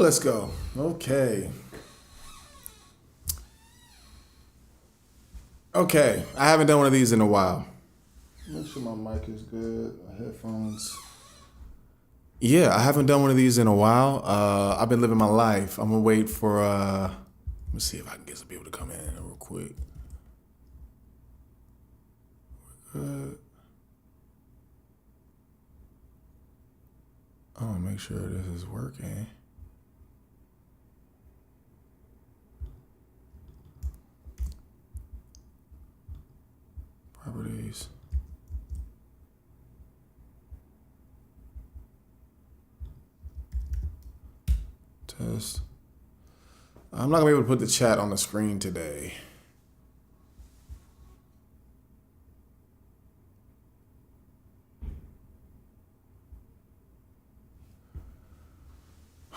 let's go. Okay. Okay. I haven't done one of these in a while. Make sure my mic is good. My headphones. Yeah, I haven't done one of these in a while. I've been living my life. I'm gonna wait for. Let me see if I can get some people to come in real quick. Good. I want to make sure this is working. Properties. Test. I'm not going to be able to put the chat on the screen today.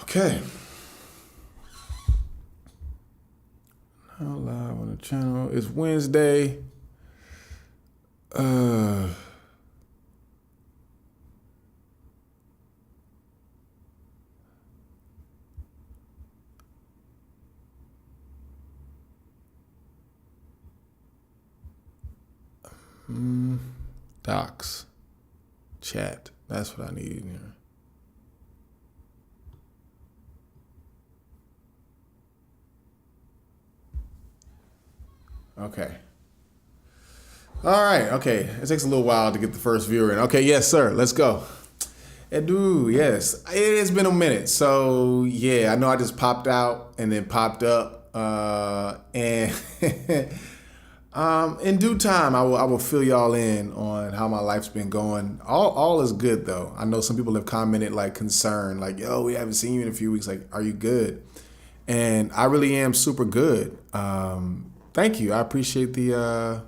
Okay. Now live on the channel. It's Wednesday. Docs. Chat. That's what I need in here. Okay. All right. Okay. It takes a little while to get the first viewer in. Okay. Yes, sir. Let's go. Edu, yes. It has been a minute. So, yeah, I know I just popped out and then popped up. And in due time, I will fill y'all in on how my life's been going. All is good, though. I know some people have commented, like, concerned, like, yo, we haven't seen you in a few weeks. Like, are you good? And I really am super good. Thank you. I appreciate the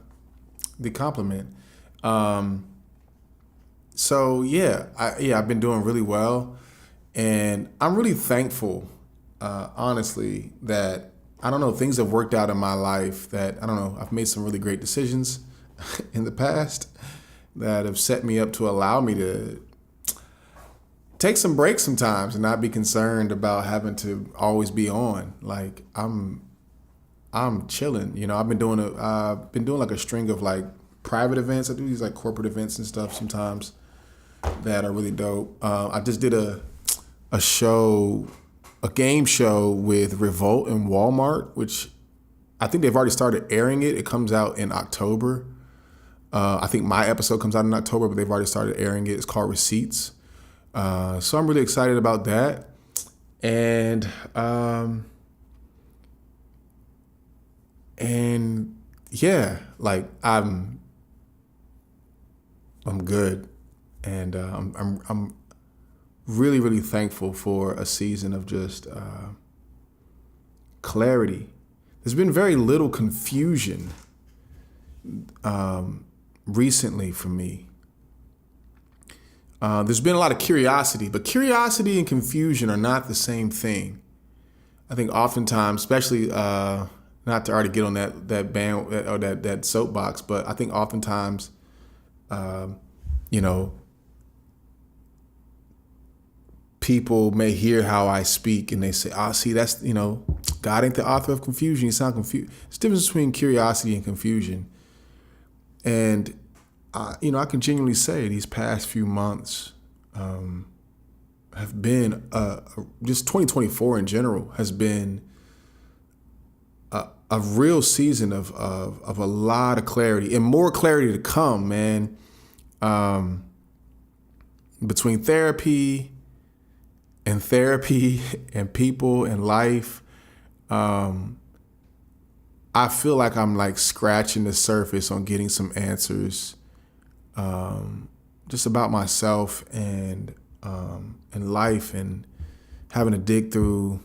compliment. So I've been doing really well, and I'm really thankful, honestly, that I don't know, things have worked out in my life that, I don't know, I've made some really great decisions in the past that have set me up to allow me to take some breaks sometimes and not be concerned about having to always be on. Like, I'm chilling. You know, I've been doing like a string of like private events. I do these like corporate events and stuff sometimes that are really dope. I just did a game show with Revolt and Walmart, which I think they've already started airing it. It comes out in October. I think my episode comes out in October, but they've already started airing it. It's called Receipts. So I'm really excited about that. And yeah, like I'm good, and I'm really, really thankful for a season of just clarity. There's been very little confusion recently for me. There's been a lot of curiosity, but curiosity and confusion are not the same thing. I think oftentimes, especially not to already get on that band or that soapbox, but I think oftentimes, people may hear how I speak and they say, see, that's, God ain't the author of confusion. You sound confused. It's the difference between curiosity and confusion. And, I can genuinely say these past few months have been, just 2024 in general has been a real season of a lot of clarity and more clarity to come, man. Between therapy and people and life, I feel like I'm like scratching the surface on getting some answers, just about myself and life, and having to dig through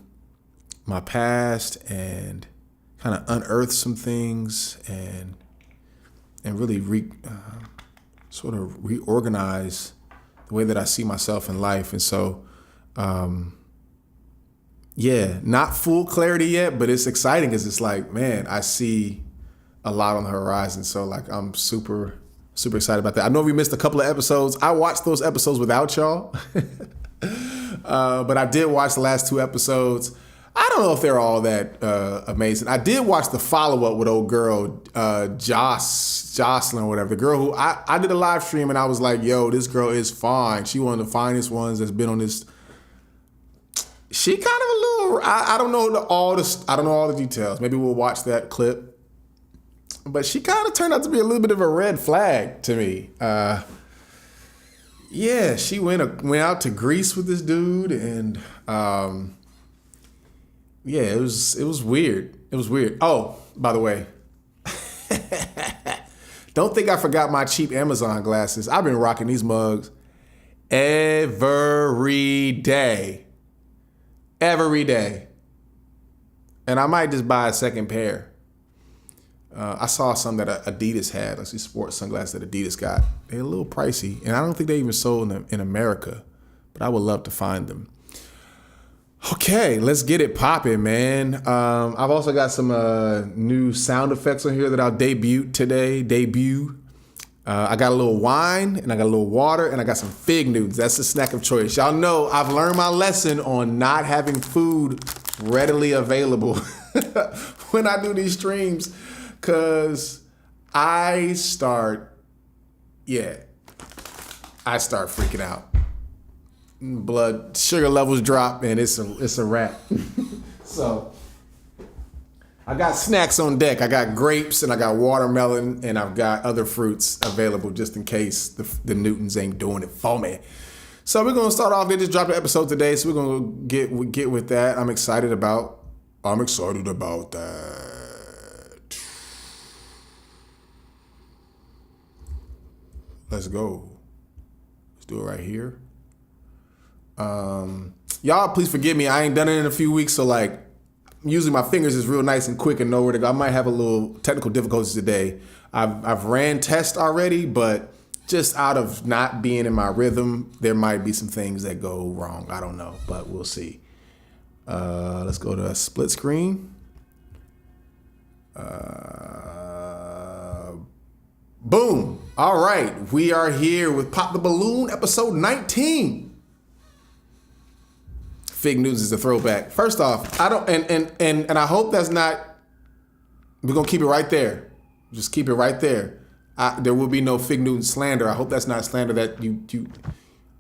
my past and kind of unearth some things and really sort of reorganize the way that I see myself in life. And so, not full clarity yet, but it's exciting because it's like, man, I see a lot on the horizon. So like, I'm super, super excited about that. I know we missed a couple of episodes. I watched those episodes without y'all. But I did watch the last 2 episodes. I don't know if they're all that amazing. I did watch the follow-up with old girl, Jocelyn or whatever. The girl who I did a live stream and I was like, yo, this girl is fine. She one of the finest ones that's been on this. She kind of a little, I don't know all the details. Maybe we'll watch that clip. But she kind of turned out to be a little bit of a red flag to me. Yeah, she went out to Greece with this dude, and yeah, it was weird. It was weird. Oh, by the way, don't think I forgot my cheap Amazon glasses. I've been rocking these mugs every day. Every day. And I might just buy a second pair. I saw some that Adidas had. Like these sports sunglasses that Adidas got. They're a little pricey. And I don't think they even sold them in America. But I would love to find them. Okay, let's get it popping, man. I've also got some new sound effects on here that I'll debut today. I got a little wine, and I got a little water, and I got some fig Newtons. That's the snack of choice. Y'all know I've learned my lesson on not having food readily available when I do these streams, because I start freaking out. Blood sugar levels drop, and it's a wrap. So I got snacks on deck. I got grapes and I got watermelon and I've got other fruits available just in case the Newtons ain't doing it for me. So we're gonna start off. They just dropped the episode today, so we're gonna get with that. I'm excited about that. Let's go. Let's do it right here. Y'all, please forgive me. I ain't done it in a few weeks, so like. Usually my fingers is real nice and quick and know where to go. I might have a little technical difficulties today. I've ran tests already, but just out of not being in my rhythm, there might be some things that go wrong. I don't know, but we'll see. Let's go to a split screen. Boom. All right. We are here with Pop the Balloon, episode 19. Fig Newtons is a throwback. First off, I don't and I hope that's not. We're gonna keep it right there. Just keep it right there. There will be no Fig Newton slander. I hope that's not slander that you.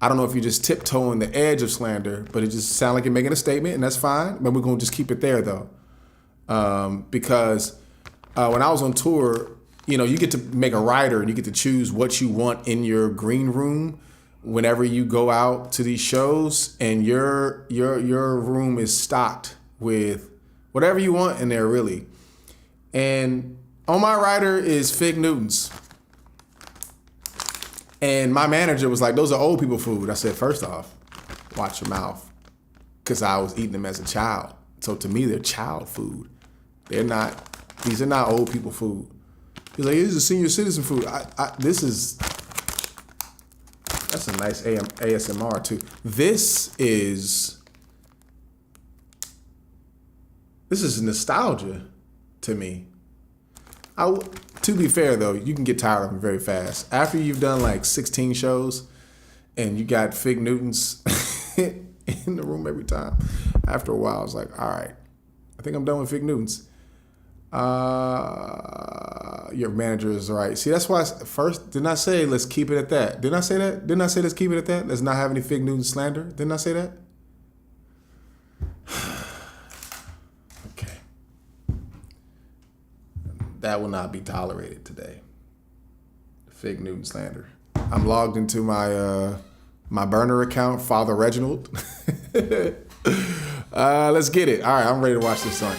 I don't know if you're just tiptoeing the edge of slander, but it just sounds like you're making a statement, and that's fine. But we're gonna just keep it there though, because when I was on tour, you get to make a rider and you get to choose what you want in your green room. Whenever you go out to these shows and your room is stocked with whatever you want in there, really. And on my rider is Fig Newtons. And my manager was like, those are old people food. I said, first off, watch your mouth. Because I was eating them as a child. So to me, they're child food. These are not old people food. He's like, this is senior citizen food. That's a nice ASMR too. This is nostalgia to me. To be fair though, you can get tired of them very fast. After you've done like 16 shows and you got Fig Newtons in the room every time, after a while I was like, all right, I think I'm done with Fig Newtons. Your manager is right. See, that's why first, didn't I say let's keep it at that? Didn't I say that? Didn't I say let's keep it at that? Let's not have any Fig Newton slander. Didn't I say that? Okay. That will not be tolerated today. Fig Newton slander. I'm logged into my my burner account, Father Reginald. Let's get it. All right, I'm ready to watch this song.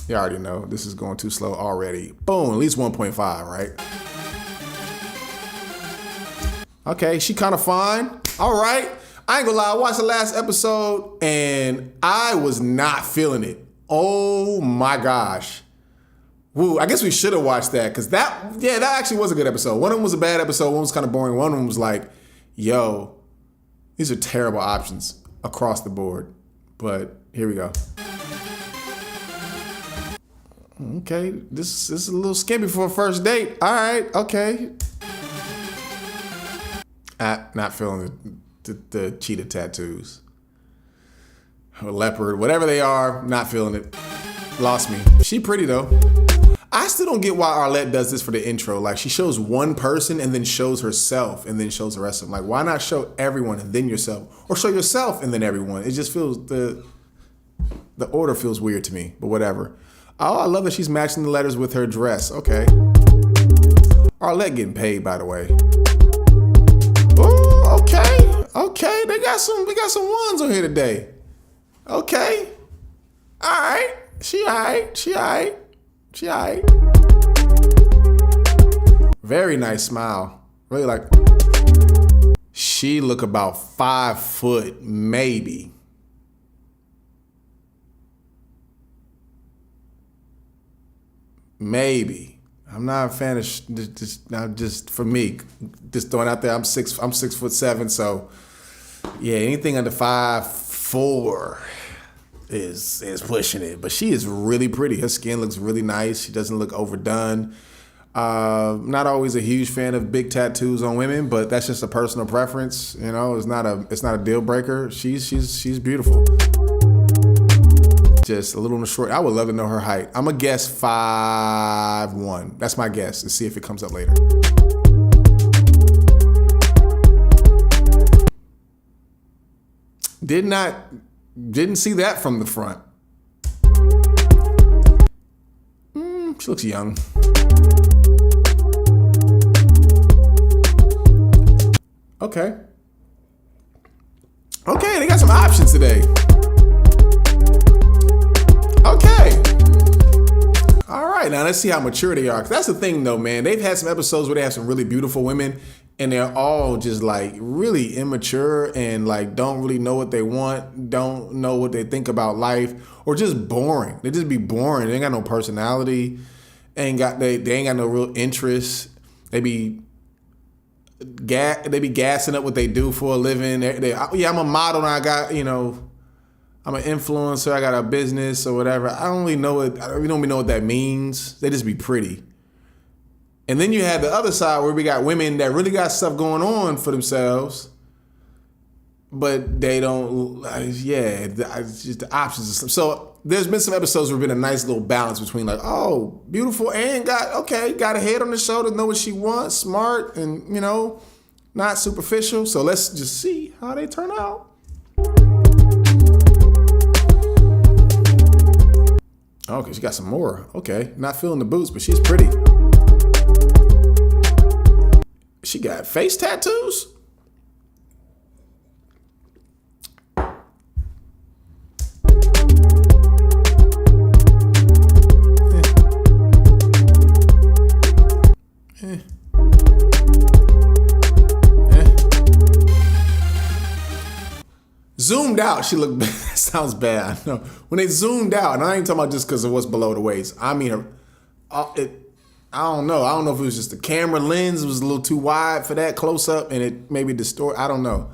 You already know this is going too slow already. Boom, at least 1.5, right? Okay, she kind of fine. All right. I ain't gonna lie, I watched the last episode and I was not feeling it. Oh my gosh. Woo, I guess we should have watched that because that actually was a good episode. One of them was a bad episode, one was kind of boring. One of them was like, yo, these are terrible options across the board. But here we go. Okay, this is a little skimpy for a first date. All right, okay. Not feeling it. the cheetah tattoos. Or leopard, whatever they are, not feeling it. Lost me. She pretty though. I still don't get why Arlette does this for the intro. Like she shows one person and then shows herself and then shows the rest of them. Like why not show everyone and then yourself? Or show yourself and then everyone? It just feels, the order feels weird to me, but whatever. Oh, I love that she's matching the letters with her dress. Okay. Arlette getting paid, by the way. Oh, okay. Okay. We got some ones on here today. Okay. All right. She all right. Very nice smile. Really like. She look about 5 foot, maybe. Maybe. I'm not a fan of just for me. Just throwing out there. I'm 6'7", so yeah, anything under 5'4" is pushing it. But she is really pretty. Her skin looks really nice. She doesn't look overdone. Not always a huge fan of big tattoos on women, but that's just a personal preference. You know, it's not a deal breaker. She's beautiful. Just a little on the short. I would love to know her height. I'm gonna guess 5'1". That's my guess. Let's see if it comes up later. Didn't see that from the front. She looks young. Okay. Okay, they got some options today. Okay. All right, now let's see how mature they are. 'Cause that's the thing though, man. They've had some episodes where they have some really beautiful women and they're all just like really immature and like don't really know what they want, don't know what they think about life, or just boring. They just be boring. They ain't got no personality, they ain't got no real interest. They be gassing up what they do for a living. I'm a model and I got, I'm an influencer, I got a business or whatever. I don't really know what that means. They just be pretty. And then you have the other side where we got women that really got stuff going on for themselves, but they don't, it's just the options. So there's been some episodes where there's been a nice little balance between like, oh, beautiful and got a head on the shoulder, know what she wants, smart and, not superficial. So let's just see how they turn out. Okay, she got some more. Okay, not feeling the boots, but she's pretty. She got face tattoos? Zoomed out, she looked bad. Sounds bad. I know. When they zoomed out, and I ain't talking about just because of what's below the waist. I mean, I don't know. I don't know if it was just the camera lens was a little too wide for that close up, and it maybe distort. I don't know.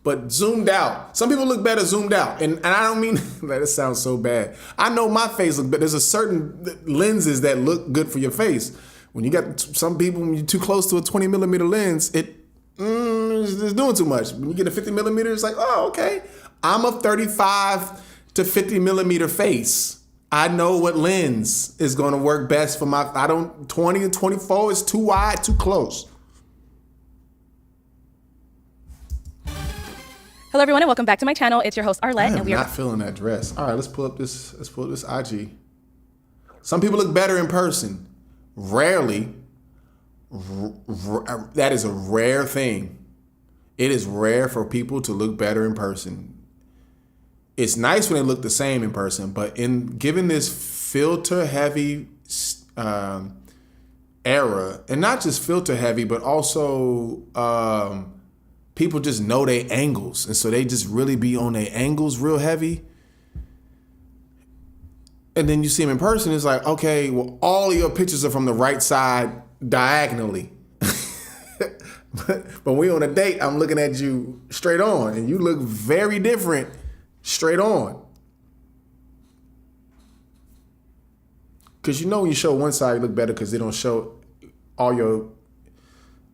But zoomed out. Some people look better zoomed out, and I don't mean that. It sounds so bad. I know my face look better. There's a certain lenses that look good for your face. When you got some people, when you're too close to a 20 millimeter lens, it's doing too much. When you get a 50 millimeter, it's like, oh, okay. I'm a 35 to 50 millimeter face. I know what lens is going to work best for 20 and 24 is too wide, too close. Hello everyone and welcome back to my channel. It's your host Arlette. And we are not feeling that dress. All right, let's pull up this IG. Some people look better in person. Rarely. That is a rare thing. It is rare for people to look better in person. It's nice when they look the same in person, but given this filter heavy era, and not just filter heavy, but also people just know their angles, and so they just really be on their angles real heavy. And then you see them in person, it's like, okay, well, all of your pictures are from the right side diagonally. but when we on a date, I'm looking at you straight on, and you look very different straight on. Because when you show one side, you look better because they don't show all your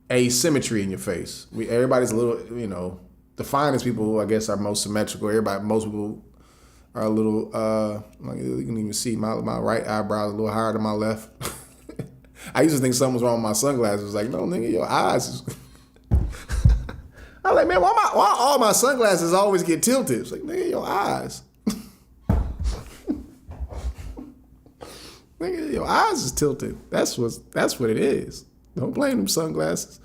asymmetry in your face. Everybody's a little, the finest people who I guess are most symmetrical. Most people are a little, like you can even see my right eyebrow is a little higher than my left. I used to think something was wrong with my sunglasses. Like, no, nigga, your eyes is... I'm like, man, why all my sunglasses always get tilted? It's like, nigga, your eyes. Nigga, your eyes is tilted. That's what it is. Don't blame them sunglasses.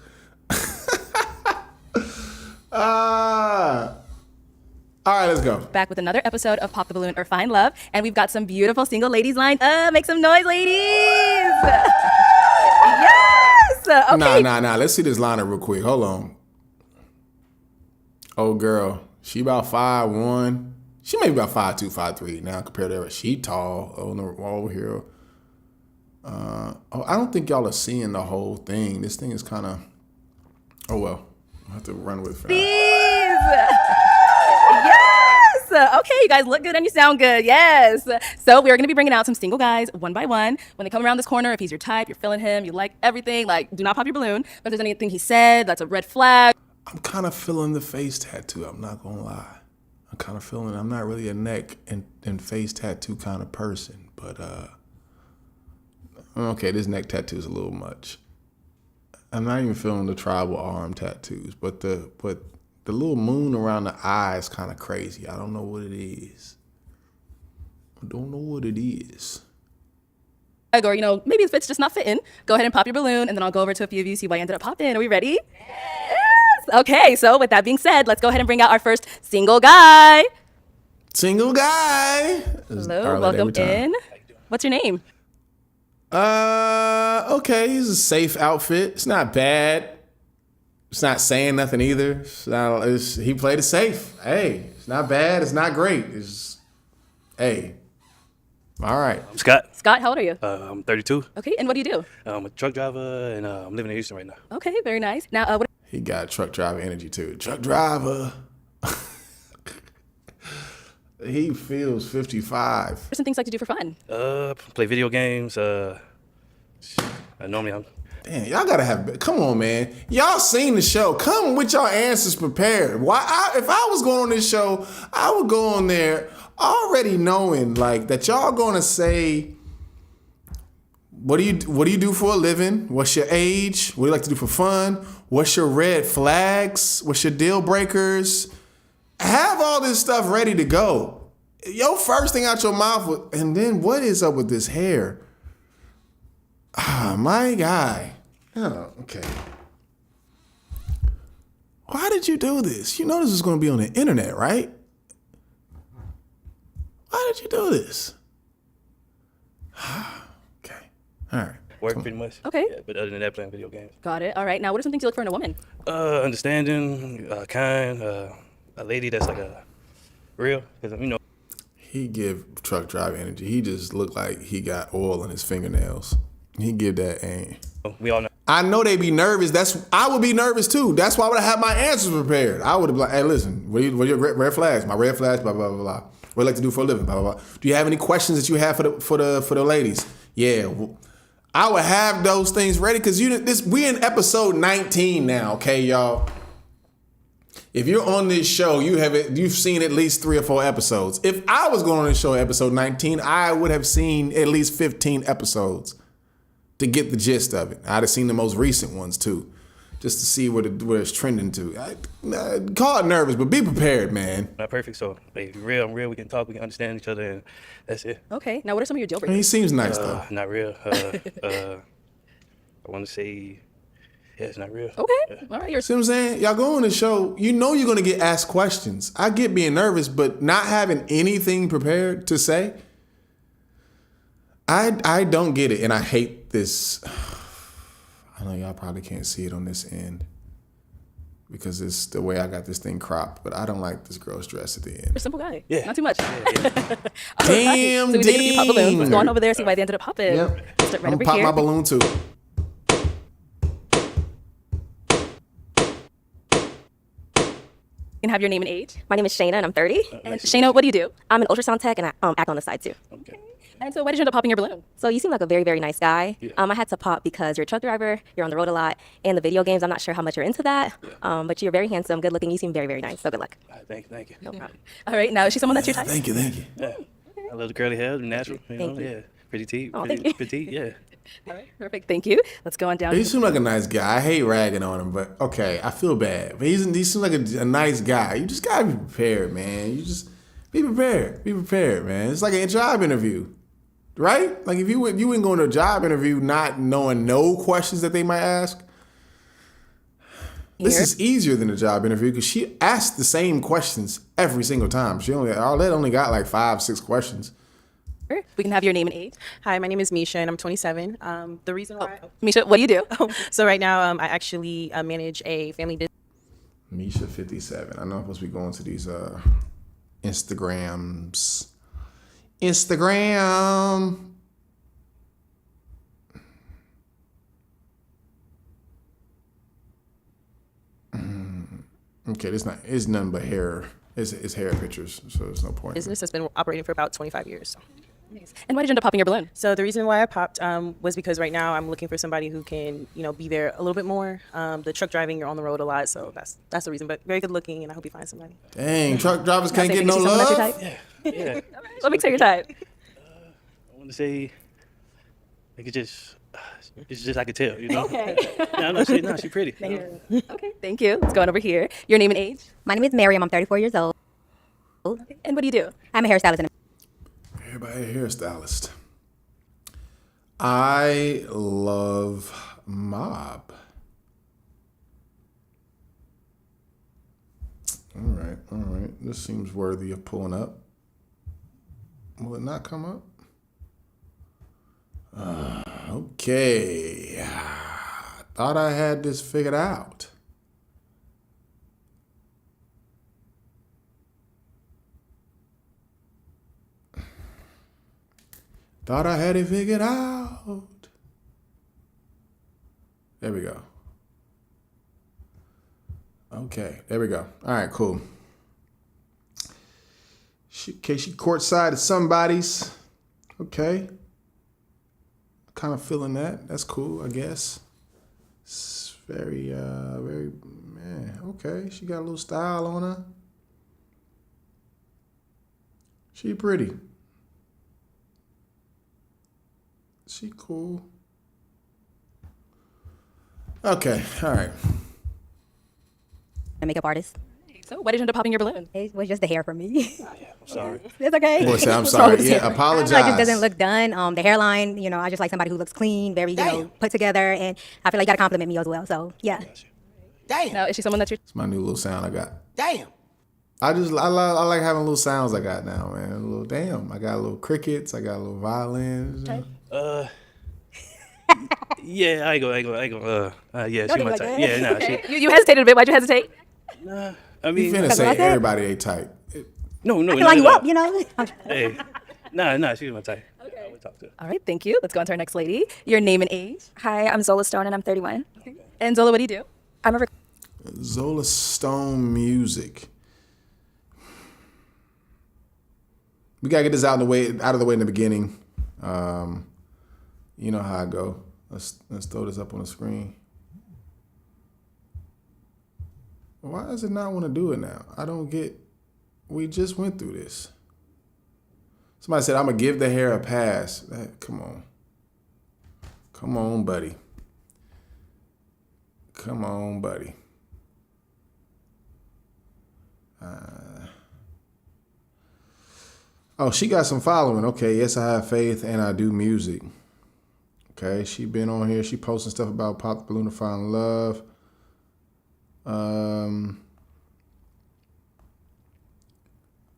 All right, let's go. Back with another episode of Pop the Balloon or Find Love. And we've got some beautiful single ladies lined up. Make some noise, ladies. Yes. Okay. Nah. Let's see this lineup real quick. Hold on. Oh, girl. She about 5'1". She may be about 5'2", 5'3" now compared to her. She tall over here. I don't think y'all are seeing the whole thing. This thing is kind of... Oh, well. I'll have to run with it. Yes. Okay, you guys look good and you sound good. Yes. So we're going to be bringing out some single guys one by one. When they come around this corner, if he's your type, you're feeling him, you like everything, like, do not pop your balloon. But if there's anything he said that's a red flag. I'm kind of feeling the face tattoo. I'm not going to lie. I'm kind of feeling... I'm not really a neck and face tattoo kind of person. But, okay, this neck tattoo is a little much. I'm not even feeling the tribal arm tattoos. But the little moon around the eye is kind of crazy. I don't know what it is. Or, maybe if it's just not fitting, go ahead and pop your balloon, and then I'll go over to a few of you, see why you ended up popping. Are we ready? Yes! Okay, so with that being said, let's go ahead and bring out our first single guy. Single guy. Hello, welcome in. What's your name? Okay, he's a safe outfit. It's not bad. It's not saying nothing either. He played it safe. Hey, it's not bad. It's not great. Hey. All right. I'm Scott. Scott, how old are you? I'm 32. Okay, and what do you do? I'm a truck driver, and I'm living in Houston right now. Okay, very nice. Now, what? He got truck driver energy too. Truck driver. He feels 55. What are some things you like to do for fun? Play video games. Normally Damn, y'all gotta have... Come on, man. Y'all seen the show. Come with your answers prepared. If I was going on this show, I would go on there already knowing that y'all gonna say, what do you do for a living? What's your age? What do you like to do for fun? What's your red flags? What's your deal breakers? Have all this stuff ready to go. Your first thing out your mouth, and then what is up with this hair? Ah, my guy. Oh, okay. Why did you do this? You know this is going to be on the internet, right? Why did you do this? Okay. All right. work pretty much. Okay. Yeah, but other than that, playing video games. Got it. All right. Now, what are some things you look for in a woman? Understanding, kind, a lady that's real, because He give truck drive energy. He just look like he got oil in his fingernails. He give that aim. we all know. I know they be nervous. I would be nervous too. That's why I would have had my answers prepared. I would have been like, hey, listen, what are your red flags? My red flags, blah, blah, blah, blah. What do you like to do for a living? Blah, blah, blah. Do you have any questions that you have for the ladies? Yeah. Well, I would have those things ready because we in episode 19 now, okay, y'all? If you're on this show, you've seen at least 3 or 4 episodes. If I was going on this show episode 19, I would have seen at least 15 episodes to get the gist of it. I'd have seen the most recent ones too, just to see where it's trending to. Call it nervous, but be prepared, man. Not perfect, so if you're real, I'm real. We can talk, we can understand each other, and that's it. Okay. Now, what are some of your deal I breakers? mean, he seems nice though. Not real. I want to say, yeah, it's not real. Okay. Yeah. All right. See what I'm saying? Y'all go on the show, you know you're gonna get asked questions. I get being nervous, but not having anything prepared to say, I don't get it, and I hate this. I know y'all probably can't see it on this end because it's the way I got this thing cropped, but I don't like this girl's dress at the end. You're a simple guy. Yeah. Not too much. Yeah. So Damn, we did a few pop balloons. Let's go on over there, see why they ended up popping. Yep. Start right I'm over gonna pop here. my balloon too. You can have your name and age. My name is Shayna and I'm 30. And Shayna, what do you do? I'm an ultrasound tech and I act on the side too. Okay. And so why did you end up popping your balloon? So you seem like a very, very nice guy. Yeah. I had to pop because you're a truck driver, you're on the road a lot, and the video games, I'm not sure how much you're into that, but you're very handsome, good looking, you seem very, very nice, so good luck. Thank you. No problem. All right, now is she someone that's your type? Thank you, thank you. Yeah. I love the curly hair, the natural. You know, Thank you. yeah. Pretty teeth. Oh, pretty, thank you. petite, yeah. All right, perfect. Thank you. Let's go on down. He seems like a nice guy. I hate ragging on him, but okay, I feel bad. But he seems like a nice guy. You just gotta be prepared, man. You just be prepared. Be prepared, man. It's like a job interview, right? Like if you went going to a job interview not knowing no questions that they might ask. This is easier than a job interview because she asked the same questions every single time. Arlette only got like 5-6 questions. We can have your name and age. Hi, my name is Misha, and I'm 27. The reason why, Misha, what do you do? so right now, I actually manage a family business. Misha 57. I know I'm supposed to be going to these Instagram. Okay, it's nothing but hair. It's hair pictures, so there's no point. Business that's been operating for about 25 years. So. And why did you end up popping your balloon? So the reason why I popped was because right now I'm looking for somebody who can, be there a little bit more. The truck driving, you're on the road a lot, so that's the reason. But very good looking, and I hope you find somebody. Dang, truck drivers can't Say, get is no she someone that's your love. type? Yeah. What makes her your type? I want to say, like it's just I could tell, you know. Okay. no, she's pretty. Okay, thank you. Let's go on over here. Your name and age. My name is Miriam, I'm 34 years old. And what do you do? I'm a hairstylist and Everybody a hairstylist. I love mob. All right. This seems worthy of pulling up. Will it not come up? Okay. Thought I had this figured out. Thought I had it figured out. There we go. Okay, there we go. All right, cool. She courtside at somebody's. Okay. Kind of feeling that. That's cool, I guess. It's very, man. Okay, she got a little style on her. She pretty. She cool. Okay, all right. a makeup artist. So why did you end up popping your balloon? It was just the hair for me. I'm sorry. It's okay. Boy, say I'm What's wrong sorry. with Yeah, you? apologize. Like it doesn't look done. The hairline, I just like somebody who looks clean, very, put together, and I feel like you gotta compliment me as well. So yeah. Damn. Now, is she someone that's your It's my new little sound I got. Damn. I like having little sounds I got now, man. A little damn. I got a little crickets. I got a little violins. Yeah, I ain't gonna. Yeah, Don't she do my like type. that. Yeah, nah, she. You hesitated a bit. Why'd you hesitate? I You mean, finna say like that? everybody ain't tight. no. I can line you up, Hey, nah, she's my type. I would talk to her. All right, thank you. Let's go on to our next lady. Your name and age. Hi, I'm Zola Stone and I'm 31. And Zola, what do you do? I'm a Zola Stone music. We gotta get this out of the way in the beginning. You know how I go. Let's throw this up on the screen. Why does it not want to do it now? I don't get. We just went through this. Somebody said I'm gonna give the hair a pass. Come on, buddy. Come on, buddy. Oh, she got some following. Okay, yes, I have faith and I do music. Okay, she been on here. She posting stuff about Pop the Balloon to Find Love.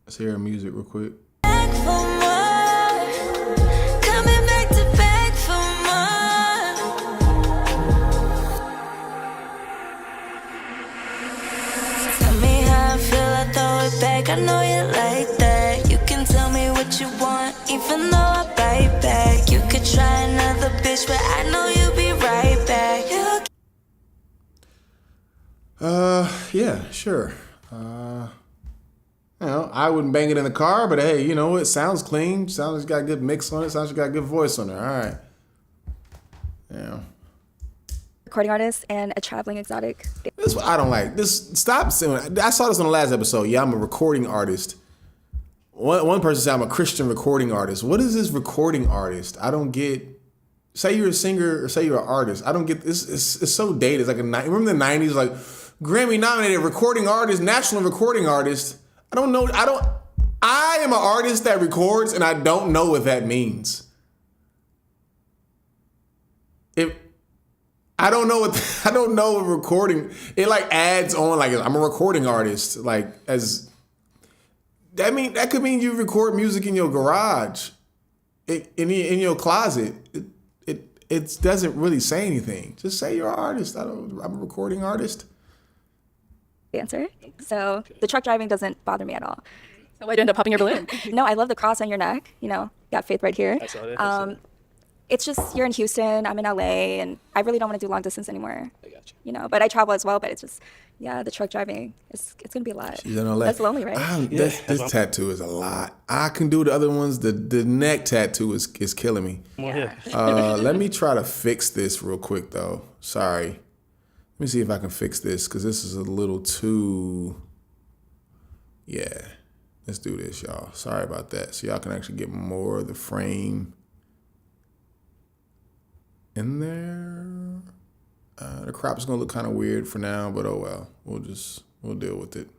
Let's hear her music real quick. I know you like that. You can tell me what you want, even though I bite back. You could try another bitch, but I know you'll be right back. Yeah, sure. I wouldn't bang it in the car, but hey, you know, it sounds clean. Sounds got a good mix on it. Sounds got a good voice on it. All right. Yeah. Recording artist and a traveling exotic. This is what I don't like. Stop saying. I saw this on the last episode. Yeah, I'm a recording artist. One person said I'm a Christian recording artist. What is this recording artist? I don't get. Say you're a singer or say you're an artist. I don't get this. It's so dated. It's like remember the '90s, like Grammy nominated recording artist, national recording artist. I don't know. I am an artist that records, and I don't know what that means. I don't know what recording. It like adds on like I'm a recording artist. Like as that could mean you record music in your garage, in your closet. It doesn't really say anything. Just say you're an artist. I'm a recording artist. Dancer. So the truck driving doesn't bother me at all. So why'd you end up popping your balloon? No, I love the cross on your neck. You know, got faith right here. I saw that. It's just you're in Houston, I'm in LA, and I really don't want to do long distance anymore. I got you. You know, but I travel as well. But it's just, the truck driving. It's gonna be a lot. She's in LA. That's lonely, right? This tattoo is a lot. I can do the other ones. The neck tattoo is killing me. Come on here. Let me try to fix this real quick though. Sorry. Let me see if I can fix this because this is a little too. Yeah, let's do this, y'all. Sorry about that. So y'all can actually get more of the frame in there. The crop is gonna look kind of weird for now, but oh well. We'll deal with it.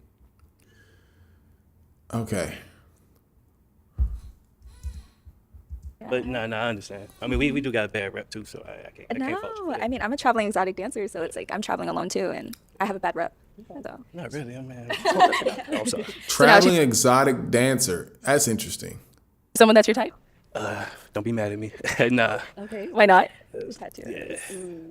Okay. But no, I understand. I mean, we do got a bad rep too, so I can't fault you for that. I mean, I'm a traveling exotic dancer, so it's like I'm traveling alone too, and I have a bad rep. So. Not really, man. Oh, I'm sorry. Traveling exotic dancer. That's interesting. Someone that's your type? Don't be mad at me. Nah. Okay. Why not? Tattoo. Yeah.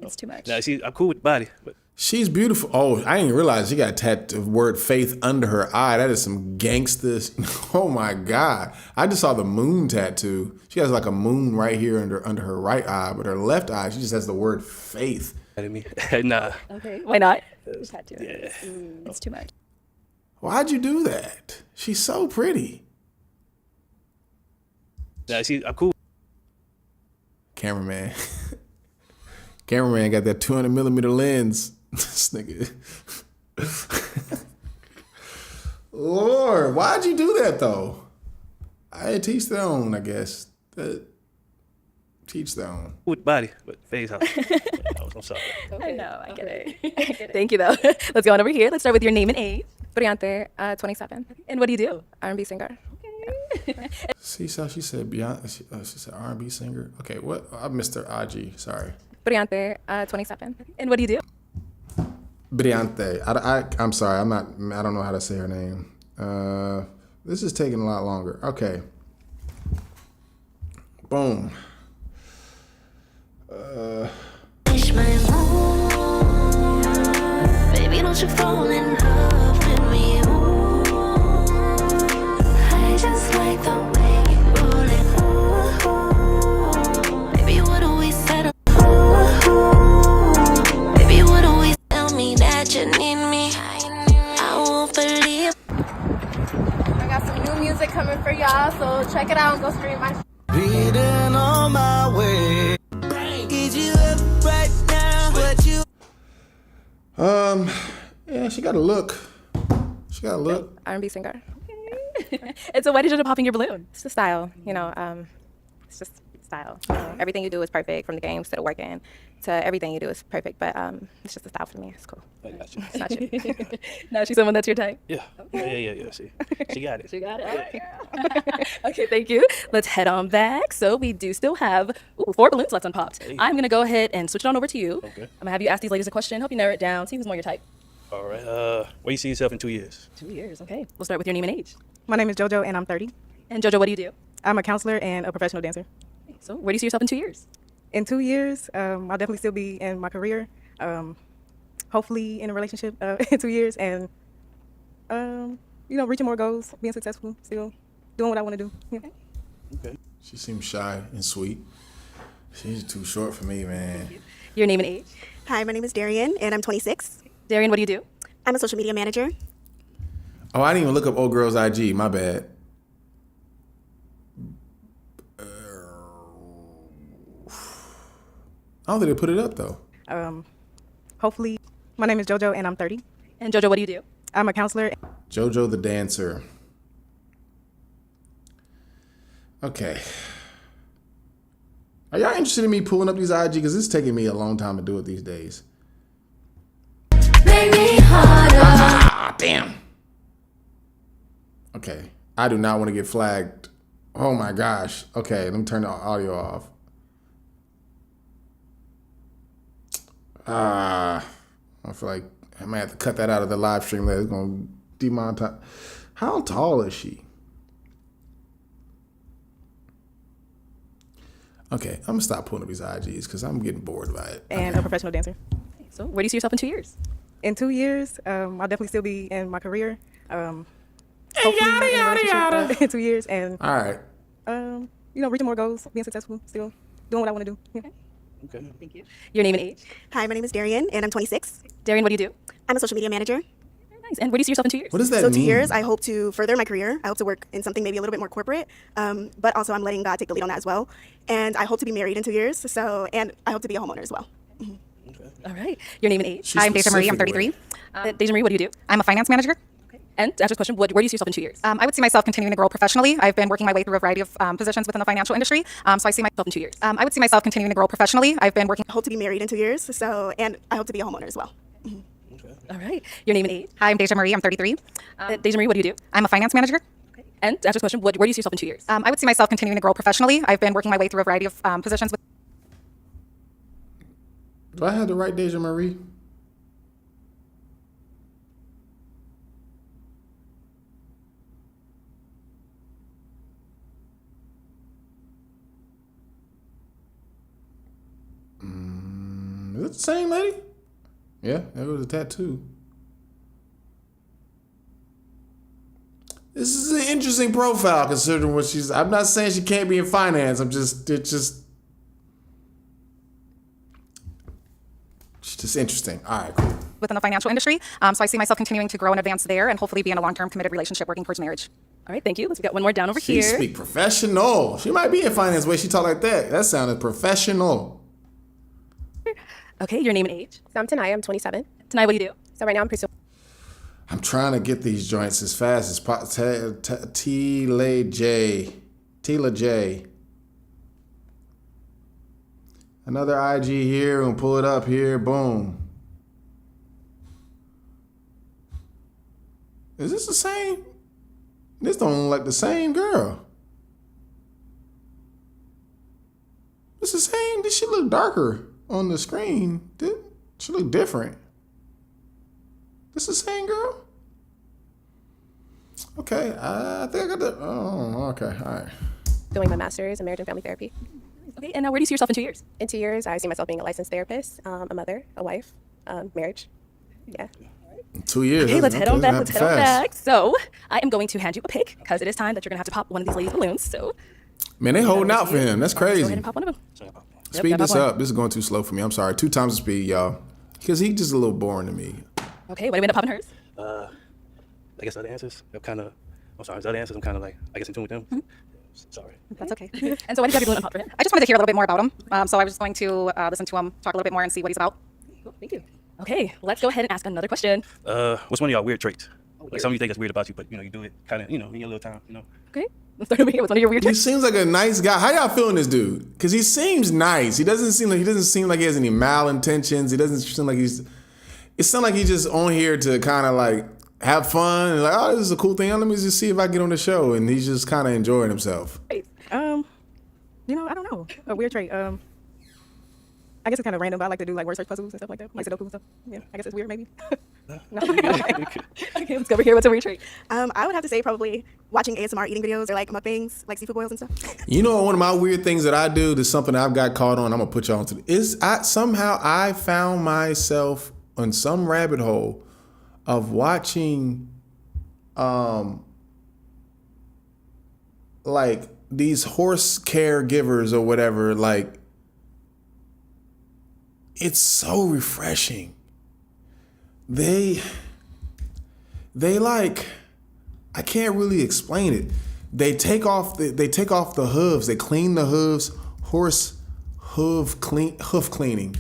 It's too much. Nah, see, I'm cool with the body, but She's beautiful. Oh, I didn't realize she got the word faith under her eye. That is some gangsters. Oh my God. I just saw the moon tattoo. She has like a moon right here under her right eye, but her left eye, she just has the word faith. mad at me. Nah. Okay. Why not? Tattoo. Yeah. It's too much. Why'd you do that? She's so pretty. Nah, see, I'm cool. Cameraman. Cameraman got that 200 millimeter lens. This nigga. Lord, why'd you do that though? I teach their own, I guess. Teach their own. With the body, but face out. I'm sorry. I know, I get it. Thank you, though. Let's go on over here. Let's start with your name and age. Briante, 27, And what do you do? R&B singer. See, so she said Beyonce. She said R&B singer. Okay, what? I missed her. IG. Sorry. Briante, 27. And what do you do? Briante. I'm sorry. I don't know how to say her name. This is taking a lot longer. Okay. Boom. Wish my moon. Baby, don't you fall in love with me? Ooh. I just like the way you roll it. Ooh. Baby, what do we settle? Ooh. Baby, what do we tell me that you need me? I won't believe. I got some new music coming for y'all, so check it out and go stream my Reading on my way. Get you up right now. What you Yeah, she got a look. She got a look. R&B singer. And so why did you end up popping your balloon? It's the style, it's just style. Everything you do is perfect, from the games to the working to everything you do is perfect, but it's just a style for me. It's cool. I got you. It's not you. Now she's someone that's your type. Yeah. Yeah. See, she got it. You got it. Okay, thank you. Let's head on back. So we do still have 4 balloons left unpopped. Hey. I'm gonna go ahead and switch it on over to you. Okay. I'm gonna have you ask these ladies a question, help you narrow it down, see who's more your type. All right. Where you see yourself in 2 years? 2 years, okay. We'll start with your name and age. My name is JoJo, and I'm 30. And Jojo, what do you do? I'm a counselor and a professional dancer. So where do you see yourself in 2 years? In 2 years, I'll definitely still be in my career. Hopefully in a relationship in 2 years, and reaching more goals, being successful, still doing what I want to do. Yeah. Okay. She seems shy and sweet. She's too short for me, man. Your name and age. Hi, my name is Darian, and I'm 26. Darian, what do you do? I'm a social media manager. Oh, I didn't even look up old girl's IG. My bad. I don't think they put it up though. Hopefully, my name is JoJo and I'm 30. And Jojo, what do you do? I'm a counselor. JoJo the dancer. Okay. Are y'all interested in me pulling up these IG? Because it's taking me a long time to do it these days. Make me harder. Ah, damn. Okay. I do not want to get flagged. Oh my gosh. Okay, let me turn the audio off. I feel like I might have to cut that out of the live stream later. It's going to demonetize. How tall is she? Okay, I'm going to stop pulling up these IGs because I'm getting bored by it. And a professional dancer. So where do you see yourself in 2 years? In 2 years, I'll definitely still be in my career. Hopefully in a relationship, in 2 years. And, All right. reaching more goals, being successful, still doing what I want to do. Yeah. Okay. Thank you. Your name and age? Hi, my name is Darian, and I'm 26. Darian, what do you do? I'm a social media manager. Very nice. And where do you see yourself in 2 years? What does that So mean? 2 years, I hope to further my career. I hope to work in something maybe a little bit more corporate, but also I'm letting God take the lead on that as well. And I hope to be married in 2 years. And I hope to be a homeowner as well. All right. Your name and age? She's I'm Deja Marie. I'm specific 33. Deja Marie, what do you do? I'm a finance manager. And to answer this question, where do you see yourself in 2 years? I would see myself continuing to grow professionally. I've been working my way through a variety of positions within the financial industry. So I see myself in 2 years. I would see myself continuing to grow professionally. I've been working. I hope to be married in 2 years. And I hope to be a homeowner as well. All right. Your name and age? Hi, I'm Deja Marie. I'm 33. Deja Marie, what do you do? I'm a finance manager. And to answer this question, where do you see yourself in 2 years? I would see myself continuing to grow professionally. I've been working my way through a variety of positions with. Do I have the right Deja Marie? Is it the same lady? Yeah, that was a tattoo. This is an interesting profile considering what she's. I'm not saying she can't be in finance. It's just interesting. All right, cool. Within the financial industry. So I see myself continuing to grow and advance there and hopefully be in a long-term committed relationship working towards marriage. All right, thank you. Let's get one more down over She here. speak professional. She might be in finance the way she talk like that. That sounded professional. Okay, your name and age? So I'm Tanaya. I'm 27. Tonight, what do you do? So right now I'm pursuing. I'm trying to get these joints as fast as possible. Tila J. Another IG here. We'll pull it up here. Boom. Is this the same? This don't look like the same girl. It's the same. This shit look darker on the screen. She look different. This the same girl? Okay, I think I got the. Oh, okay, all right. Doing my master's in marriage and family therapy. Okay, and now where do you see yourself in 2 years? In 2 years, I see myself being a licensed therapist, a mother, a wife, marriage. Yeah. 2 years. Okay, let's head on back. Let's head on fast. back. So I am going to hand you a pick because it is time that you're going to have to pop one of these ladies' balloons. So Man, they holding out for him. That's go ahead crazy. and pop one of them. Speed Yep, this pop one. up. This is going too slow for me. I'm sorry. 2 times the speed, y'all. Because he's just a little boring to me. Okay, what do we end up popping hers? I guess other answers. I'm sorry. Other answers. I'm kind of like I guess in tune with them. Sorry. That's okay. And so why did you have your balloon unpop for him? I just wanted to hear a little bit more about him. So I was just going to listen to him, talk a little bit more and see what he's about. Cool, thank you. Okay, let's go ahead and ask another question. What's one of y'all weird traits? Like something you think is weird about you, but you do it kind of in your little time. Okay, let's start over here with one of your weird He tricks. seems like a nice guy. How y'all feeling this dude? Because he seems nice. He doesn't seem like he has any malintentions. He doesn't seem like he's. It sounds like he's just on here to kind of like have fun and like, oh, this is a cool thing. Let me just see if I get on the show. And he's just kind of enjoying himself. I don't know. A weird trait. I guess it's kind of random, but I like to do like word search puzzles and stuff like that. Like Sudoku and stuff. Yeah, I guess it's weird maybe. No. Okay, let's go over here. What's a weird trait? I would have to say probably watching ASMR eating videos or like mukbangs, like seafood boils and stuff. You know, one of my weird things that I do, that's something I've got caught on, I'm going to put y'all onto, is somehow I found myself on some rabbit hole of watching like these horse caregivers or whatever. Like, it's so refreshing. They like I can't really explain it. They take off the hooves. They clean the hooves, hoof cleaning.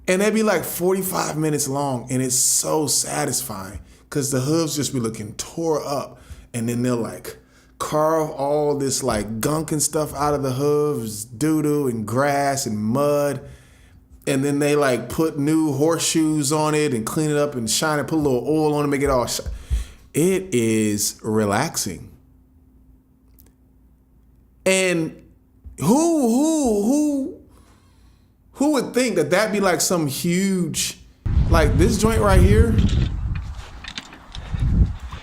And they'd be like 45 minutes long, and it's so satisfying because the hooves just be looking tore up, and then they'll like carve all this like gunk and stuff out of the hooves, doo-doo and grass and mud, and then they like put new horseshoes on it and clean it up and shine it, put a little oil on it, make it all it is relaxing. And who would think that that'd be like some huge, like this joint right here?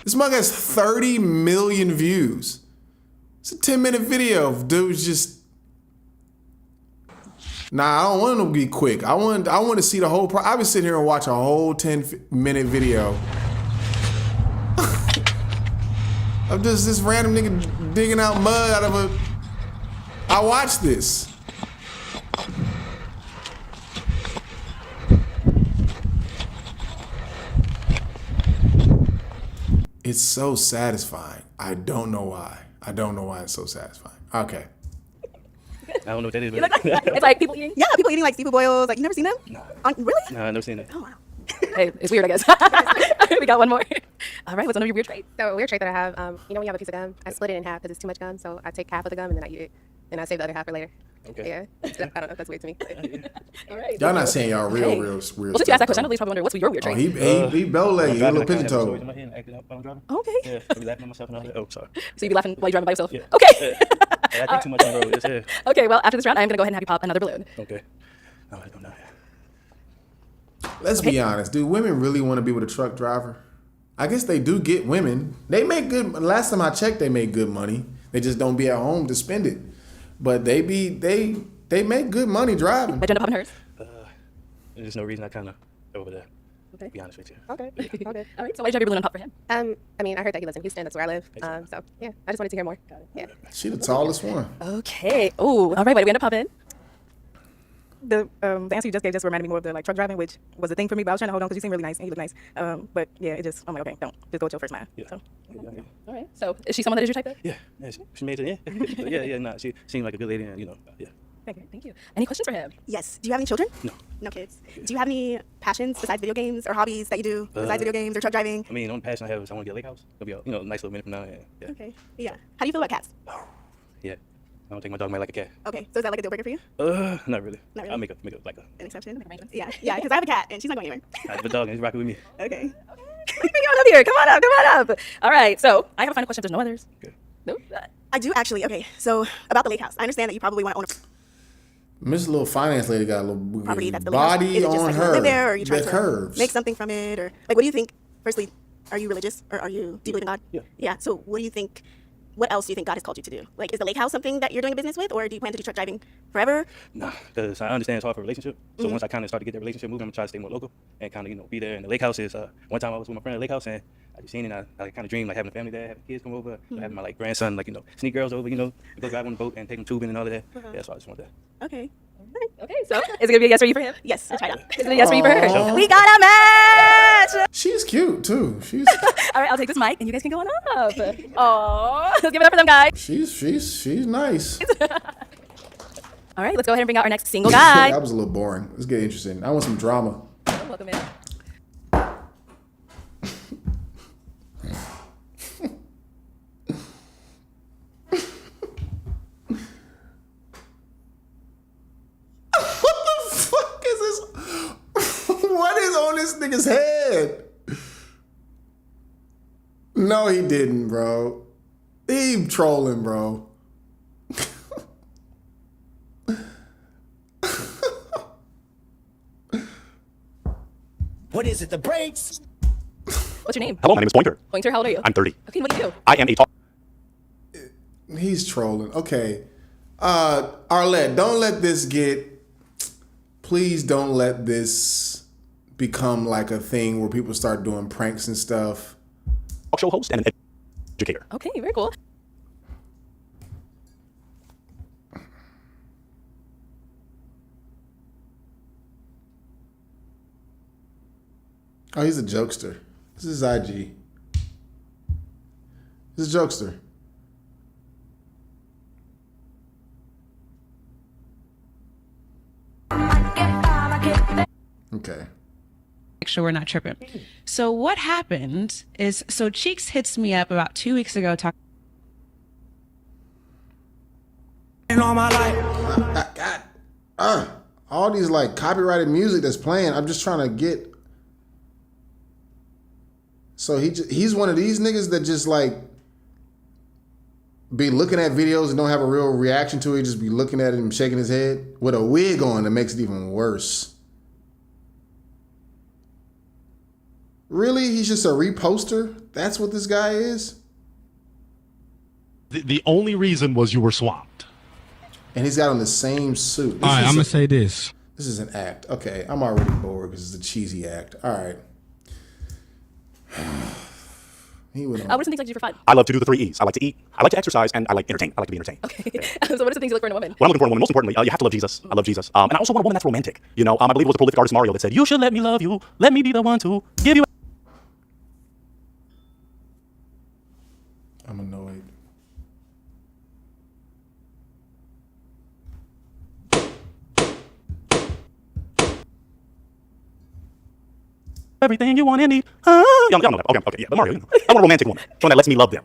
This mug has 30 million views. It's a 10-minute video of dudes just. Nah, I don't want them to be quick. I want to see the whole. I would sit here and watch a whole 10-minute video of just this random nigga digging out mud out of a. I watched this. It's so satisfying. I don't know why. I don't know why it's so satisfying. Okay. I don't know what that is. You look like, it's like people eating. Yeah, people eating like seafood boils. Like, you never seen them? Nah. Really? Nah, I've never seen that. Oh, wow. Hey, it's weird, I guess. We got one more. All right, what's one of your weird traits? So a weird trait that I have, you know when you have a piece of gum, I split it in half because it's too much gum. So I take half of the gum and then I eat it, and I save the other half for later. Okay. Yeah. I don't know if that's weird to me. All right. Y'all not saying y'all real Okay. weird Well, since you stuff, asked that question, I though. know he's probably wondering what's your weird Oh, trait. he bow-legged, he a little pigeon toe. in my head and acting out while I'm driving. Okay. Yeah, I be laughing at myself and all that. Oh, sorry. So you be laughing while you're driving by yourself? Yeah. Okay. Yeah, I think too much on the road. Yeah. Okay, well, after this round, I'm going to go ahead and have you pop another balloon. Okay. All right, I'm not. Let's be honest. Do women really want to be with a truck driver? I guess they do get women. They make good. Last time I checked, they make good money. They just don't be at home to spend it. But they make good money driving. Did you end up popping hers? There's no reason I kind of over there. Okay. To be honest with you. Okay. Okay. All right, so why did you have your balloon on pop for him? I mean, I heard that he lives in Houston. That's where I live. So yeah, I just wanted to hear more. Yeah. She the tallest one. Okay. Oh, all right, why did we end up popping? The answer you just gave just reminded me more of the like truck driving, which was a thing for me. But I was trying to hold on because you seem really nice and you look nice. But yeah, it just I'm like, okay, don't just go with your first mind. Yeah. So. All right. So is she someone that is your type? Then? Yeah. She made it. Yeah. Yeah. Nah. She seemed like a good lady, and yeah. Okay, thank you. Any questions for him? Yes. Do you have any children? No. No kids. Do you have any passions besides video games or hobbies that you do besides video games or truck driving? I mean, the only passion I have is I want to get a lake house. It'll be a nice little minute from now. And, yeah. Okay. Yeah. How do you feel about cats? Yeah. I don't think my dog might like a cat. Okay. So is that like a deal breaker for you? Not really. Not really? I'll make a like a. An exception? Yeah. Yeah. Because I have a cat and she's not going anywhere. I have a dog and he's rocking with me. Okay. Bring it on up here. Come on up. All right. So I have a final question. If there's no others. Okay. Nope. I do actually. Okay. So about the lake house, I understand that you probably want to own a Miss Little Finance Lady got a little property that's the lake house. body Is it just on like you her. live there, or are you The trying to curves. make something from it, or like what do you think? Firstly, are you religious or are you do you believe in God? Yeah. Yeah. So what do you think? What else do you think God has called you to do? Like, is the lake house something that you're doing a business with, or do you plan to do truck driving forever? Nah, because I understand it's hard for a relationship. So once I kind of start to get that relationship moving, I'm gonna try to stay more local and kind of be there. And the lake house is one time I was with my friend at the lake house and I just seen it. And I kind of dreamed like having a family there, having kids come over, having my like grandson sneak girls over, go drive on the boat and take them tubing and all of that. Yeah, so I just want that. Okay. Okay. So is it gonna be a yes for you for him? Yes. Let's try that. Is it a yes for you for her? Aw. We got a match. She's cute too. She's All right. I'll take this mic and you guys can go on up. Oh, let's give it up for them guys. she's nice. All right. Let's go ahead and bring out our next single guy. That was a little boring. Let's get interesting. I want some drama. Welcome in. What the fuck is this? What is on this nigga's head? No, he didn't, bro. He trolling, bro. What is it? The brakes? What's your name? Hello, my name is Pointer. Pointer. How old are you? I'm 30. Okay. What do you do? I am a tall. He's trolling. Okay. Arlette, don't let this please don't let this become like a thing where people start doing pranks and stuff. Talk show host and an educator. Okay. Very cool. Oh, he's a jokester. This is IG. He's a jokester. Okay. Make sure we're not tripping. So what happened is, so Cheeks hits me up about 2 weeks ago talking. All my life. All these like copyrighted music that's playing, I'm just trying to get. So he's one of these niggas that just like be looking at videos and don't have a real reaction to it. Just be looking at it and shaking his head with a wig on that makes it even worse. Really? He's just a reposter? That's what this guy is? The only reason was you were swamped. And he's got on the same suit. All right, I'm going to say this. This is an act. Okay, I'm already bored because it's a cheesy act. All right. He would. What are some things like you do for fun? I love to do the 3 E's. I like to eat, I like to exercise, and I like entertain. I like to be entertained. Okay. So what are some things you look for in a woman? What I'm looking for in a woman, most importantly, you have to love Jesus. I love Jesus. And I also want a woman that's romantic. You know, I believe it was the prolific artist Mario that said, "You should let me love you. Let me be the one to give you." I'm annoyed. Everything you want and need. Y'all know that. Okay, yeah. But Mario, you know. I want a romantic woman. Someone that lets me love them.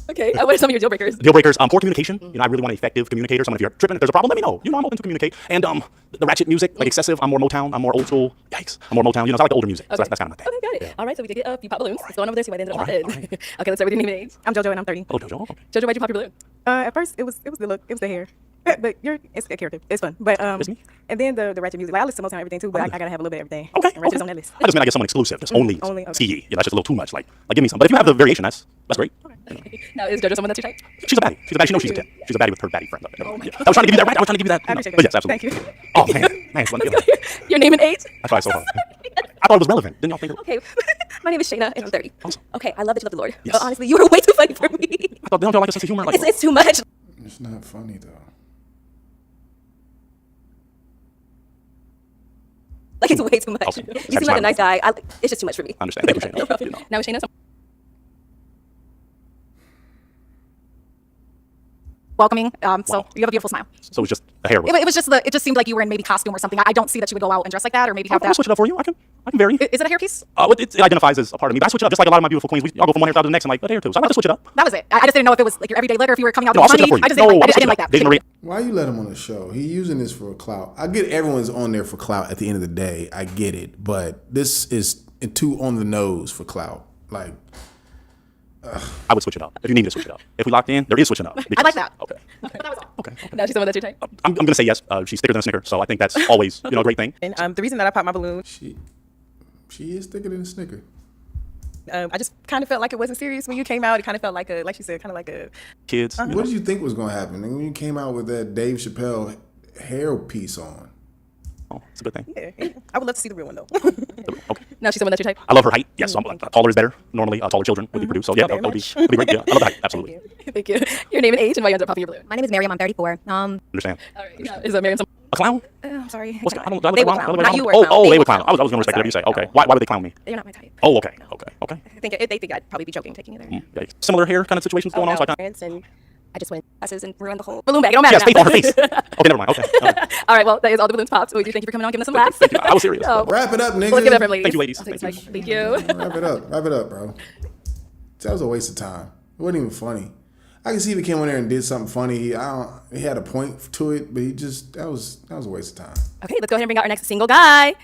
Okay, what are some of your deal breakers? Deal breakers, poor communication. You know, I really want an effective communicator. Someone, if you're tripping, if there's a problem, let me know. You know, I'm open to communicate. And the ratchet music, like excessive. I'm more Motown. I'm more old school. Yikes. I'm more Motown. You know, so I like the older music. Okay. So that's kind of my thing. Okay, got it. Yeah. All right, so we did get a few pop balloons. Right. Let's go on over there, see why they ended up All popping. right. Okay, let's start with your name and age. I'm JoJo and I'm 30. Oh, JoJo. Okay. JoJo, why'd you pop your balloon? At first, it was the look, it was the hair. But it's a character. It's fun. But It's me? and then the ratchet music. Like, I listen to Motown and everything too, but I gotta have a little bit of everything. Okay. And ratchet's on that list. I just meant I get someone exclusive. That's only Only, okay. ski. Yeah, that's just a little too much. Like give me some. But if you have the variation, that's great. Now, is JoJo someone that's your type? She's a baddie. She's a baddie. She knows she's a 10. She's a baddie with her baddie friends. Yeah. I was trying to give you that right. I was trying to give you that. I appreciate But yes, that. absolutely. Thank you. Oh, man. It's one feeling. Your name and age? I tried so hard. I thought it was relevant. Didn't y'all think it was? Okay, my name is Shayna and I'm 30. Awesome. Okay, I love that you love the Lord. Yes. But honestly, you are way too funny for me. I thought, don't y'all like a sense of humor? Like, It's too much. It's not funny though. Like, it's way too much. Okay. You seem like a nice guy. It's just too much for me. I understand. Thank you, Shayna. No problem. You know. Now, Shayna, Welcoming. So you have a beautiful smile. So it's just the hair. It was just it just seemed like you were in maybe costume or something. I don't see that you would go out and dress like that or maybe have I'll that. switch it up for you. I can vary. Is it a hairpiece? It identifies as a part of me. But I switch it up just like a lot of my beautiful queens. Y'all go from one hairstyle to the next and like, a hair too. So I like to switch it up. That was it. I just didn't know if it was like your everyday look or if you were coming out No, to I'll be switch it funny. up for you. I didn't like that. Dating Maria. Why you let him on the show? He using this for clout. I get everyone's on there for clout at the end of the day. I get it. But this is too on the nose for clout. Like, I would switch it up. If you need me to switch it up. If we locked in, there is switching up. I like that. Okay. But that was all. Okay. now she's someone that's your type. I'm going to say yes. She's thicker than a Snicker. So I think that's always, a great thing. And the reason that I popped my balloon, she is thicker than a Snicker. I just kind of felt like it wasn't serious when you came out. It kind of felt like like you said, kind of like a kids. What did you think was going to happen? And when you came out with that Dave Chappelle hair piece on. Oh, it's a good thing. Yeah, I would love to see the real one though. Okay. Now she's someone that's your type. I love her height. Yes, taller is better. Normally, taller children would be produced. So yeah, that would be great. Yeah, I love the height. Absolutely. Thank you. Your name and age and why you ended up popping your balloon. My name is Miriam. I'm 34. Understand. All right. Now, is Miriam someone? A clown? I'm sorry. What's that? I don't They look would clown. clown. Not Not you were Oh, clown. they would clown. I was going to respect whatever you say. Okay. Why would they clown me? You're not my type. Oh, okay. Okay. I think they think I'd probably be joking taking you there. Yikes. Similar hair kind of situations going on. So I kind of. And I just went classes and ruined the whole Balloon bag. It don't matter. Yes, faith on her face. Okay, never mind. Okay. All right. Well, that is all the balloons popped. We do thank you for coming on, giving us some laughs. Thank you. I was serious. Wrap it up, nigga. Well, let's give it up for ladies. Thank you, ladies. I'll take Thank this mic. Thank you. Wrap it up, bro. That was a waste of time. It wasn't even funny. I can see if he came on there and did something funny. He had a point to it, but that was a waste of time. Okay, let's go ahead and bring out our next single guy.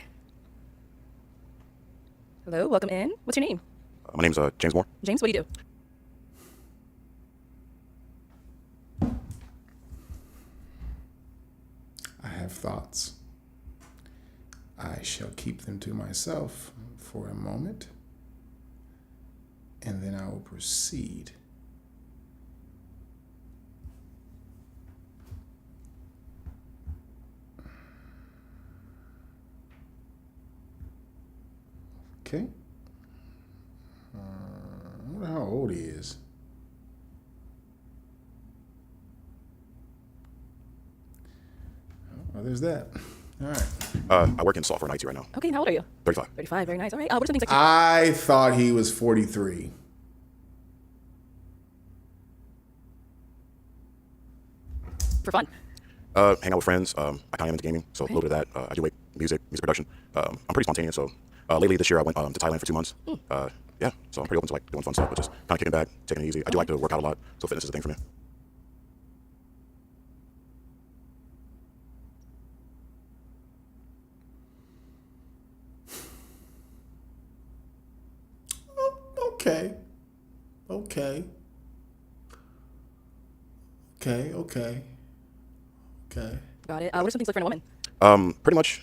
Hello, welcome in. What's your name? My name's James Moore. James, what do you do? I have thoughts. I shall keep them to myself for a moment, and then I will proceed. Okay. I wonder how old he is. Well, there's that. All right. I work in software and IT right now. Okay, how old are you? 35. 35, very nice. All right, what are some things that I thought he was 43. for fun? Hang out with friends. I kind of am into gaming, so a little bit of that. I do music production. I'm pretty spontaneous, so lately this year I went to Thailand for 2 months. Yeah, so I'm pretty open to like doing fun stuff, but just kind of kicking back, taking it easy. I do like to work out a lot, so fitness is a thing for me. Okay. Okay. Okay. Okay. Okay. Got it. What are some things like for a woman? Pretty much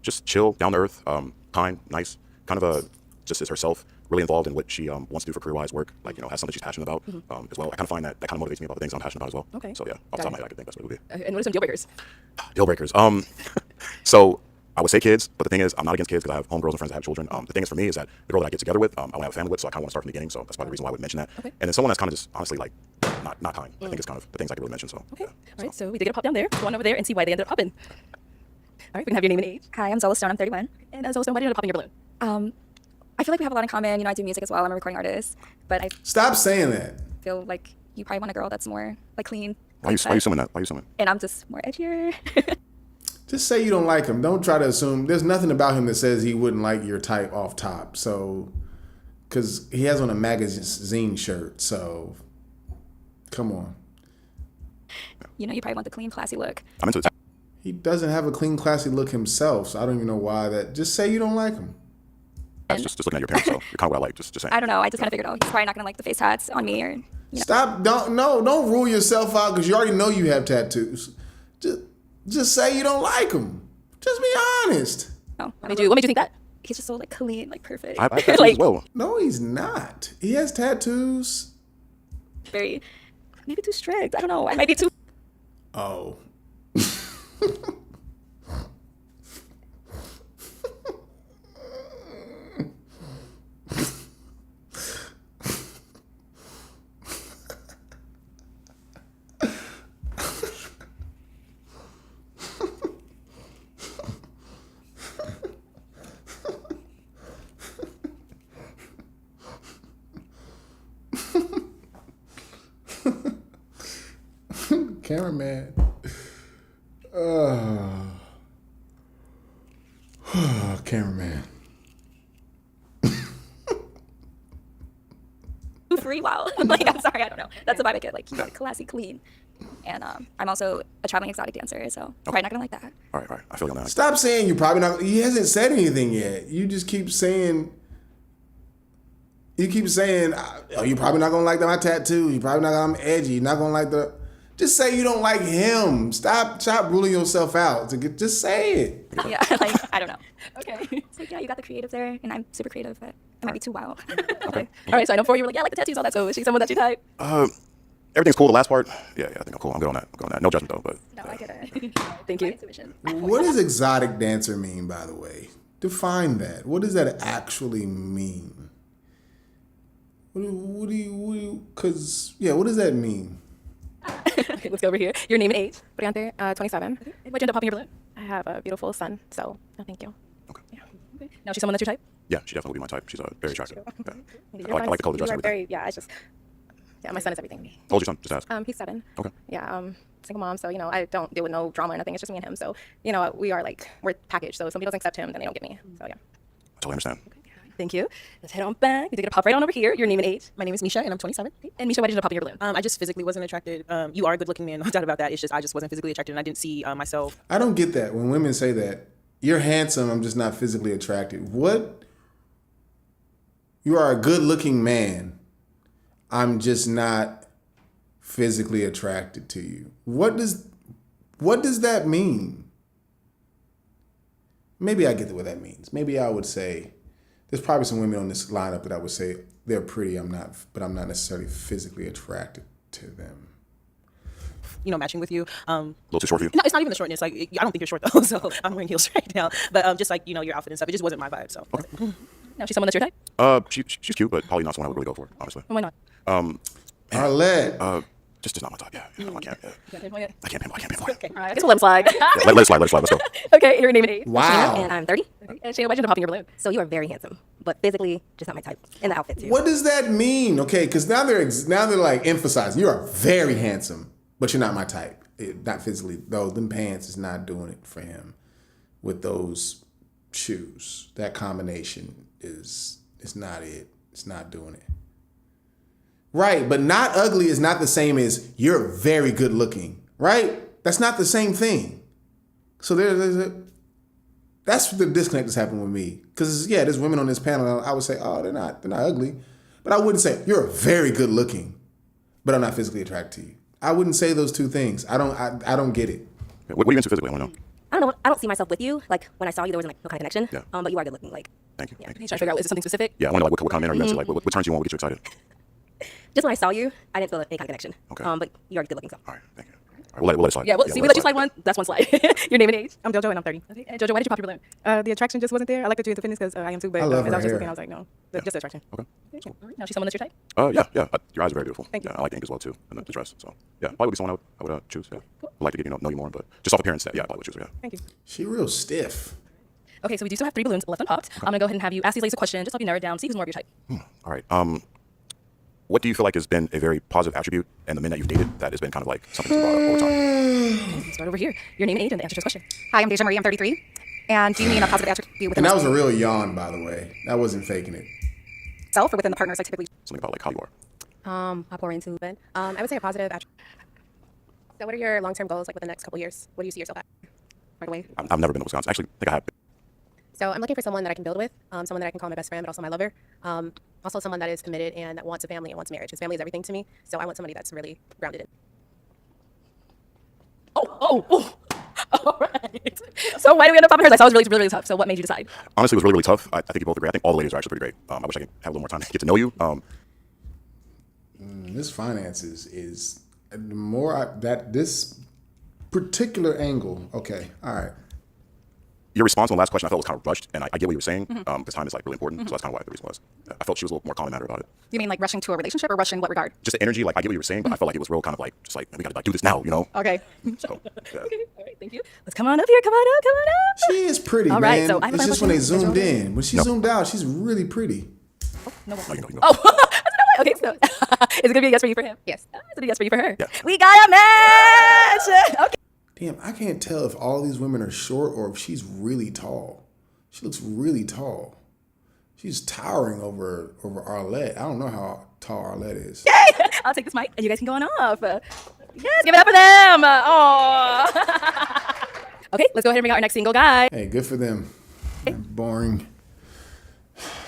just chill, down to earth, kind, nice, kind of just is herself, really involved in what she wants to do for career-wise work, like, has something she's passionate about as well. I kind of find that kind of motivates me about the things I'm passionate about as well. Okay. So yeah, off the top of my head, I could think that's what it would be. And what are some deal breakers? Deal breakers. So I would say kids, but the thing is, I'm not against kids because I have homegirls and friends that have children. The thing is for me is that the girl that I get together with, I want to have a family with, so I kind of want to start from the beginning. So that's probably the reason why I would mention that. Okay. And then someone that's kind of just honestly like not kind. I think it's kind of the things I could really mention. So Okay. All right, so we did get a pop down there. Go on over there and see why they ended up popping. All right, we can have your name and age. Hi, I'm Zola Stone. I'm 31. And Zola Stone, why did you end up popping your balloon? I feel like we have a lot in common. I do music as well. I'm a recording artist, but I Stop saying that. feel like you probably want a girl that's more like clean. why you assuming that? Why you assuming? And I'm just more edgier. Just say you don't like him. Don't try to assume. There's nothing about him that says he wouldn't like your type off top. So, because he has on a magazine shirt. So, come on. You probably want the clean, classy look. I'm into it. He doesn't have a clean, classy look himself. So I don't even know why that. Just say you don't like him. That's just looking at your parents. So you're kind of what I like. Just saying. I don't know. I just kind of figured, he's probably not gonna like the face tats on me or. Stop. Don't rule yourself out because you already know you have tattoos. Just say you don't like him. Just be honest. No. What made you think that? He's just so like clean, like perfect. I have tattoos as well. No, he's not. He has tattoos. Very, maybe too strict. I don't know. I might be too. Oh. Cameraman. Cameraman. Free wow. Like, I'm sorry, I don't know. That's the vibe I get. Like, classy, clean. And I'm also a traveling exotic dancer, so probably not gonna like that. All right. I feel you on that. Stop saying you're probably not. He hasn't said anything yet. You just keep saying. You keep saying, oh, you're probably not gonna like my tattoo. You're probably not gonna. I'm edgy. You're not gonna like the. Just say you don't like him. Stop ruling yourself out. Just say it. Yeah, like, I don't know. Okay. So yeah, you got the creative there, and I'm super creative, but it might be too wild. Okay. All right, so I know before you were like, yeah, I like the tattoos, all that. So is she someone that you type? Everything's cool. The last part, yeah, I think I'm cool. I'm good on that. No judgment though, but. No, I get it. Thank you. Intuition. What does exotic dancer mean, by the way? Define that. What does that actually mean? What do you, what does that mean? Okay, let's go over here. Your name and age. Briante, 27. Why'd you end up popping your balloon? I have a beautiful son, so no, thank you. Okay. Now she's someone that's your type? Yeah, she definitely would be my type. She's very attractive. Yeah. Your I like the color of the dress. You are And everything. very, yeah, my son is everything to me. How old's your son? Just ask. He's 7. Okay. Yeah, single mom, so, I don't deal with no drama or nothing. It's just me and him. So, we're packaged. So if somebody doesn't accept him, then they don't get me. So, yeah. I totally understand. Thank you. Let's head on back. We did get a pop right on over here. Your name and age. My name is Misha, and I'm 27. And Misha, why did you end up popping your balloon? I just physically wasn't attracted. You are a good-looking man, no doubt about that. It's just I just wasn't physically attracted, and I didn't see myself. I don't get that. When women say that, you're handsome, I'm just not physically attracted. What? You are a good-looking man. I'm just not physically attracted to you. What does that mean? Maybe I get what that means. Maybe I would say, there's probably some women on this lineup that I would say they're pretty. But I'm not necessarily physically attracted to them. Matching with you. A little too short for you? No, it's not even the shortness. Like, I don't think you're short though, so I'm wearing heels right now. But just like, your outfit and stuff, it just wasn't my vibe. So. Okay. Now she's someone that's your type? She's cute, but probably not someone I would really go for, honestly. Why not? Arlette. Just not my type. Yeah, I can't. Yeah. Can't pinpoint it? I can't pinpoint. Okay, all right. I guess we'll let him slide. Let it slide. Let's go. Okay, your name and age. Wow. And I'm 30. And Shayna, why'd you end up popping your balloon? So you are very handsome, but physically just not my type. And the outfit too. What does that mean? Okay, because now they're like emphasizing you are very handsome, but you're not my type. Not physically. Those them pants is not doing it for him. With those shoes, that combination is not it. It's not doing it. Right, but not ugly is not the same as you're very good looking, right? That's not the same thing. So that's the disconnect that's happening with me. Because there's women on this panel. I would say, oh, they're not ugly, but I wouldn't say you're very good looking, but I'm not physically attracted to you. I wouldn't say those two things. I don't get it. What are you into physically? I want to know. I don't know. I don't see myself with you. Like when I saw you, there wasn't like no kind of connection. Yeah. But you are good looking. Like. Thank you. Yeah. Thank you. He's trying to figure out, is it something specific? Yeah, I wonder like what kind of man are you into? Like what turns you on? What gets you excited? Just when I saw you, I didn't feel any kind of connection. Okay. But you are good looking. So. All right. Thank you. All right, we'll let it slide. Yeah, well, see, we let you slide one. That's one slide. Your name and age. I'm JoJo and I'm 30. Okay. And JoJo, why did you pop your balloon? The attraction just wasn't there. I like that you're into fitness because I am too, but I love as her I was just hair. looking, I was like, no, just the attraction. Okay. Okay. All right. Now she's someone that's your type? Yeah. Your eyes are very beautiful. Thank you. Yeah, I like the ink as well too, and the dress. So yeah, probably would be someone I would choose. Yeah. I'd like to get know you more, but just off appearance, yeah, I probably would choose her. Yeah. Thank you. She real stiff. Okay, so we do still have 3 balloons left unpopped. I'm going to go ahead and have you ask these ladies a question, just help you narrow it down, see who's more of your type. All right. What do you feel like has been a very positive attribute in the men that you've dated that has been kind of like something that's brought up over time? Let's start over here. Your name and age and the answer to this question. Hi, I'm Deja Marie. I'm 33. And do you mean a positive attribute within And that was a real yawn, by the way. That wasn't faking it. myself or within the partners I typically? Something about like how you are. I pour into it. I would say a positive attribute. So what are your long-term goals like within the next couple years? What do you see yourself at? Right away. I've never been to Wisconsin. Actually, I think I have been. So I'm looking for someone that I can build with, someone that I can call my best friend, but also my lover. Also someone that is committed and that wants a family and wants marriage. Because family is everything to me. So I want somebody that's really grounded in. Oh. All right. So why do we end up popping hers? I saw it was really tough. So what made you decide? Honestly, it was really tough. I think you both agree. I think all the ladies are actually pretty great. I wish I could have a little more time to get to know you. This finances is the more this particular angle. Okay, all right. Your response on the last question I felt was kind of rushed, and I get what you were saying because time is like really important. So that's kind of why the reason was. I felt she was a little more calm and matter about it. You mean like rushing to a relationship or rushing in what regard? Just the energy, like I get what you were saying, but I felt like it was real kind of like just like we got to like do this now, you know? Okay. So yeah. Okay. All right. Thank you. Let's come on up here. Come on up. She is pretty, All man. right, so I have a it's just when they question. zoomed in. When she zoomed out, she's really pretty. No. No, you know. Oh. Okay. So is it gonna be a yes for you for him? Yes. Is it a yes for you for her? Yeah. We got a match. Okay. Damn, I can't tell if all these women are short or if she's really tall. She looks really tall. She's towering over Arlette. I don't know how tall Arlette is. Yay! I'll take this mic and you guys can go on off. Yes, give it up for them. Aww. Okay, let's go ahead and bring out our next single guy. Hey, good for them. Boring.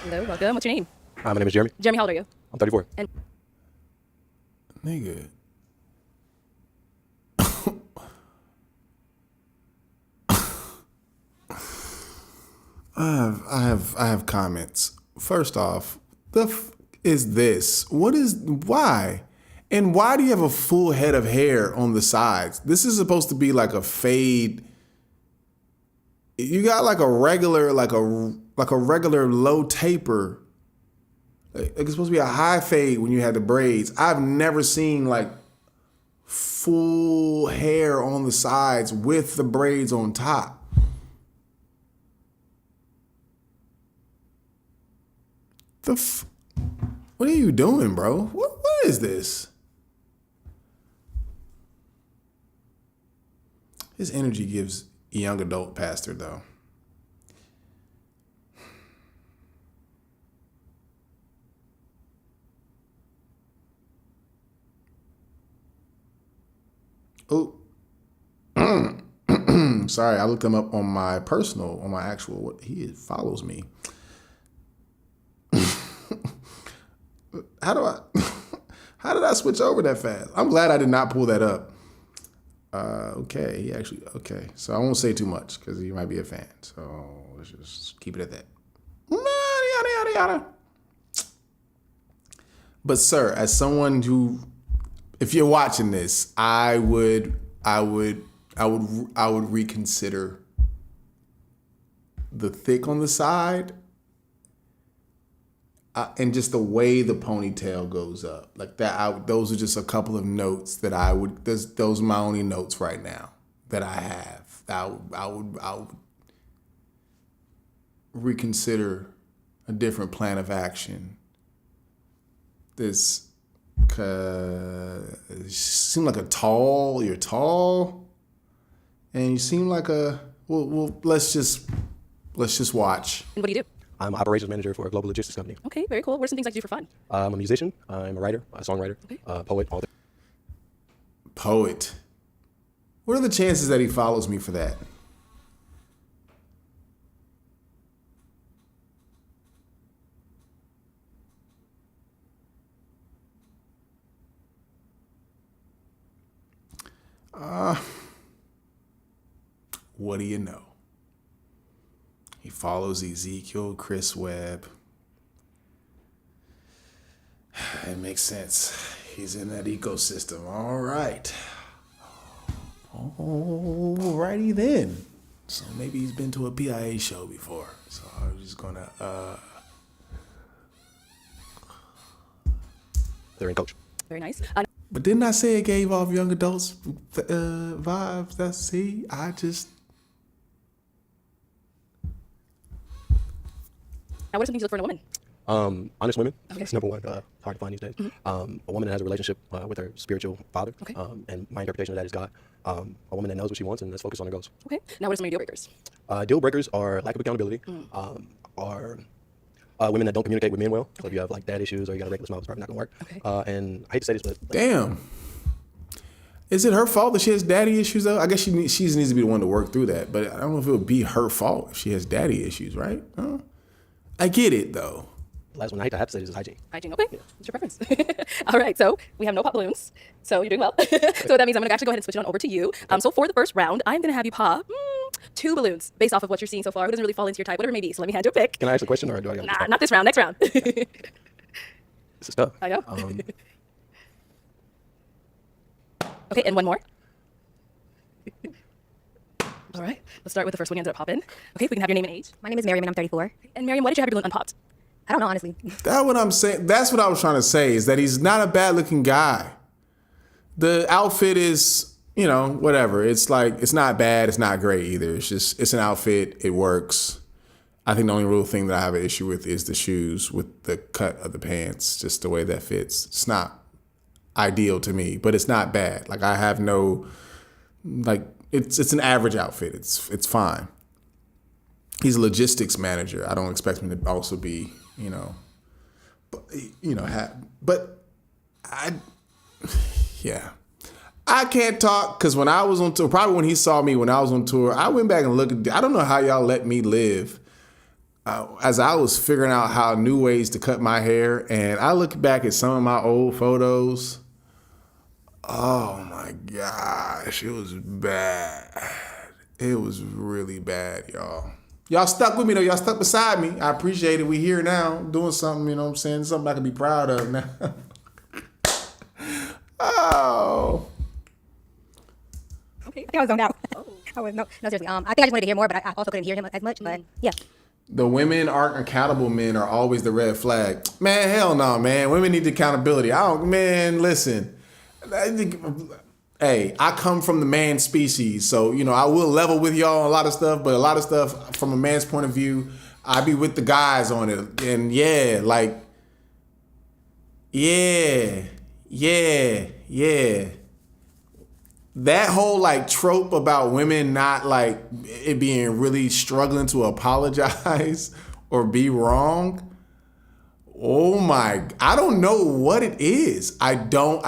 Hello, welcome. What's your name? Hi, my name is Jeremy. Jeremy, how old are you? I'm 34. And Nigga. I have comments. First off, is this? Why? And why do you have a full head of hair on the sides? This is supposed to be like a fade. You got like a regular low taper. Like it's supposed to be a high fade when you had the braids. I've never seen like full hair on the sides with the braids on top. What are you doing, bro? What is this? His energy gives young adult pastor, though. Oh. Sorry, I looked him up on my personal, on my actual, he follows me. How did I switch over that fast? I'm glad I did not pull that up. Okay, okay. So I won't say too much because he might be a fan. So let's just keep it at that. Yada, yada, yada. But sir, as someone who, if you're watching this, I would reconsider the thick on the side. and just the way the ponytail goes up, like that. Those are just a couple of notes that I would. Those are my only notes right now that I have. I would reconsider a different plan of action. This, you seem like you're tall, and you seem like a. Well, let's just watch. And what do you do? I'm operations manager for a global logistics company. Okay, very cool. What are some things like you do for fun? I'm a musician. I'm a writer, a songwriter, poet, author. Poet. What are the chances that he follows me for that? What do you know? He follows Ezekiel, Chris Webb. It makes sense. He's in that ecosystem. All right. Alrighty then. So maybe he's been to a PIA show before. So I'm just gonna They're in coach. Very nice. But didn't I say it gave off young adults vibes? I just. Now, what are some things you look for in a woman? Honest women. Okay. That's number one. Hard to find these days. A woman that has a relationship with her spiritual father. Okay. And my interpretation of that is God. A woman that knows what she wants and that's focused on her goals. Okay. Now, what are some of your deal breakers? Deal breakers are lack of accountability. Are women that don't communicate with men well. So if you have like dad issues or you got a reckless mouth, it's probably not gonna work. Okay. And I hate to say this, but Damn. Is it her fault that she has daddy issues though? I guess she needs to be the one to work through that. But I don't know if it would be her fault if she has daddy issues, right? I get it though. the last one I hate to have to say this is hygiene. Hygiene, okay. It's your preference. All right, so we have no pop balloons. So you're doing well. So what that means, I'm going to actually go ahead and switch it on over to you. So for the first round, I'm going to have you pop 2 balloons based off of what you're seeing so far. Who doesn't really fall into your type, whatever it may be. So let me hand you a pick. Can I ask a question or do I get Nah, not this round. Next round. This is tough. I know. Okay, and one more. All right, let's start with the first one you ended up popping. Okay, if we can have your name and age. My name is Miriam and I'm 34. And Miriam, why did you have your balloon unpopped? I don't know, honestly. That's what I'm saying. That's what I was trying to say, is that he's not a bad looking guy. The outfit is, you know, whatever. It's like, it's not bad. It's not great either. It's just, it's an outfit. It works. I think the only real thing that I have an issue with is the shoes with the cut of the pants, just the way that fits. It's not ideal to me, but it's not bad. Like, I have no, like, it's an average outfit. It's fine. He's a logistics manager. I don't expect him to also be, yeah. I can't talk because when I was on tour, probably when he saw me when I was on tour, I went back and looked at, I don't know how y'all let me live. As I was figuring out how new ways to cut my hair, and I look back at some of my old photos. Oh my gosh, it was bad. It was really bad, y'all. Y'all stuck with me though. Y'all stuck beside me. I appreciate it. We here now, doing something, you know what I'm saying? Something I can be proud of now. Oh. Okay, I think I was zoned out. I was, no, seriously. I think I just wanted to hear more, but I also couldn't hear him as much. But yeah. The women aren't accountable men are always the red flag. Man, hell no, man. Women need accountability. Listen. Hey, I come from the man species, so, I will level with y'all on a lot of stuff, but a lot of stuff from a man's point of view, I be with the guys on it. And yeah. That whole trope about women not it being really struggling to apologize or be wrong. Oh my, I don't know what it is. I don't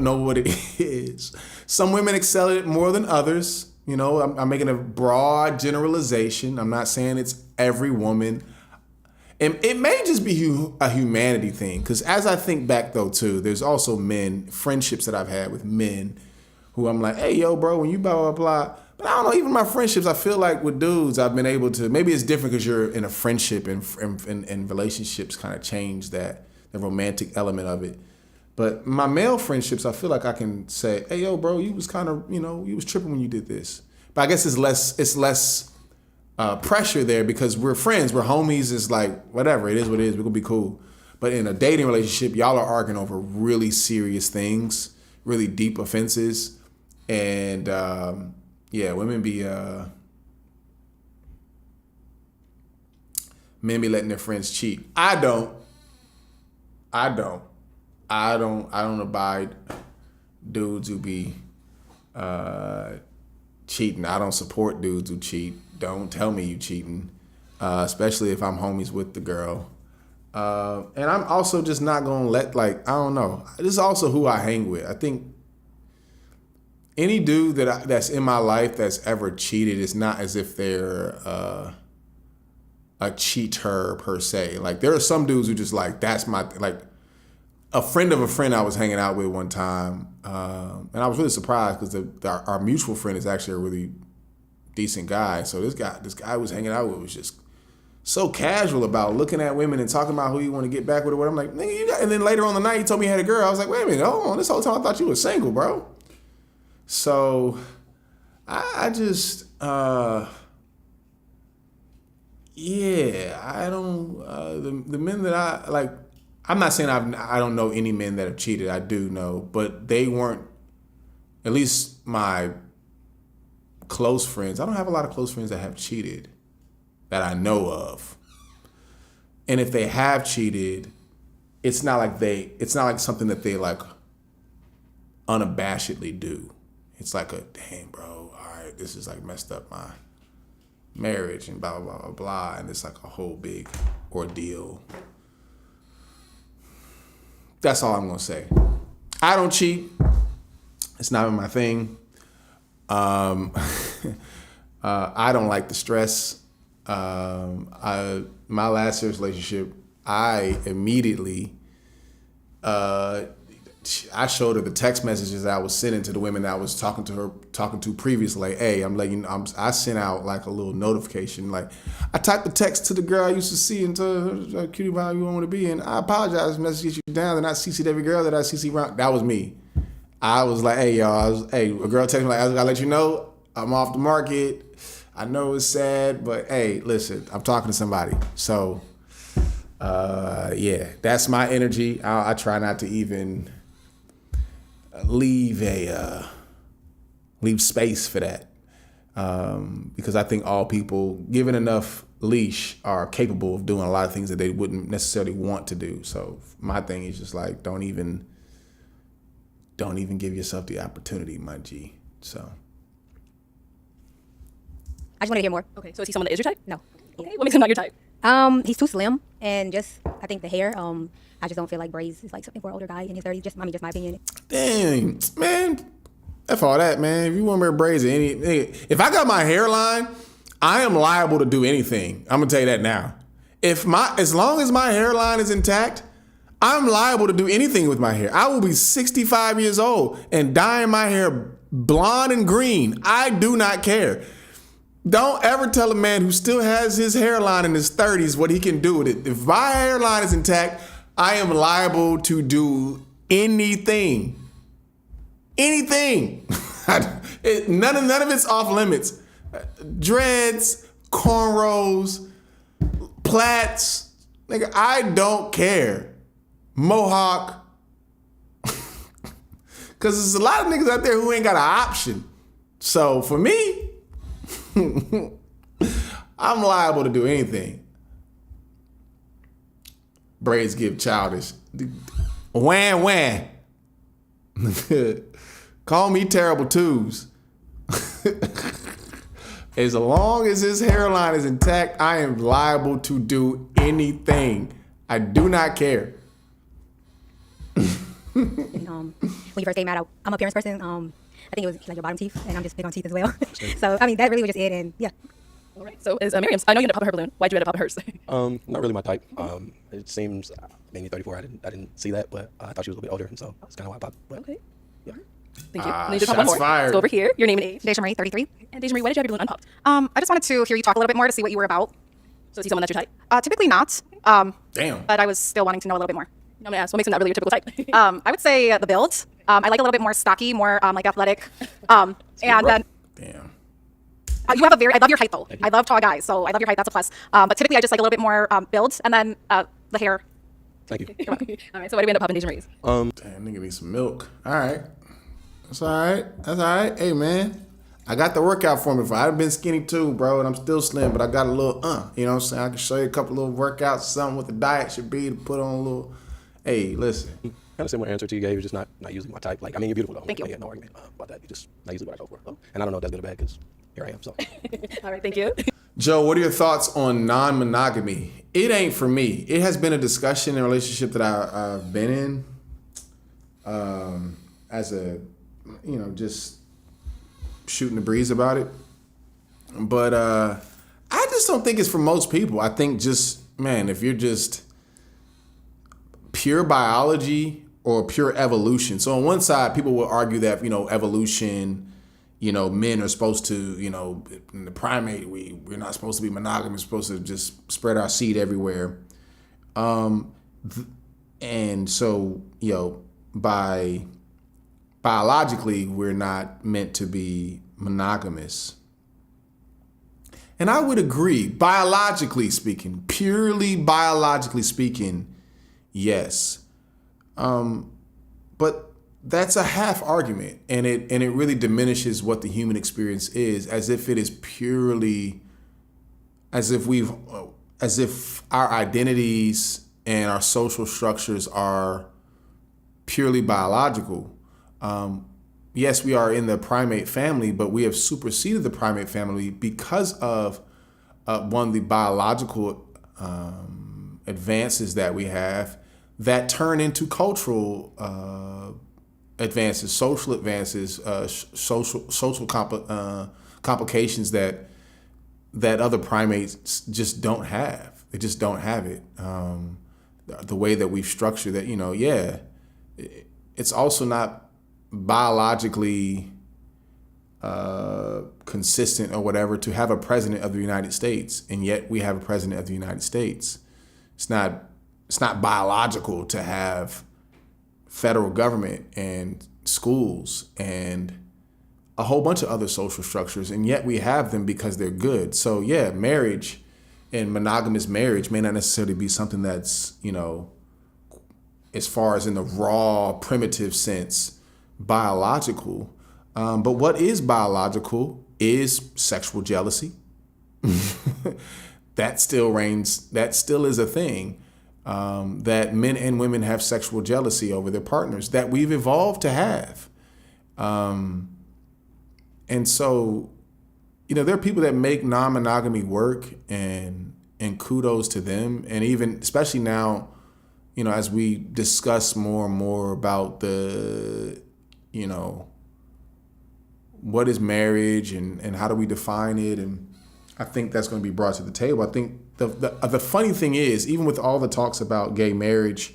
know what it is. Some women excel at it more than others. I'm making a broad generalization. I'm not saying it's every woman. And it may just be a humanity thing. Because as I think back though too, there's also friendships that I've had with men who I'm like, hey, yo, bro, when you blah, blah, blah. But I don't know, even my friendships, I feel like with dudes, I've been able to, maybe it's different because you're in a friendship and relationships kind of change the romantic element of it. But my male friendships, I feel like I can say, hey, yo, bro, you was kind of, you was tripping when you did this. But I guess it's less pressure there because we're friends, we're homies, it's like, whatever, it is what it is, we're gonna be cool. But in a dating relationship, y'all are arguing over really serious things, really deep offenses. And women be men be letting their friends cheat. I don't abide dudes who be cheating. I don't support dudes who cheat. Don't tell me you cheating, especially if I'm homies with the girl. And I'm also just not gonna let, I don't know. This is also who I hang with. I think any dude that's in my life that's ever cheated, it's not as if they're a cheater per se. Like, there are some dudes who just that's my, a friend of a friend I was hanging out with one time, and I was really surprised because our mutual friend is actually a really decent guy. So this guy I was hanging out with was just so casual about looking at women and talking about who you want to get back with or what. I'm like, nigga, you got. And then later on the night, he told me he had a girl. I was like, wait a minute, hold on. This whole time I thought you were single, bro. So I just, I don't. The men that I like. I'm not saying I don't know any men that have cheated. I do know, but they weren't. At least my close friends. I don't have a lot of close friends that have cheated that I know of. And if they have cheated, it's not like something that they unabashedly do. It's like damn, bro, all right, this is messed up my marriage and blah, blah, blah, blah. And it's a whole big ordeal. That's all I'm gonna say. I don't cheat. It's not my thing. I don't like the stress. My last serious relationship, I immediately, I showed her the text messages that I was sending to the women that I was talking to previously. Hey, I'm letting you know, I sent out a little notification. I typed the text to the girl I used to see and told her, cutie pie, you want to be. And I apologize, messages you down. And I CC'd every girl that I CC around. That was me. I was like, hey, y'all, a girl texted me I gotta let you know, I'm off the market. I know it's sad, but hey, listen, I'm talking to somebody. So, that's my energy. I try not to even leave space for that, because I think all people, given enough leash, are capable of doing a lot of things that they wouldn't necessarily want to do. So my thing is just don't even give yourself the opportunity, my G. So I just want to hear more. Okay, so is he someone that is your type? No. Okay, what makes him not your type? He's too slim, and just I think the hair. I just don't feel like braids is something for an older guy in his 30s. Just my opinion. Dang, man. F all that, man. If you want to wear braids or if I got my hairline, I am liable to do anything. I'm gonna tell you that now. As long as my hairline is intact, I'm liable to do anything with my hair. I will be 65 years old and dyeing my hair blonde and green. I do not care. Don't ever tell a man who still has his hairline in his 30s what he can do with it. If my hairline is intact, I am liable to do anything. Anything. None of it's off limits. Dreads, cornrows, plaits. Nigga, I don't care. Mohawk. Because there's a lot of niggas out there who ain't got an option. So for me, I'm liable to do anything. Braids give childish. Wham. Call me terrible twos. As long as his hairline is intact, I am liable to do anything. I do not care. When you first came out, I'm a appearance person. I think it was your bottom teeth, and I'm just big on teeth as well. So that really was just it, and yeah. All right. So is Miriam's? I know you ended up popping her balloon. Why'd you end up popping hers? Not really my type. It seems maybe 34. I didn't see that, but I thought she was a little bit older, and so that's kind of why I popped. But, okay. Yeah. Thank you. I need to pop one more. Fired. Let's go over here. Your name and age. Deja Marie, 33. And Deja Marie, why did you have your balloon unpopped? I just wanted to hear you talk a little bit more to see what you were about. So is he someone that's your type? Typically not. Damn. But I was still wanting to know a little bit more. I'm gonna ask, what makes him not really your typical type? I would say the build. I like a little bit more stocky, more athletic. And then Damn. you have I love your height though. I love tall guys, so I love your height. That's a plus. But typically I just like a little bit more build, and then the hair. Thank you. All right, so why do we end up popping Deja Marie's? Damn, nigga need some milk. All right. That's all right. That's all right. Hey, man. I got the workout formula. I've been skinny too, bro, and I'm still slim, but I got a little, you know what I'm saying? I can show you a couple little workouts, something what the diet should be to put on a little, hey, listen. Kind of similar answer to you gave, just not usually my type. Like, I mean, you're beautiful though. Thank you. Yeah, no argument about that. You just not usually what I go for. So, and I don't know if that's good or bad because here I am. So. All right, thank you. Joe, what are your thoughts on non-monogamy? It ain't for me. It has been a discussion in a relationship that I've been in as a, you know, just shooting the breeze about it. But I just don't think it's for most people. I think just, man, if you're just pure biology or pure evolution. So on one side, people will argue that, you know, evolution, you know, men are supposed to, you know, in the primate, we're not supposed to be monogamous, we're supposed to just spread our seed everywhere. And so, you know, biologically, we're not meant to be monogamous. And I would agree, biologically speaking, purely biologically speaking, yes. But that's a half argument, and it really diminishes what the human experience is, as if it is purely, as if our identities and our social structures are purely biological. Yes, we are in the primate family, but we have superseded the primate family because of the biological advances that we have that turn into cultural advances, social advances, social complications that other primates just don't have. They just don't have it. The way that we've structured that, you know, yeah, it's also not biologically consistent or whatever to have a president of the United States, and yet we have a president of the United States. It's not biological to have federal government and schools and a whole bunch of other social structures, and yet we have them because they're good. So yeah, marriage and monogamous marriage may not necessarily be something that's, you know, as far as in the raw primitive sense, biological. But what is biological is sexual jealousy. That still reigns, that still is a thing. That men and women have sexual jealousy over their partners that we've evolved to have. And so, you know, there are people that make non-monogamy work, and kudos to them. And even, especially now, you know, as we discuss more and more about the, you know, what is marriage and how do we define it, and I think that's going to be brought to the table. I think the funny thing is, even with all the talks about gay marriage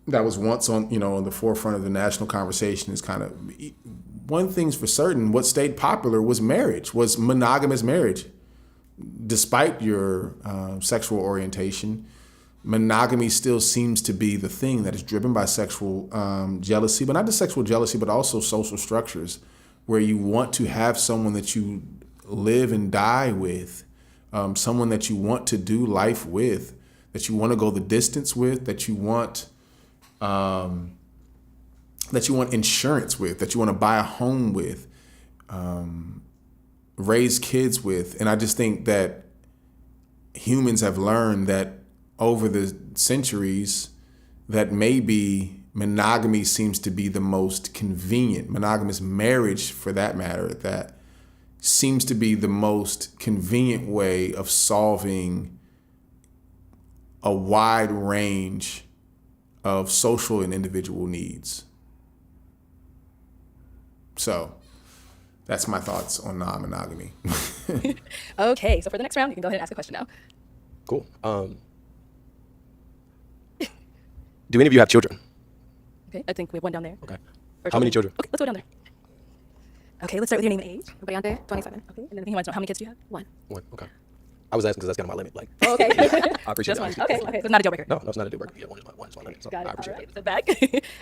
that was once on, you know, on the forefront of the national conversation, is kind of, one thing's for certain, what stayed popular was marriage, was monogamous marriage. Despite your sexual orientation, monogamy still seems to be the thing that is driven by sexual jealousy, but not just sexual jealousy, but also social structures where you want to have someone that you live and die with, someone that you want to do life with, that you want to go the distance with, that you want insurance with, that you want to buy a home with, raise kids with. And I just think that humans have learned that over the centuries that maybe monogamy seems to be the most convenient, monogamous marriage for that matter, that seems to be the most convenient way of solving a wide range of social and individual needs. So that's my thoughts on non-monogamy. Okay, so for the next round, you can go ahead and ask a question now. Cool. Do any of you have children? Okay, I think we have one down there. Okay. Or How many children? Okay, let's go down there. Okay, let's start with your name and age. Everybody on there? 27. Okay, and then he wants to know, how many kids do you have? One. One. Okay. I was asking because that's kind of my limit. Like. Oh, okay. I appreciate Just that. one. Okay, so it's not a deal breaker. No, it's not a deal breaker. Yeah, one is my limit. So Got it. I appreciate All right, sit back.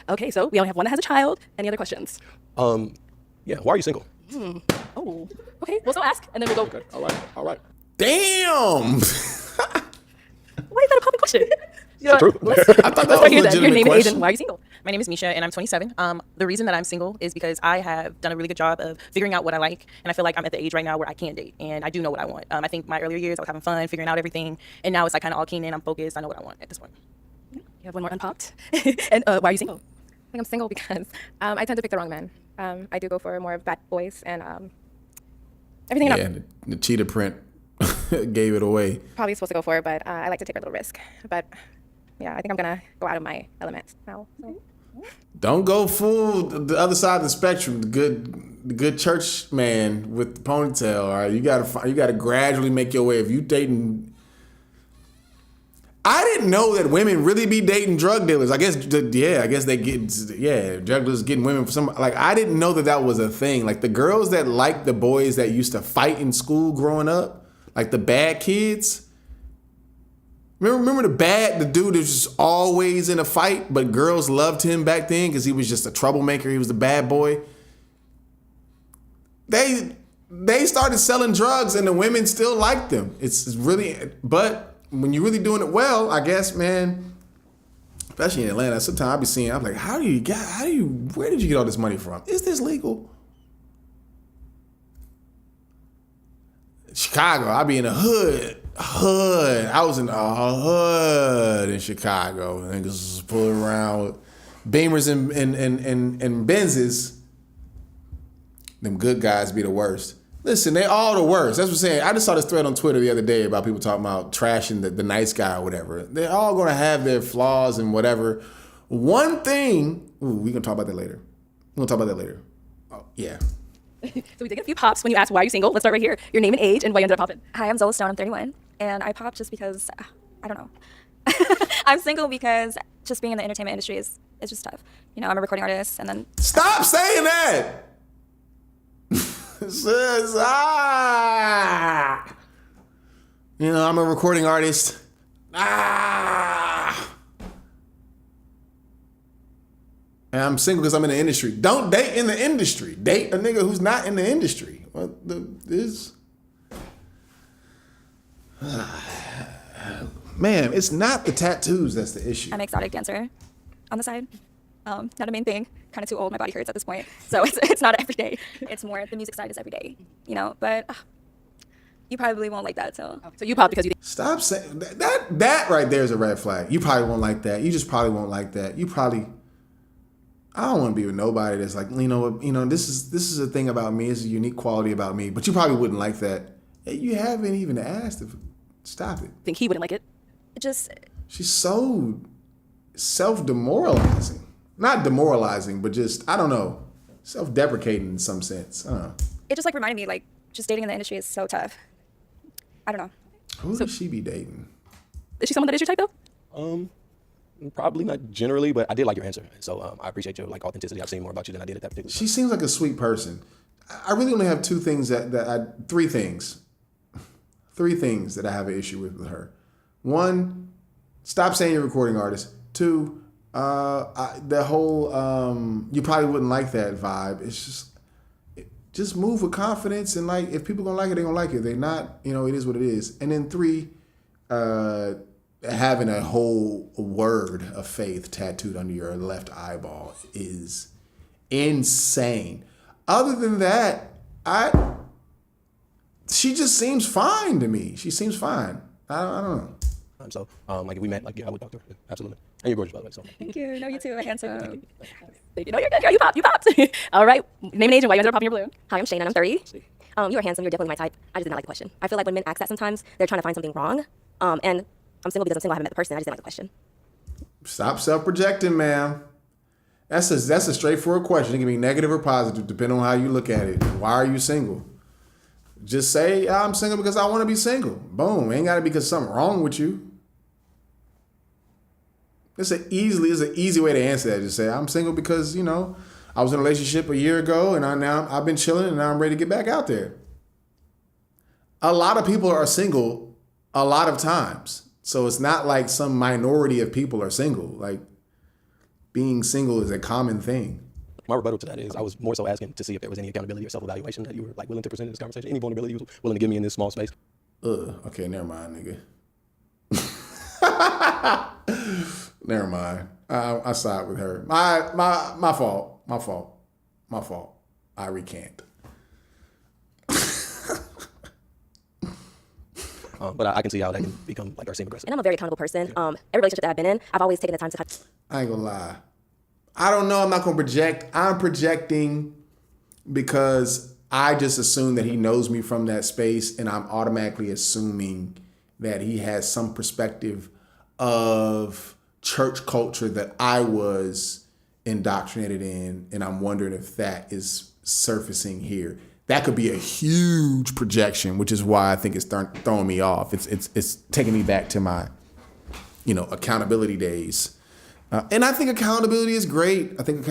Okay, so we only have one that has a child. Any other questions? that. Yeah. Why are you single? Oh, okay. We'll still ask, and then we'll go. Okay. All right. Damn! Why is that a public question? You know, True. let's I thought that start was here a then. Your legitimate name and age question. and why are you single? My name is Misha, and I'm 27. The reason that I'm single is because I have done a really good job of figuring out what I like, and I feel like I'm at the age right now where I can date, and I do know what I want. I think my earlier years I was having fun, figuring out everything, and now it's like kind of all keen in. I'm focused. I know what I want at this point. You have one more unpopped. And why are you single? I think I'm single because I tend to pick the wrong men. I do go for more of bad boys and everything. Yeah, the cheetah print gave it away. Probably supposed to go for, but I like to take a little risk. But yeah, I think I'm gonna go out of my element now. So. Don't go full the other side of the spectrum. The good church man with the ponytail. All right, you gotta gradually make your way. If you dating, I didn't know that women really be dating drug dealers. I guess they get drug dealers getting women for some. Like I didn't know that was a thing. Like the girls that like the boys that used to fight in school growing up, like the bad kids. Remember the dude that was just always in a fight, but girls loved him back then because he was just a troublemaker. He was the bad boy. They started selling drugs and the women still liked them. It's really, but when you're really doing it well, I guess, man, especially in Atlanta, sometimes I be seeing, I'm like, where did you get all this money from? Is this legal? Chicago, I be in the hood. I was in the hood in Chicago. Niggas was pulling around with Beamers and Benzes. Them good guys be the worst. Listen, they all the worst. That's what I'm saying. I just saw this thread on Twitter the other day about people talking about trashing the nice guy or whatever. They're all gonna have their flaws and whatever. One thing, we can talk about that later. Oh, yeah. So we did get a few pops when you asked why are you single. Let's start right here. Your name and age and why you ended up popping. Hi, I'm Zola Stone. I'm 31, and I popped just because I don't know. I'm single because just being in the entertainment industry is just tough. You know, I'm a recording artist, and then Stop saying that. You know, I'm a recording artist. And I'm single because I'm in the industry. Don't date in the industry. Date a nigga who's not in the industry. Man, it's not the tattoos that's the issue. I'm an exotic dancer on the side. Not a main thing. Kind of too old. My body hurts at this point, so it's not every day. It's more the music side is every day. You know, but you probably won't like that. So you popped because you did. Stop saying that right there is a red flag. You probably won't like that. You just probably won't like that. I don't want to be with nobody that's like, this is a thing about me. It's a unique quality about me. But you probably wouldn't like that. You haven't even asked if. Stop it. Think he wouldn't like it? She's so self-demoralizing. Not demoralizing, but just, I don't know, self-deprecating in some sense. it just like reminded me like just dating in the industry is so tough. I don't know. Who should she be dating? Is she someone that is your type though? Probably not generally, but I did like your answer. So I appreciate your like authenticity. I've seen more about you than I did at that particular time. She seems like a sweet person. I really only have three things. Three things that I have an issue with her. One, stop saying you're a recording artist. Two, the whole you probably wouldn't like that vibe. It's just move with confidence, and like if people gonna like it, they gonna like it. They not, it is what it is. And then three, having a whole word of faith tattooed under your left eyeball is insane. Other than that, she just seems fine to me. She seems fine. I don't know. So, like if we met, like I would talk to her. Yeah, absolutely. And you're gorgeous, by the way. So. Thank you. No, you too. Handsome. Thank you. No, you're good. Girl. You popped. All right. Name and age and why you ended up popping your balloon. Hi, I'm Shane and I'm 30. You are handsome. You're definitely my type. I just did not like the question. I feel like when men ask that sometimes, they're trying to find something wrong. And I'm single because I'm single. I haven't met the person. I just didn't like the question. Stop self-projecting, ma'am. That's a straightforward question. It can be negative or positive, depending on how you look at it. Why are you single? Just say, I'm single because I want to be single. Boom. Ain't got to be because something wrong with you. It's an easy way to answer that. Just say, I'm single because, I was in a relationship a year ago and I've been chilling and now I'm ready to get back out there. A lot of people are single a lot of times. So it's not like some minority of people are single. Like being single is a common thing. My rebuttal to that is I was more so asking to see if there was any accountability or self-evaluation that you were like willing to present in this conversation. Any vulnerability you were willing to give me in this small space. Okay, never mind, nigga. Never mind. I side with her. My fault. My fault. My fault. I recant. But I can see how that can become like our same aggressive. And I'm a very accountable person. Every relationship that I've been in, I've always taken the time to cut. I ain't gonna lie. I don't know. I'm not gonna project. I'm projecting because I just assume that he knows me from that space, and I'm automatically assuming that he has some perspective of church culture that I was indoctrinated in, and I'm wondering if that is surfacing here. That could be a huge projection, which is why I think it's throwing me off. It's taking me back to my, accountability days. And I think accountability is great. I think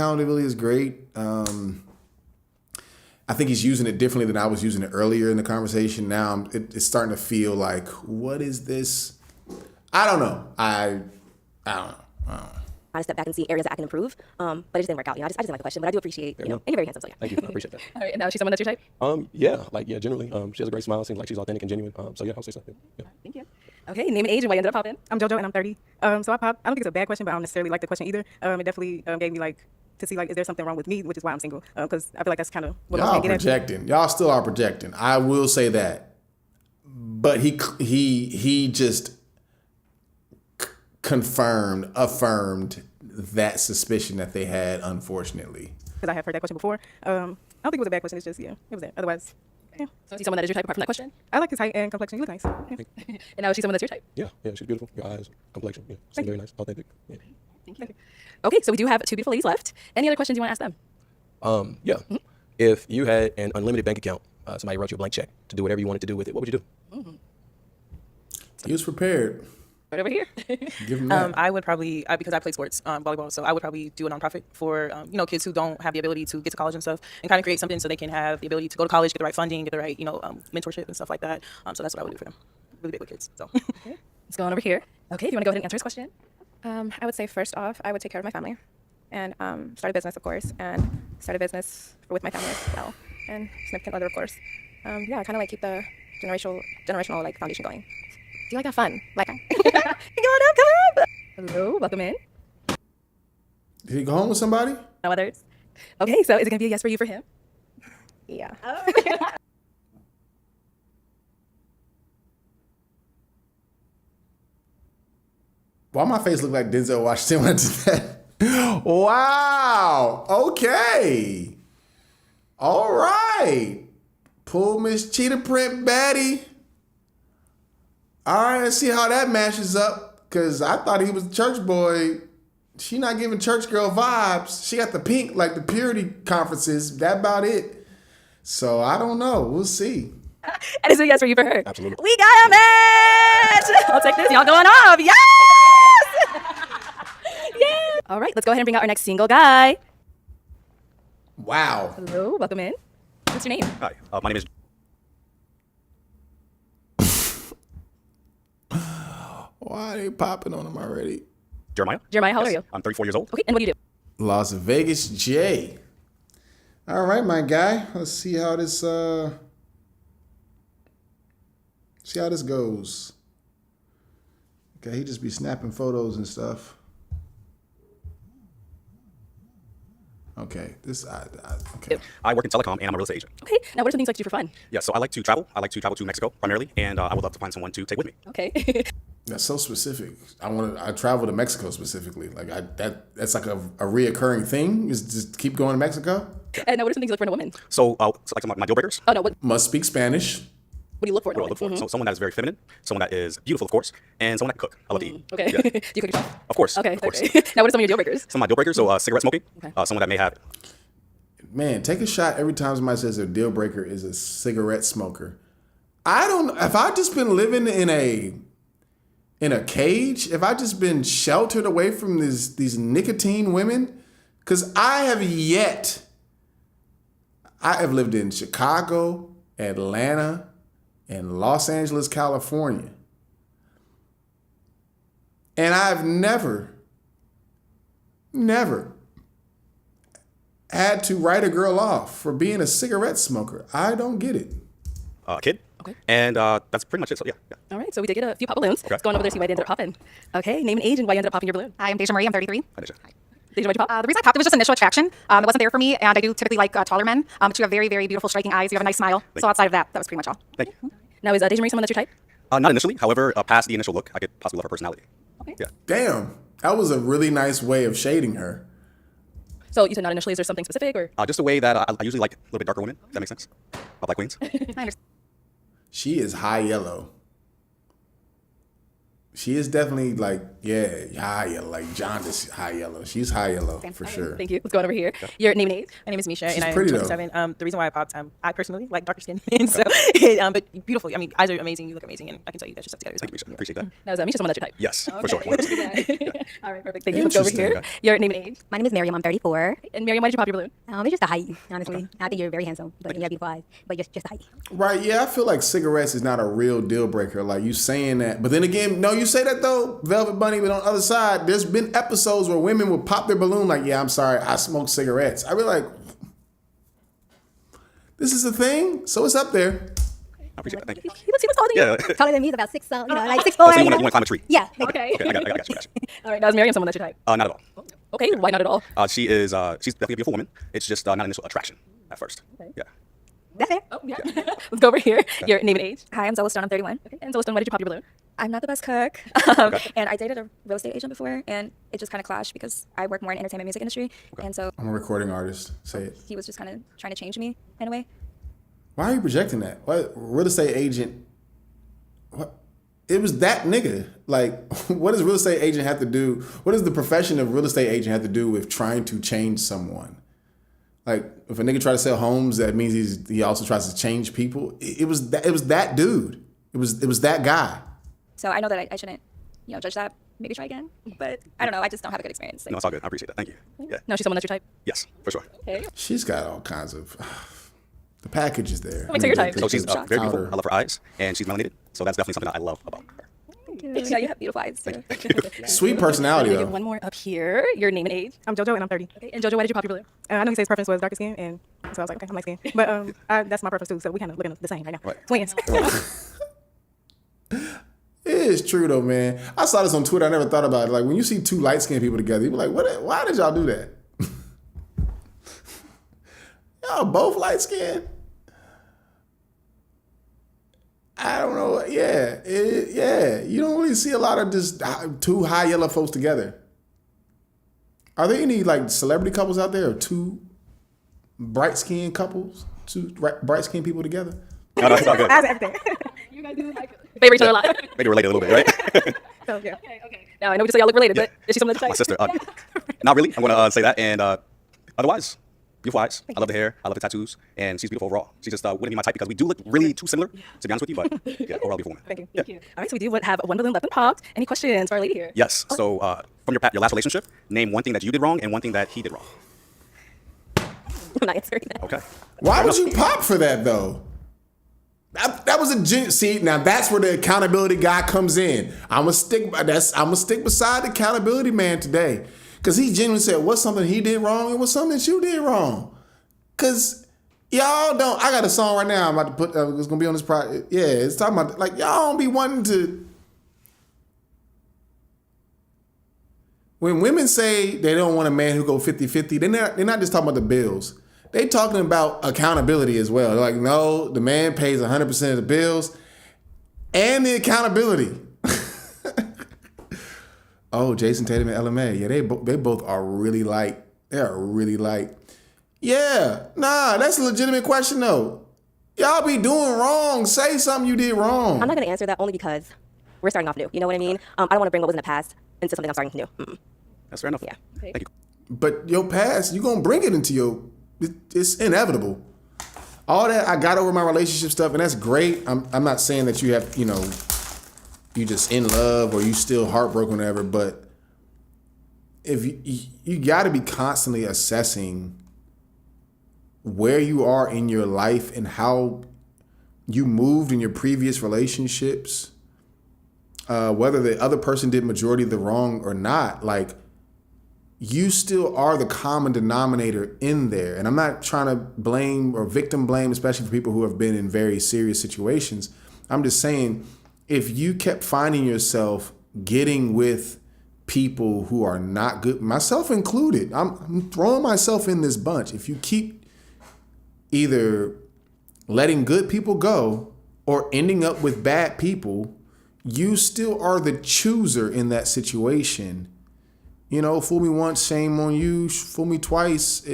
he's using it differently than I was using it earlier in the conversation. Now it's starting to feel like, what is this? I don't know. I don't know. I step back and see areas that I can improve, but it just didn't work out. I just didn't like the question, but I do appreciate, and you're very handsome, so yeah. Thank you. I appreciate that. All right, and now she's someone that's your type? Generally. She has a great smile. Seems like she's authentic and genuine. So yeah, I'll say so. Yeah. Thank you. Okay, name and age and why you ended up popping. I'm JoJo and I'm 30. So I popped. I don't think it's a bad question, but I don't necessarily like the question either. It definitely gave me to see is there something wrong with me, which is why I'm single. Because I feel like that's kind of what I'm projecting. Y'all still are projecting. I will say that, but he just affirmed that suspicion that they had, unfortunately. Because I have heard that question before. I don't think it was a bad question. It's just, it was that. Otherwise, yeah. So is he someone that is your type apart from that question? I like his height and complexion. You look nice. Yeah. And now is she someone that's your type? Yeah, she's beautiful. Your eyes, complexion, seem very nice, authentic. Yeah. Thank you. Okay, so we do have two beautiful ladies left. Any other questions you want to ask them? Mm-hmm. If you had an unlimited bank account, somebody wrote you a blank check to do whatever you wanted to do with it, what would you do? Mm-hmm. He was prepared. Right over here. Give him that. I would probably, because I played sports, volleyball, so I would probably do a nonprofit for, kids who don't have the ability to get to college and stuff, and kind of create something so they can have the ability to go to college, get the right funding, get the right, mentorship and stuff like that. So that's what I would do for them. Really big with kids. So. Okay. Let's go on over here. Okay, do you want to go ahead and answer his question? I would say first off, I would take care of my family and start a business, of course, and start a business with my family as well, and significant other, of course. I kind of keep the generational foundation going. Do you like that fun? Come on. Hello, welcome in. Did he go home with somebody? No others. Okay, so is it gonna be a yes for you for him? Yeah. Why my face look like Denzel Washington when I did that? Wow. Okay. All right. Pull Miss Cheetah Print Betty. All right, let's see how that matches up. Because I thought he was a church boy. She not giving church girl vibes. She got the pink, like the purity conferences. That about it. So I don't know. We'll see. And it's a yes for you for her. Absolutely. We got a match. I'll take this. Y'all going off. Yes. Yeah. All right, let's go ahead and bring out our next single guy. Wow. Hello, welcome in. What's your name? Hi, my name is... Why are they popping on him already? Jeremiah. Jeremiah, how old are you? I'm 34 years old. Okay, and what do you do? Las Vegas J. All right, my guy. Let's see how this goes. Okay, he just be snapping photos and stuff. Okay, okay. I work in telecom and I'm a real estate agent. Okay, now what are some things you like to do for fun? Yeah, so I like to travel. I like to travel to Mexico primarily, and I would love to find someone to take with me. Okay. That's so specific. I travel to Mexico specifically. That's like a reoccurring thing. Is just keep going to Mexico. And now what are some things you look for in a woman? So like some of my deal breakers. Oh no, what must speak Spanish. What do you look for in a What do I woman? look for? So someone that is very feminine, someone that is beautiful, of course, and someone that can cook. I love to eat. Okay. Yeah. Do you cook yourself? Of course. Okay. Of course. Okay. Now what are some of your deal breakers? Some of my deal breakers. So cigarette smoking. Okay. Someone that may have... Man, take a shot every time somebody says their deal breaker is a cigarette smoker. I don't. If I just been living in a cage, if I just been sheltered away from these nicotine women, because I have lived in Chicago, Atlanta, and Los Angeles, California, and I've never had to write a girl off for being a cigarette smoker. I don't get it. Kid. And that's pretty much it. So yeah. All right, so we did get a few pop balloons. Okay. Let's go on over there, see why they ended up popping. Okay, name and age and why you ended up popping your balloon. Hi, I'm Deja Marie. I'm 33. Deja, why'd you pop? The reason I popped it was just initial attraction. It wasn't there for me, and I do typically like taller men. But you have very, very beautiful, striking eyes. You have a nice smile. So outside of that, that was pretty much all. Thank you. Now, is Deja Marie someone that's your type? Not initially. However, past the initial look, I could possibly love her personality. Okay. Yeah. Damn, that was a really nice way of shading her. So you said not initially. Is there something specific or? Just a way that I usually like a little bit darker women. If that makes sense. Black queens. She is high yellow. She is definitely like, high yellow, like jaundice high yellow. She's high yellow for sure. Thank you. Let's go on over here. Your name and age? My name is Misha, She's and I'm pretty, though. 27. The reason why I popped, I personally like darker skin, and so, but beautiful. I mean, eyes are amazing. You look amazing, and I can tell you guys your stuff together. Thank you, Misha. Appreciate that. Now, is Misha someone that's your type? Yes, for sure. All right, perfect. Thank you. Let's go over here. Interesting. Your name and age? My name is Miriam. I'm 34. And Miriam, why did you pop your balloon? It's just the height, honestly. I think you're very handsome, but you have beautiful eyes. But just the height. Right, yeah, I feel like cigarettes is not a real deal breaker. Like you saying that. But then again, no, you say that though, Velvet Bunny, but on the other side, there's been episodes where women would pop their balloon like, yeah, I'm sorry, I smoke cigarettes. I'd be like, this is a thing? So it's up there. I appreciate that. Thank you. He was older than you. Taller than me is about 6, like 6'4". So you want to climb a tree? Yeah. Okay. Okay, I got you. All right, now is Miriam someone that's your type? Not at all. Okay, why not at all? She's definitely a beautiful woman. It's just not initial attraction at first. Okay. Yeah. That's it. Oh, yeah. Let's go over here. Your name and age? Hi, I'm Zola Stone. I'm 31. Okay, and Zola, why did you pop your balloon? I'm not the best cook, and I dated a real estate agent before, and it just kind of clashed because I work more in entertainment music industry, and so I'm a recording artist. Say it. he was just kind of trying to change me in a way. Why are you projecting that? What real estate agent? What? It was that nigga. Like, what does real estate agent have to do? What does the profession of real estate agent have to do with trying to change someone? Like, if a nigga try to sell homes, that means he also tries to change people. It was that dude. It was that guy. So I know that I shouldn't, judge that. Maybe try again, but I don't know. I just don't have a good experience. No, it's all good. I appreciate that. Thank you. Yeah. No, she's someone that's your type? Yes, for sure. Okay. She's got all kinds of. The package is there. What makes her your type? So she's very beautiful. I love her eyes, and she's melanated. So that's definitely something that I love about her. Yeah, you have beautiful eyes too. Sweet personality We'll though. get one more up here. Your name and age? I'm JoJo and I'm 30. Okay, and JoJo, why did you pop your balloon? I know he said his preference was darker skin, and so I was like, okay, I'm light skin. But that's my preference too, so we kind of looking the same right now. Right. Twins. It is true though, man. I saw this on Twitter. I never thought about it. Like when you see two light skinned people together, you be like, what? Why did y'all do that? Y'all both light skinned. I don't know. Yeah. You don't really see a lot of just two high yellow folks together. Are there any like celebrity couples out there, or two bright skinned couples, two bright skinned people together? No, it's all good. That's everything. You guys do like favor each other a lot. Maybe related a little bit, right? So yeah. Okay. Now I know we just say y'all look related, but is she someone that's your My type? sister. Not really. I'm gonna say that, and otherwise, beautiful eyes. I love the hair. I love the tattoos, and she's beautiful overall. She just wouldn't be my type because we do look really too similar, to be honest with you. But yeah, overall beautiful woman. Thank you. Thank you. All right, so we do have one balloon left and popped. Any questions for our lady here? Yes. So from your last relationship, name one thing that you did wrong and one thing that he did wrong. I'm not answering that. Okay. Why would you pop for that though? That was a see. Now that's where the accountability guy comes in. I'm gonna stick beside the accountability man today, because he genuinely said what's something he did wrong and what's something that you did wrong. Cause y'all don't. I got a song right now. I'm about to put. It's gonna be on this project. Yeah, it's talking about like y'all don't be wanting to. When women say they don't want a man who go 50-50, they're not just talking about the bills. They talking about accountability as well. They're like, no, the man pays 100% of the bills and the accountability. Oh, Jason Tatum and LMA. Yeah, they both are really light. They are really light. Yeah, nah, that's a legitimate question though. Y'all be doing wrong. Say something you did wrong. I'm not gonna answer that only because we're starting off new. You know what I mean? I don't want to bring what was in the past into something I'm starting new. Mm-mm. That's fair enough. Yeah. Thank you. But your past, you gonna bring it into your. It's inevitable. All that I got over my relationship stuff, and that's great. I'm not saying that you have, you just in love or you still heartbroken or whatever. But if you got to be constantly assessing where you are in your life and how you moved in your previous relationships, whether the other person did majority of the wrong or not. Like, you still are the common denominator in there. And I'm not trying to blame or victim blame, especially for people who have been in very serious situations. I'm just saying, if you kept finding yourself getting with people who are not good, myself included, I'm throwing myself in this bunch. If you keep either letting good people go or ending up with bad people, you still are the chooser in that situation. You know, fool me once, shame on you. Fool me twice,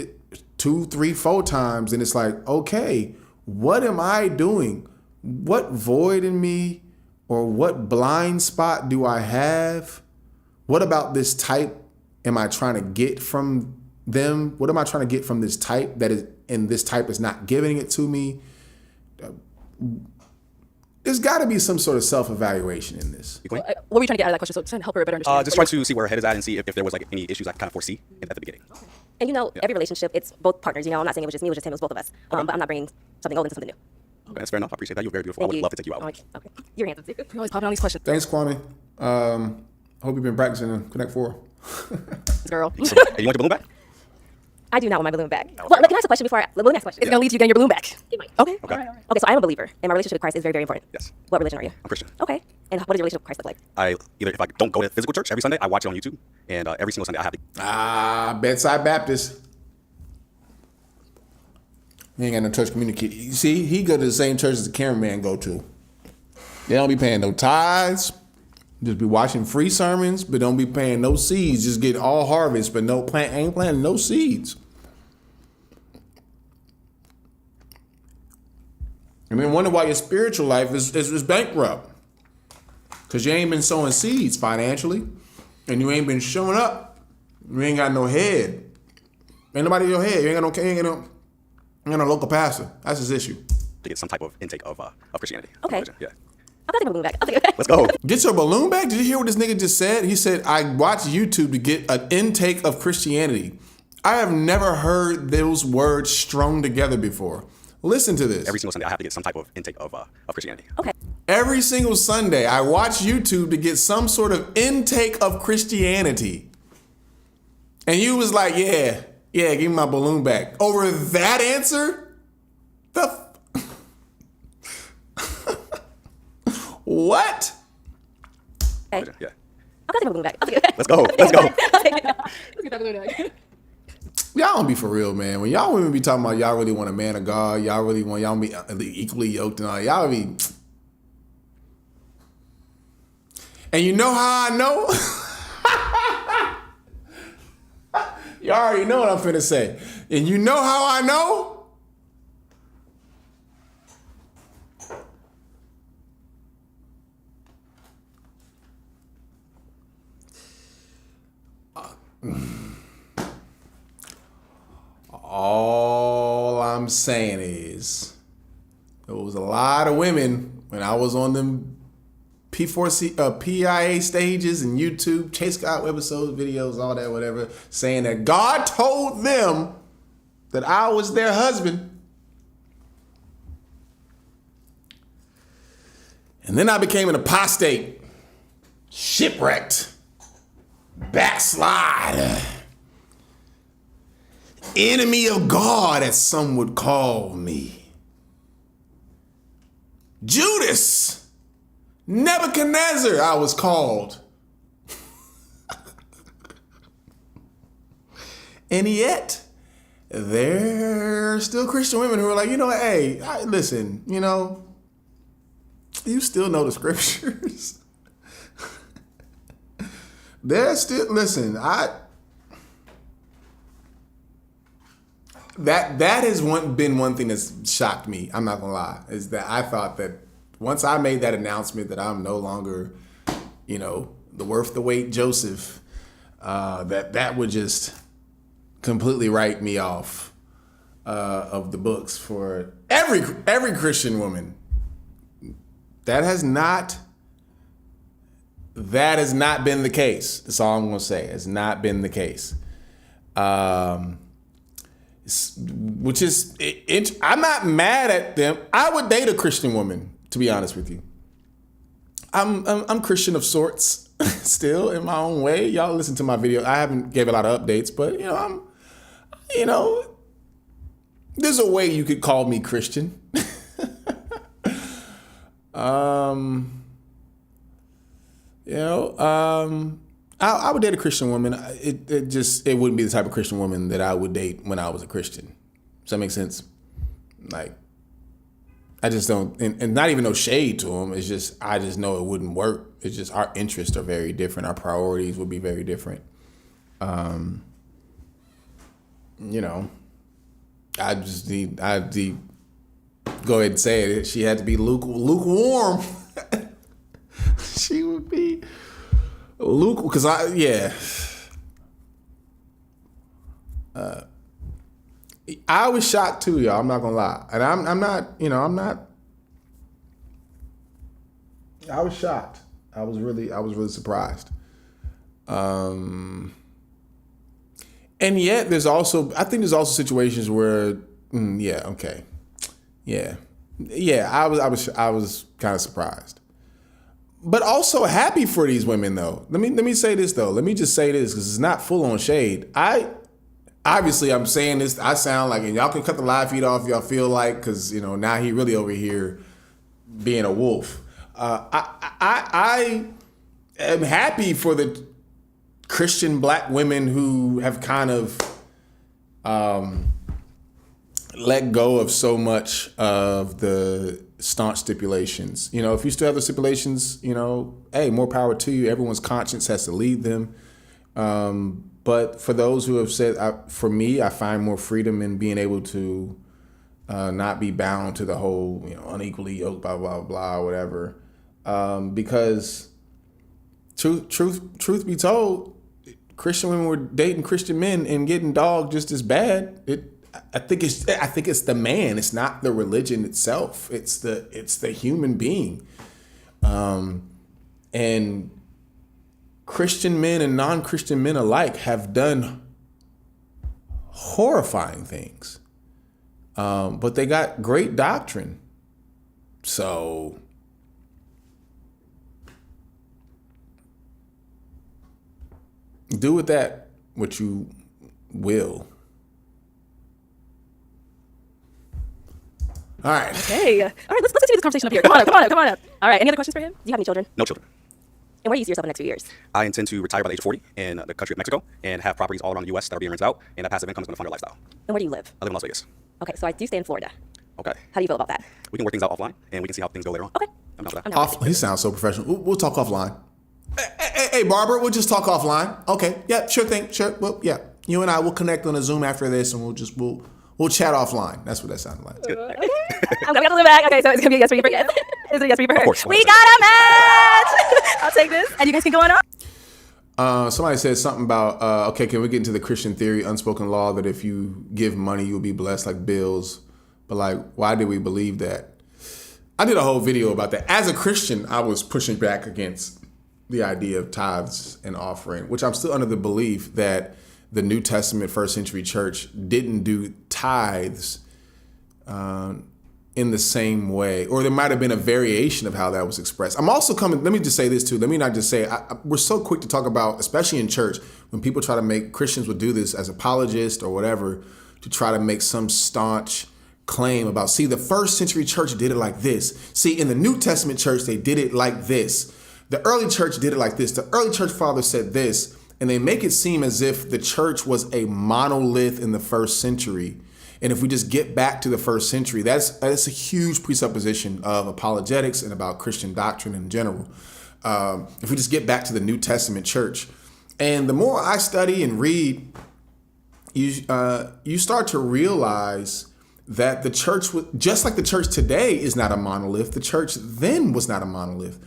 2, 3, 4 times. And it's like, okay, what am I doing? What void in me or what blind spot do I have? What about this type am I trying to get from them? What am I trying to get from this type that is, and this type is not giving it to me? There's got to be some sort of self-evaluation in this. What were you trying to get out of that question? So trying to help her better understand. Just trying to see where her head is at and see if there was like any issues I kind of foresee at the beginning. And you know, every relationship, it's both partners. You know, I'm not saying it was just me, it was just him, it was both of us. But I'm not bringing something old into something new. Okay, that's fair enough. I appreciate that. You're very beautiful. Thank I would you. love to take you out. Okay. You're handsome too. You're always popping on these questions. Thanks, Kwame. Hope you've been practicing in Connect 4. Girl. So, hey, you want your balloon back? I do not want my balloon back. Well, can I ask a question before let me ask a question. It's going to lead to you getting your balloon back. It might. Okay. Okay. Okay, so I am a believer, and my relationship with Christ is very, very important. Yes. What religion are you? I'm Christian. Okay. And what does your relationship with Christ look like? I either if I don't go to physical church every Sunday, I watch it on YouTube, and every single Sunday I have to. Bedside Baptist. He ain't got no church community. You see, he go to the same church as the cameraman go to. They don't be paying no tithes. Just be watching free sermons, but don't be paying no seeds. Just get all harvest, but ain't planting no seeds. And then wonder why your spiritual life is bankrupt. Because you ain't been sowing seeds financially. And you ain't been showing up. You ain't got no head. Ain't nobody in your head. You ain't got no local pastor. That's his issue. To get some type of intake of Christianity. Okay. Religion. Yeah. I'll take my balloon back. I'll take it back. Let's go. Get your balloon back? Did you hear what this nigga just said? He said, I watch YouTube to get an intake of Christianity. I have never heard those words strung together before. Listen to this. Every single Sunday I have to get some type of intake of Christianity. Okay. Every single Sunday, I watch YouTube to get some sort of intake of Christianity. And you was like, yeah, give me my balloon back. Over that answer? What? Okay. Yeah. I'll take my balloon back. I'll take it back. Let's go. Let's go. I'll take it back. Let's get that balloon back. Y'all don't be for real, man. When y'all women be talking about y'all really want a man of God, y'all really want y'all be equally yoked and all, y'all be. And you know how I know? You already know what I'm finna say. And you know how I know? All I'm saying is there was a lot of women when I was on them PIA stages and YouTube, Chase Scott episodes, videos, all that, whatever, saying that God told them that I was their husband. And then I became an apostate, shipwrecked, backslider, enemy of God, as some would call me. Judas, Nebuchadnezzar, I was called. And yet, there are still Christian women who are like, you know, hey, listen, you know, you still know the scriptures. They're still, listen, that has been one thing that's shocked me, I'm not gonna lie, is that I thought that once I made that announcement that I'm no longer, you know, the worth the wait Joseph, that would just completely write me off of the books for every Christian woman. That has not been the case. That's all I'm gonna say. It's not been the case. Which is, I'm not mad at them. I would date a Christian woman, to be honest with you. I'm Christian of sorts. still in my own way. Y'all listen to my video. I haven't gave a lot of updates, but there's a way you could call me Christian. I would date a Christian woman. It wouldn't be the type of Christian woman that I would date when I was a Christian. Does that make sense? Like, I just don't, and not even no shade to them. It's just, I just know it wouldn't work. It's just our interests are very different. Our priorities would be very different. I'd go ahead and say it. She had to be lukewarm. She would be lukewarm, because I was shocked too, y'all. I'm not gonna lie, and I'm not. I was shocked. I was really surprised. And yet, I think there's also situations where, I was kind of surprised, but also happy for these women though. Let me say this though. Let me just say this, because it's not full on shade. Obviously, I'm saying this, I sound like, and y'all can cut the live feed off if y'all feel like, because, now he really over here being a wolf. I am happy for the Christian black women who have kind of let go of so much of the staunch stipulations. If you still have the stipulations, hey, more power to you. Everyone's conscience has to lead them. But for those who have said, for me, I find more freedom in being able to not be bound to the whole, unequally yoked, blah, blah, blah, whatever. Because truth be told, Christian women were dating Christian men and getting dogged just as bad. I think it's the man. It's not the religion itself. It's the human being. And Christian men and non-Christian men alike have done horrifying things. But they got great doctrine. So do with that what you will. All right. Okay. All right, let's continue this conversation up here. Come on up. All right, any other questions for him? Do you have any children? No children. And where do you see yourself in the next few years? I intend to retire by the age of 40 in the country of Mexico and have properties all around the U.S. that are being rented out, and that passive income is going to fund our lifestyle. And where do you live? I live in Las Vegas. Okay, so I do stay in Florida. Okay. How do you feel about that? We can work things out offline, and we can see how things go later on. Okay. I'm down for that. He sounds so professional. We'll talk offline. Hey, Barbara, we'll just talk offline. Okay. Yeah, sure thing. Sure. Well, yeah. You and I will connect on a Zoom after this, and we'll chat offline. That's what that sounded like. Okay. I'm gonna go back. Okay, so it's gonna be a yes for you for him. It's a yes for you for her. Of course. We got a match. I'll take this, and you guys can go on. Somebody said something about, can we get into the Christian theory, unspoken law, that if you give money, you'll be blessed like bills. But why did we believe that? I did a whole video about that. As a Christian, I was pushing back against the idea of tithes and offering, which I'm still under the belief that the New Testament first century church didn't do tithes in the same way, or there might have been a variation of how that was expressed. I'm also let me just say this too. Let me not just say, we're so quick to talk about, especially in church, when people try to make, Christians would do this as apologists or whatever, to try to make some staunch claim about, see, the first century church did it like this. See, in the New Testament church, they did it like this. The early church did it like this. The early church fathers said this, and they make it seem as if the church was a monolith in the first century. And if we just get back to the first century, that's a huge presupposition of apologetics and about Christian doctrine in general. If we just get back to the New Testament church, and the more I study and read, you start to realize that the church, just like the church today is not a monolith, the church then was not a monolith.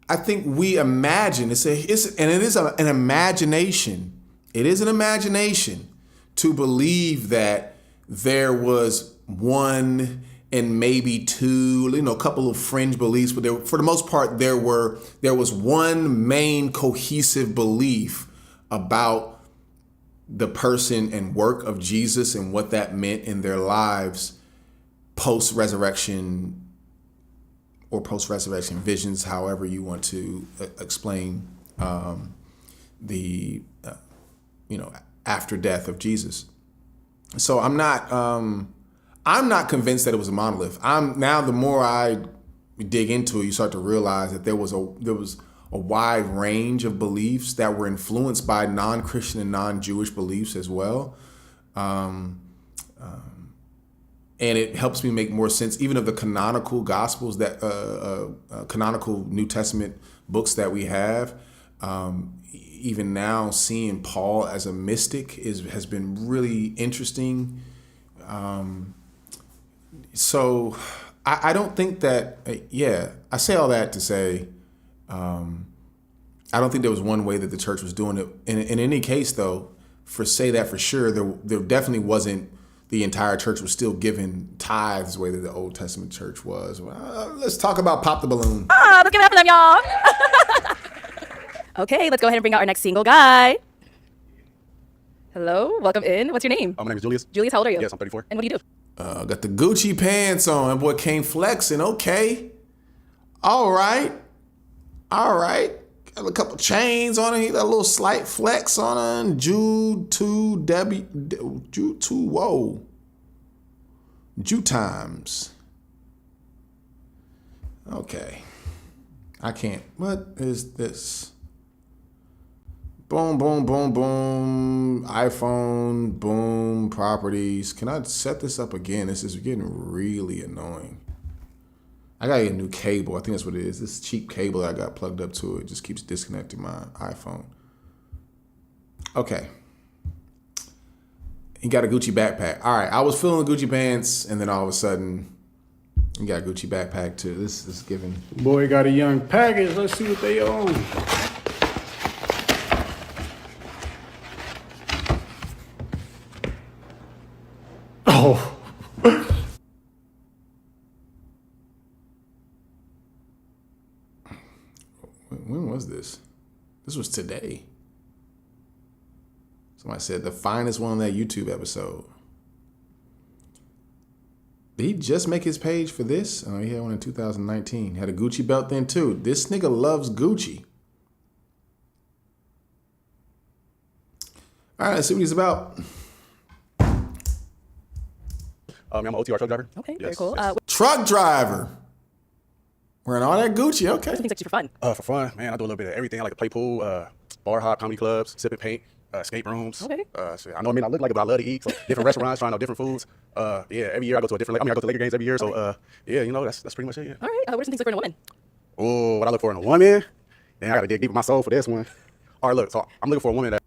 I think we imagine, it is an imagination. It is an imagination to believe that there was one and maybe two, a couple of fringe beliefs, but for the most part, there was one main cohesive belief about the person and work of Jesus and what that meant in their lives post-resurrection or post-resurrection visions, however you want to explain the after death of Jesus. So I'm not convinced that it was a monolith. The more I dig into it, you start to realize that there was a wide range of beliefs that were influenced by non-Christian and non-Jewish beliefs as well. And it helps me make more sense, even of the canonical Gospels, that canonical New Testament books that we have. Even now, seeing Paul as a mystic has been really interesting. So I don't think that. I say all that to say, I don't think there was one way that the church was doing it. In any case, though, for sure, there definitely wasn't. The entire church was still giving tithes the way that the Old Testament church was. Let's talk about Pop the Balloon. Let's give it up for them, y'all. Okay, let's go ahead and bring out our next single guy. Hello, welcome in. What's your name? My name is Julius. Julius, how old are you? Yes, I'm 34. And what do you do? Got the Gucci pants on. That boy came flexing. Okay. All right. Got a couple chains on it. He got a little slight flex on it. Jude 2 whoa. Jude times. Okay. I can't. What is this? Boom, boom, boom, boom. iPhone, boom, properties. Can I set this up again? This is getting really annoying. I gotta get a new cable. I think that's what it is. This cheap cable that I got plugged up to it just keeps disconnecting my iPhone. Okay. He got a Gucci backpack. All right, I was feeling the Gucci pants, and then all of a sudden, he got a Gucci backpack too. This is giving. Boy got a young package. Let's see what they own. Oh. When was this? This was today. Somebody said the finest one on that YouTube episode. Did he just make his page for this? Oh, he had one in 2019. Had a Gucci belt then too. This nigga loves Gucci. All right, let's see what he's about. I'm an OTR truck driver. Okay, very cool. Truck driver. Wearing all that Gucci, okay. What things like you for fun? For fun, man, I do a little bit of everything. I like to play pool, bar hop, comedy clubs, sipping paint, escape rooms. Okay. So I know I may not look like it, but I love to eat. So different restaurants, trying out different foods. Every year I go to a different. I go to Laker games every year. So that's pretty much it. Yeah. All right. What are some things you look for in a woman? Oh, what I look for in a woman? Then I got to dig deep in my soul for this one. All right, look. So I'm looking for a woman that.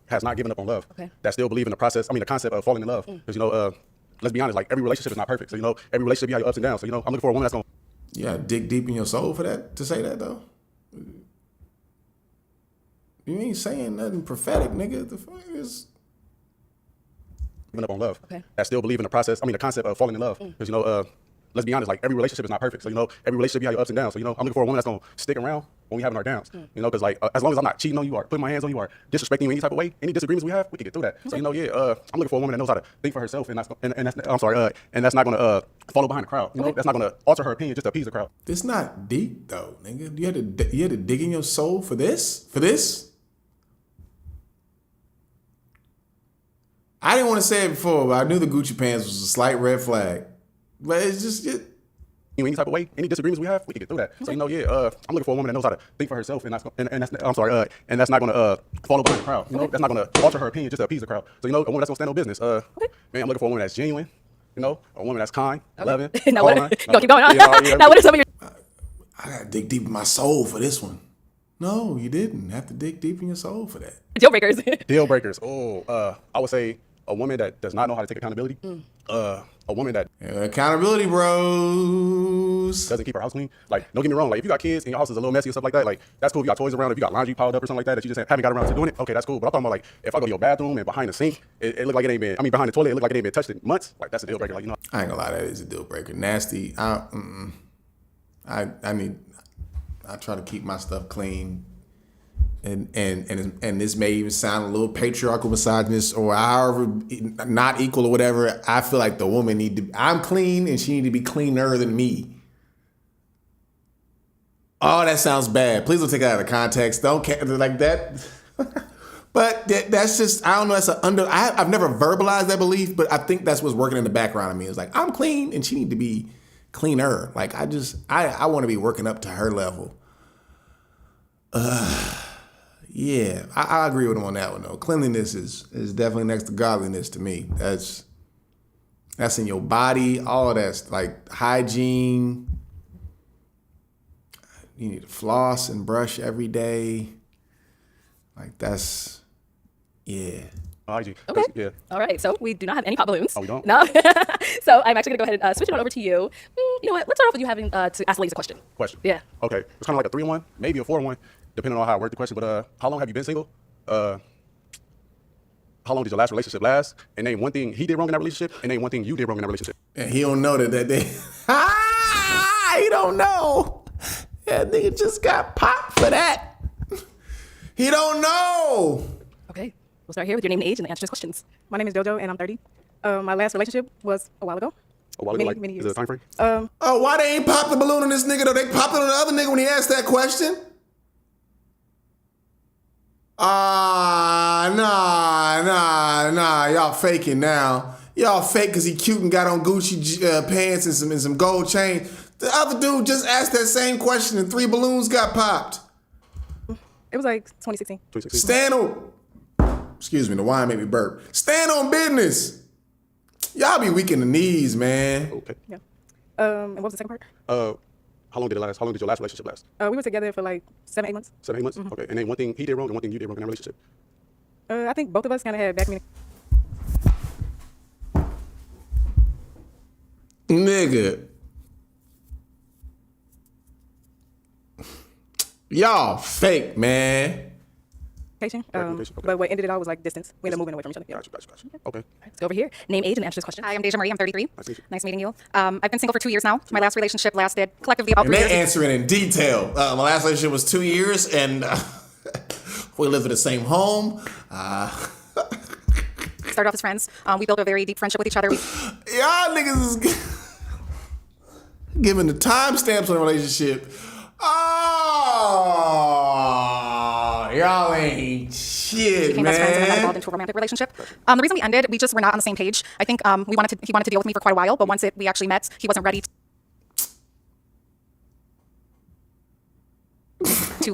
Has not given up on love. Okay. That still believe in the concept of falling in love. Because let's be honest, like every relationship is not perfect. So every relationship you have your ups and downs. So I'm looking for a woman that's gonna. Yeah, dig deep in your soul for that to say that though. You ain't saying nothing prophetic, nigga. The fuck is. Giving up on love. Okay. That still believe in the concept of falling in love. Because let's be honest, like every relationship is not perfect. So every relationship you have your ups and downs. So I'm looking for a woman that's gonna stick around when we having our downs. Because like as long as I'm not cheating on you or putting my hands on you or disrespecting you in any type of way, any disagreements we have, we can get through that. So I'm looking for a woman that knows how to think for herself and that's not gonna follow behind the crowd. That's not gonna alter her opinion just to appease the crowd. It's not deep though, nigga. You had to dig in your soul for this. For this. I didn't want to say it before, but I knew the Gucci pants was a slight red flag. But it's just any type of way, any disagreements we have, we can get through that. So I'm looking for a woman that knows how to think for herself and that's not gonna follow behind the crowd. That's not gonna alter her opinion just to appease the crowd. So a woman that's gonna stand on business. Man, I'm looking for a woman that's genuine. A woman that's kind, loving. Now what? Keep going on. Now what are some of your? I gotta dig deep in my soul for this one. No, you didn't have to dig deep in your soul for that. Deal breakers. Deal breakers. I would say a woman that does not know how to take accountability. A woman that accountability bros doesn't keep her house clean. Like, don't get me wrong. Like, if you got kids and your house is a little messy or stuff like that, like that's cool. If you got toys around, if you got laundry piled up or something like that, that you just haven't got around to doing it. Okay, that's cool. But I'm talking about like if I go to your bathroom and behind the sink, it look like it ain't been. Behind the toilet, it look like it ain't been touched in months. Like that's a deal breaker. Like I ain't gonna lie, that is a deal breaker. Nasty. I I try to keep my stuff clean. And this may even sound a little patriarchal, misogynist, or however not equal or whatever. I feel like the woman I'm clean and she need to be cleaner than me. Oh, that sounds bad. Please don't take it out of context. Don't like that. But that's just, I don't know. I've never verbalized that belief, but I think that's what's working in the background of me. It's like, I'm clean and she need to be cleaner. Like I want to be working up to her level. Yeah, I agree with him on that one though. Cleanliness is definitely next to godliness to me. That's in your body, all of that's like hygiene. You need to floss and brush every day. Like that's, yeah. Okay. Yeah. All right. So we do not have any pop balloons. Oh, we don't? No. So I'm actually going to go ahead and switch it on over to you. You know what? Let's start off with you having to ask ladies a question. Question. Yeah. Okay. It's kind of like a 3-in-1, maybe a 4-in-1, depending on how I word the question. But how long have you been single? How long did your last relationship last? And name one thing he did wrong in that relationship, and name one thing you did wrong in that relationship. And he don't know that they. He don't know. That nigga just got popped for that. He don't know. Okay. We'll start here with your name and age and answer his questions. My name is JoJo, and I'm 30. My last relationship was a while ago. A while ago, Many is years. it a time frame? Oh, why they ain't popped the balloon on this nigga though? They popped it on the other nigga when he asked that question. Nah. Y'all faking now. Y'all fake because he cute and got on Gucci pants and some gold chain. The other dude just asked that same question and 3 balloons got popped. It was like 2016. Stand on. Excuse me, the wine made me burp. Stand on business. Y'all be weak in the knees, man. Okay. Yeah. And what was the second part? How long did it last? How long did your last relationship last? We were together for like 7-8 months. 7-8 months? Okay. And name one thing he did wrong and one thing you did wrong in that relationship. I think both of us kind of had bad communication. Nigga. Y'all fake, man. But what ended it all was like distance. We ended up moving away from each other. Yeah. Gotcha. Okay. Let's go over here. Name, age, and answer this question. Hi, I'm Deja Marie. I'm 33. Nice meeting you. I've been single for 2 years now. My last relationship lasted collectively about And 3 they years. answering in detail. My last relationship was 2 years, and we lived in the same home. Started off as friends. We built a very deep friendship with each other. Y'all niggas is giving the timestamps on the relationship. Oh, y'all ain't shit, Became best friends and then got man. involved into a romantic relationship. The reason we ended, we just were not on the same page. I think he wanted to deal with me for quite a while, but once we actually met, he wasn't ready to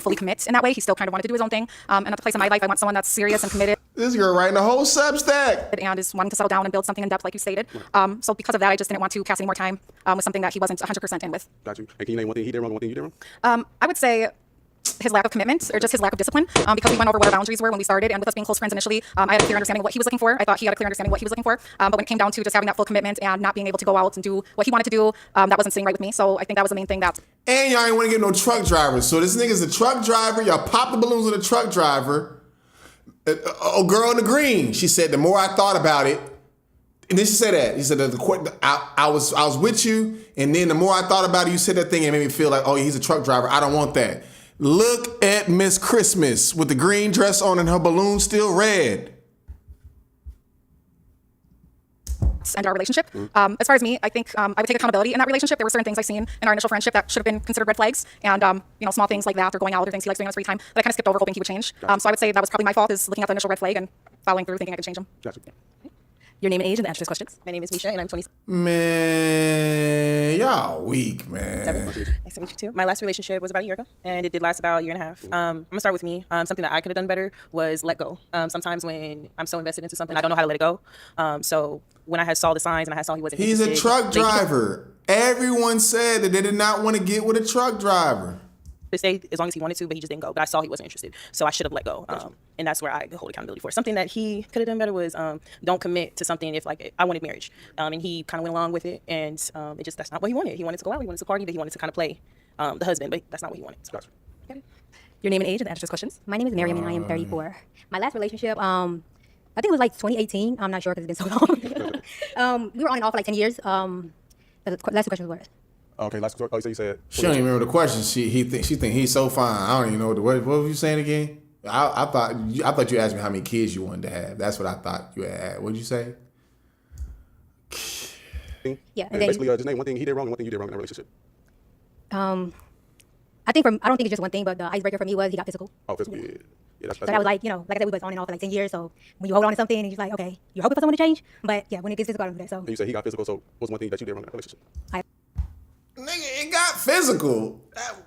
fully commit in that way. He still kind of wanted to do his own thing. And at the place in my life, I want someone that's serious and committed. This girl writing a whole Substack. And is wanting to settle down and build something in depth, like you stated. So because of that, I just didn't want to cast any more time with something that he wasn't 100% in with. Got you. And can you name one thing he did wrong and one thing you did wrong? I would say his lack of commitment or just his lack of discipline because we went over what our boundaries were when we started, and with us being close friends initially, I had a clear understanding of what he was looking for. I thought he had a clear understanding of what he was looking for, but when it came down to just having that full commitment and not being able to go out and do what he wanted to do, that wasn't sitting right with me. So I think that was the main thing. That And y'all ain't want to get no truck drivers. So this nigga's a truck driver. Y'all pop the balloons with a truck driver. Oh, girl in the green. She said, the more I thought about it, and then she said that. He said, I was with you, and then the more I thought about it, you said that thing and it made me feel like, oh, he's a truck driver. I don't want that. Look at Miss Christmas with the green dress on and her balloon still red. and our relationship. As far as me, I think I would take accountability in that relationship. There were certain things I've seen in our initial friendship that should have been considered red flags, and small things like that, or going out, or things he likes doing on his free time, that I kind of skipped over, hoping he would change. So I would say that was probably my fault, is looking at the initial red flag and following through, thinking I could change him. Gotcha. Your name and age and answer these questions. My name is Misha, and I'm 27. Man, y'all weak, man. Nice to meet you too. My last relationship was about a year ago, and it did last about a year and a half. I'm gonna start with me. Something that I could have done better was let go. Sometimes when I'm so invested into something, I don't know how to let it go. So when I had saw the signs and I had saw he wasn't He's a interested, truck driver. Everyone said that they did not want to get with a truck driver. to stay as long as he wanted to, but he just didn't go. But I saw he wasn't interested, so I should have let go. And that's where I hold accountability for. Something that he could have done better was don't commit to something if like I wanted marriage, and he kind of went along with it, and that's not what he wanted. He wanted to go out, he wanted to party, but he wanted to kind of play the husband, but that's not what he wanted. So. Your name and age and answer these questions. My name is Miriam and I am 34. My last relationship, I think it was like 2018. I'm not sure because it's been so long. We were on and off for like 10 years. The last question was what? Okay, last question. Oh, so you said. She don't even remember the question. She think he's so fine. I don't even know what were you saying again? I thought you asked me how many kids you wanted to have. That's what I thought you had. What did you say? Yeah. And basically, just name one thing he did wrong and one thing you did wrong in that relationship. I think I don't think it's just one thing, but the icebreaker for me was he got physical. Oh, physical. Yeah, that's. But I was like, like I said, we was on and off for like 10 years. So when you hold on to something, and you're like, okay, you're hoping for someone to change. But yeah, when it gets physical, I don't do that. So And you said he got physical. So what's one thing that you did wrong in that relationship? Nigga, it got physical.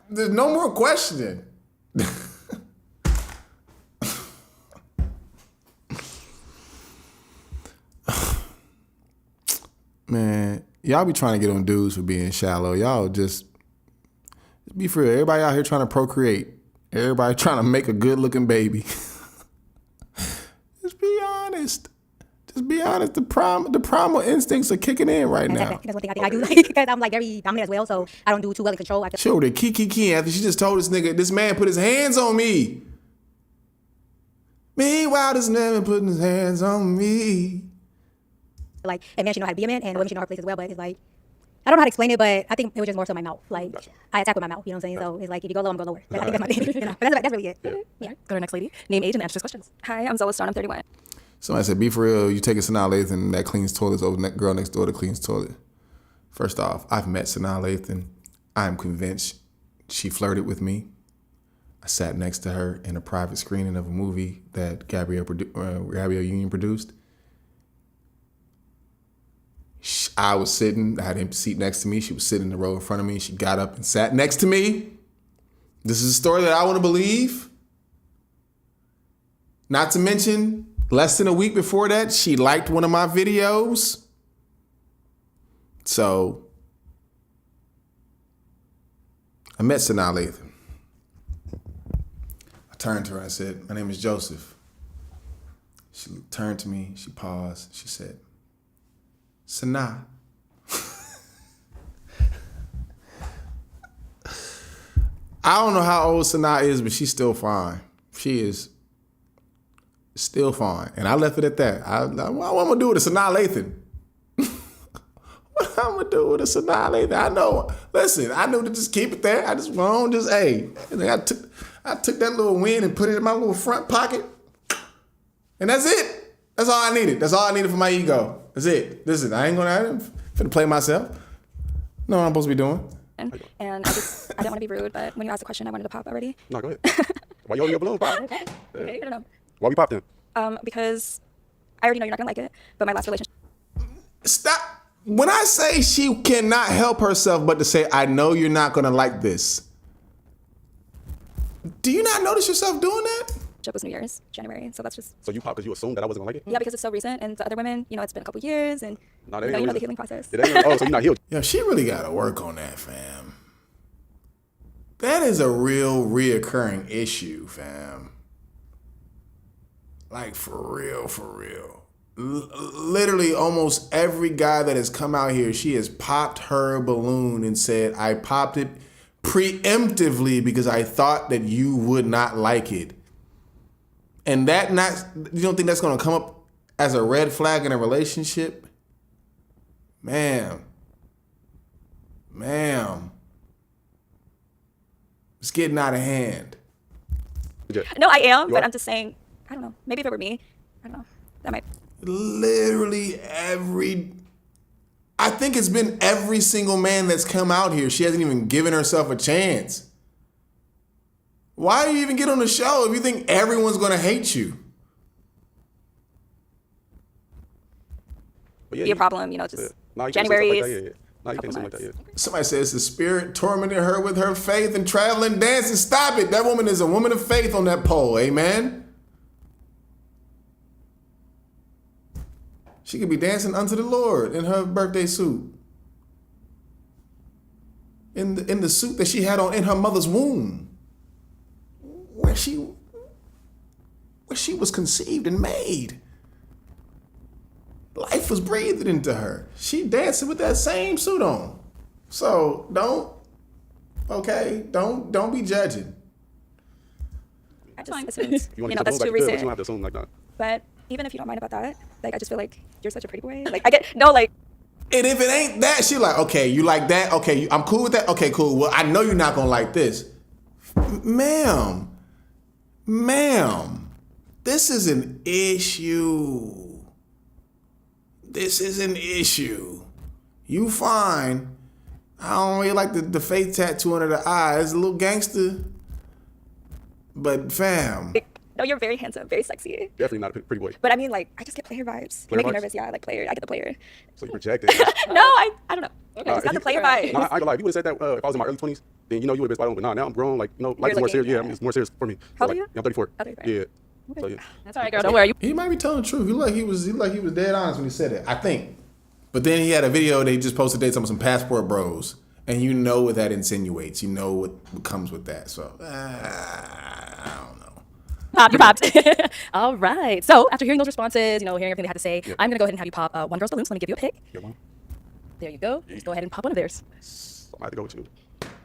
There's no more questioning. Man, y'all be trying to get on dudes for being shallow. Y'all just be for real. Everybody out here trying to procreate. Everybody trying to make a good looking baby. Just be honest. Just be honest. The primal instincts are kicking in right now. that's one thing I do because I'm like very dominant as well. So I don't do too well in control. She over there kiki after she just told this man put his hands on me. Meanwhile, this man putting his hands on me. Like, and men should know how to be a man, and women should know her place as well. But it's like, I don't know how to explain it, but I think it was just more so my mouth. Like, I attack with my mouth. You know what I'm saying? So it's like, if you go low, I'm going to go lower. But I think that's my thing. But that's really it. Yeah. Go to our next lady. Name, age, and answer questions. Hi, I'm Zola Stone. I'm 31. Somebody said, be for real, you take a Sanaa Lathan that cleans toilets over that girl next door that cleans toilet. First off, I've met Sanaa Lathan. I am convinced she flirted with me. I sat next to her in a private screening of a movie that Gabrielle Union produced. I was sitting, I had a seat next to me. She was sitting in the row in front of me. She got up and sat next to me. This is a story that I want to believe. Not to mention, less than a week before that, she liked one of my videos. So, I met Sanaa Lathan. I turned to her and I said, my name is Joseph. She turned to me, she paused, she said, Sanaa. I don't know how old Sanaa is, but she's still fine. She is still fine. And I left it at that. What am I going to do with a Sanaa Lathan? What I'm going to do with a Sanaa Lathan? I know. Listen, I knew to just keep it there. I just won't just, hey. And then I took that little win and put it in my little front pocket. And that's it. That's all I needed. That's all I needed for my ego. That's it. Listen, I ain't finna play myself. Know what I'm supposed to be doing. And I didn't want to be rude, but when you asked the question, I wanted to pop already. No, go ahead. Why you holding your balloon? Pop. Okay. I don't know. Why we popped in? Because I already know you're not gonna like it, but my last relationship. Stop. When I say she cannot help herself but to say, I know you're not gonna like this. Do you not notice yourself doing that? It was New Year's, January, so that's just. So you popped because you assumed that I wasn't gonna like it? Yeah, because it's so recent, and the other women, it's been a couple years, and No, you know the healing process. So you're not healed. Yeah, she really gotta work on that, fam. That is a real reoccurring issue, fam. Like, for real, for real. Literally, almost every guy that has come out here, she has popped her balloon and said, I popped it preemptively because I thought that you would not like it. And you don't think that's gonna come up as a red flag in a relationship? Ma'am. It's getting out of hand. No, I am, but I'm just saying, I don't know. Maybe if it were me, I don't know. That might. Literally I think it's been every single man that's come out here. She hasn't even given herself a chance. Why do you even get on the show if you think everyone's gonna hate you? Be a problem, just No, January. No, you can't say like that, yeah. Somebody says the spirit tormented her with her faith and traveling dancing. Stop it. That woman is a woman of faith on that pole. Amen. She could be dancing unto the Lord in her birthday suit. In the suit that she had on in her mother's womb. Where she was conceived and made. Life was breathed into her. She dancing with that same suit on. So don't be judging. I just assumed, You want to that's back too but you recent. don't have to assume like that. But even if you don't mind about that, I just feel like you're such a pretty boy. Like, I get, no, like. And if it ain't that, she like, okay, you like that? Okay, I'm cool with that? Okay, cool. Well, I know you're not gonna like this. Ma'am, this is an issue. This is an issue. You fine. I don't really like the faith tattoo under the eye. It's a little gangster. But fam. No, you're very handsome, very sexy. Definitely not a pretty boy. But I mean, like, I just get player vibes. You Player make me vibes? nervous. Yeah, I like player. I get the player. So you rejected. No, I don't know. Okay, it's not the player vibes. I ain't gonna lie. If you would have said that if I was in my early 20s, then you would have been spot on. But now I'm grown. Like, life is more serious. Yeah, I mean, it's more serious for me. How So, old are you? I'm 34. Oh, 34. Yeah. So yeah. That's all right, girl. Don't worry. He might be telling the truth. He was dead honest when he said it. I think. But then he had a video they just posted today, some passport bros, and you know what that insinuates. You know what comes with that. So I don't know. Pop, you popped. All right. So after hearing those responses, hearing everything they had to say, I'm gonna go ahead and have you pop one girl's balloon. So let me give you a pick. Get one. There you go. Just go ahead and pop one of theirs. I have to go with you.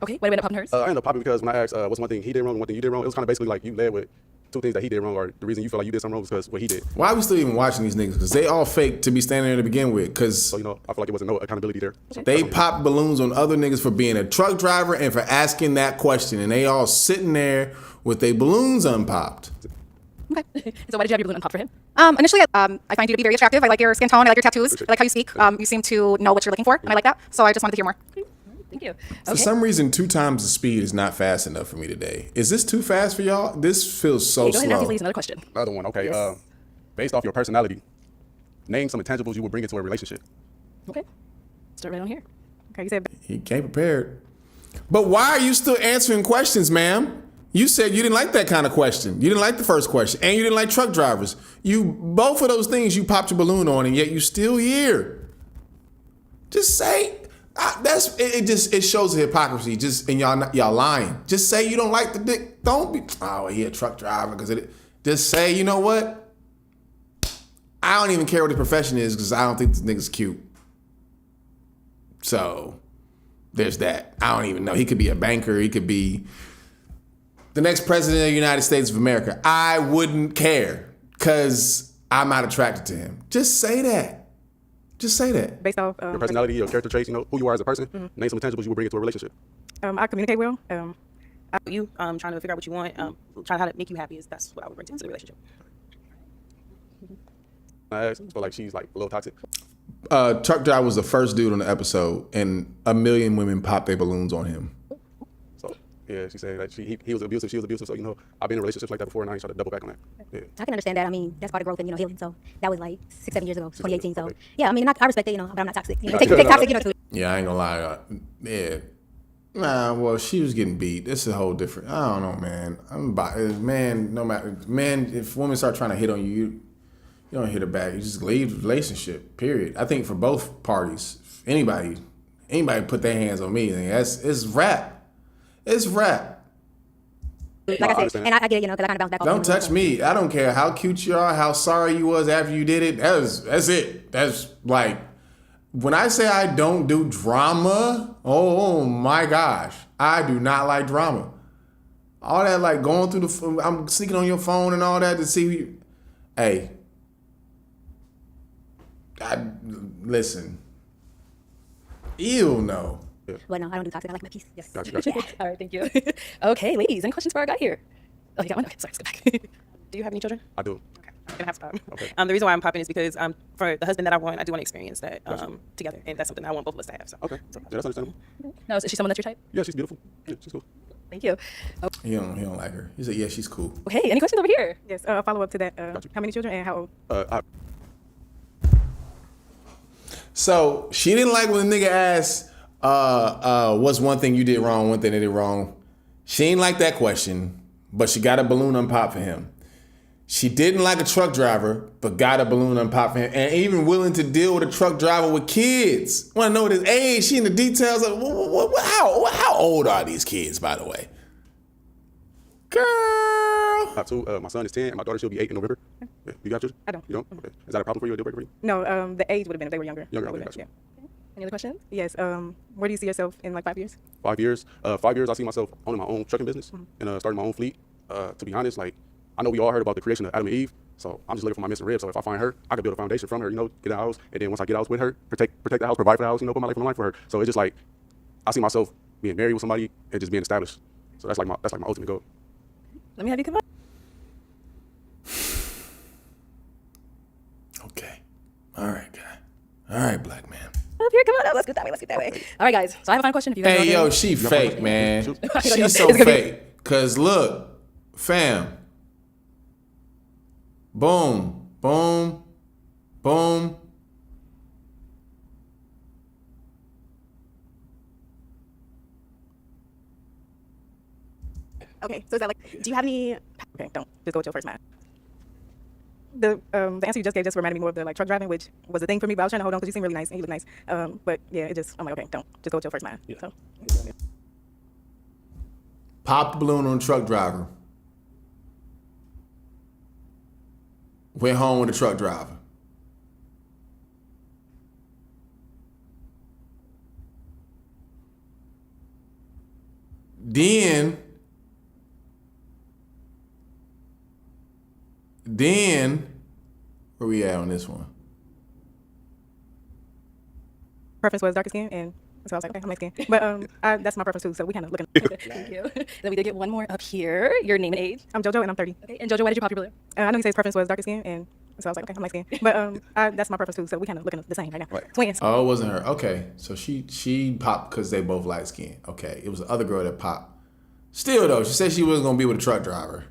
Okay. Why did we end up popping hers? I ended up popping because when I asked what's one thing he did wrong and one thing you did wrong, it was kind of basically like you led with two things that he did wrong, or the reason you feel like you did something wrong was because what he did. Why are we still even watching these niggas? Because they all fake to be standing there to begin with. Because So I feel like it wasn't no accountability there. they pop balloons on other niggas for being a truck driver and for asking that question, and they all sitting there with their balloons unpopped. Okay. So why did you have your balloon unpopped for him? Initially, I find you to be very attractive. I like your skin tone. I like your tattoos. I like how you speak. You seem to know what you're looking for, and I like that. So I just wanted to hear more. Thank you. For some reason, 2 times the speed is not fast enough for me today. Is this too fast for y'all? This feels so Go ahead and ask slow. these ladies another question. Another one. Okay. Yes. Based off your personality, name some intangibles you would bring into a relationship. Okay. Start right on here. Okay, you said He came prepared. But why are you still answering questions, ma'am? You said you didn't like that kind of question. You didn't like the first question, and you didn't like truck drivers. Both of those things you popped your balloon on, and yet you still here. Just say it shows the hypocrisy. And y'all lying. Just say you don't like the dick. Don't be he a truck driver just say, you know what? I don't even care what his profession is because I don't think this nigga's cute. So there's that. I don't even know. He could be a banker. He could be the next president of the United States of America. I wouldn't care because I'm not attracted to him. Just say that. Just say that. based off Your personality, your character traits, who you are as a person. Name some intangibles you would bring into a relationship. I communicate well. You trying to figure out what you want, trying how to make you happy that's what I would bring to the relationship. I asked, so like she's like a little toxic. Truck driver was the first dude on the episode, and 1 million women popped their balloons on him. So yeah, she said that he was abusive, she was abusive. So I've been in relationships like that before, and I ain't try to double back on that. Yeah. I can understand that. I mean, that's part of growth and healing. So that was like 6-7 years ago, 2018. So yeah, I mean, I respect it, but I'm not toxic. Take toxic, too. Yeah, I ain't gonna lie. Yeah. Nah, well, she was getting beat. This is a whole different. I don't know, man. If women start trying to hit on you don't hit her back. You just leave the relationship. Period. I think for both parties, anybody put their hands on me, it's rap. It's rap. Like I said, and I get it, because I kind of bounce back off. Don't touch me. I don't care how cute you are, how sorry you was after you did it. That's it. That's like, when I say I don't do drama, oh my gosh, I do not like drama. All that like going through I'm sneaking on your phone and all that to see. Hey, listen. Ew, no. Well, no, I don't do toxic. I like my peace. Yes. Gotcha. All right, thank you. Okay, ladies, any questions before I got here? Oh, you got one? Okay, sorry, let's go back. Do you have any children? I do. I'm gonna have to stop. Okay. The reason why I'm popping is because for the husband that I want, I do want to experience that together, and that's something I want both of us to have. So okay, yeah, that's understandable. No, is she someone that's your type? Yeah, she's beautiful. Yeah, she's cool. Thank you. Oh. He don't like her. He said, yeah, she's cool. Okay, any questions over here? Yes. Follow up to that. How many children and how old? So she didn't like when the nigga asked, what's one thing you did wrong, one thing they did wrong. She ain't like that question, but she got a balloon unpopped for him. She didn't like a truck driver, but got a balloon unpopped for him, and even willing to deal with a truck driver with kids. Want to know his age? She in the details of how old are these kids, by the way? Girl. I have two. My son is 10, and my daughter, she'll be 8 in November. Yeah. You got children? I don't. You don't? Okay. Is that a problem for you, a deal breaker for you? No, the age would have been if they were younger. Younger, I okay, would've been, gotcha. Any other questions? Yes. Where do you see yourself in like 5 years? 5 years. 5 years, I see myself owning my own trucking business and starting my own fleet. To be honest, like, I know we all heard about the creation of Adam and Eve. So I'm just looking for my missing rib. So if I find her, I can build a foundation from her, you know, get a house. And then once I get out with her, protect the house, provide for the house, you know, put my life on the line for her. So it's just like, I see myself being married with somebody and just being established. So that's like my ultimate goal. Let me have you come up. Okay. All right, guy. All right, black man. Up here, come on up. Let's get that way. Let's get that way. All right, guys. So I have a final question. If you guys are Hey, yo, okay. she fake, man. She's It's so gonna be- fake. Cause look, fam. Boom, boom, boom. Okay, so is that like, do you have any? Okay, don't just go with your first match. The answer you just gave just reminded me more of the like truck driving, which was a thing for me. But I was trying to hold on because you seem really nice and you look nice. But yeah, I'm like, okay, don't just go with your first match. Yeah. So Popped the balloon on a truck driver. Went home with a truck driver. Then where we at on this one? preference was darker skin, and so I was like, okay, I'm light skin. But that's my preference too. So we kind of looking. Thank you. Then we did get one more up here. Your name and age. I'm JoJo and I'm 30. Okay. And JoJo, why did you pop your balloon? I know he said his preference was darker skin, and so I was like, okay, I'm light skin. But that's my preference too. So we kind of looking the same right now. Right. Twins. Oh, it wasn't her. Okay, so she popped because they both light skinned. Okay, it was the other girl that popped. Still though, she said she wasn't gonna be with a truck driver.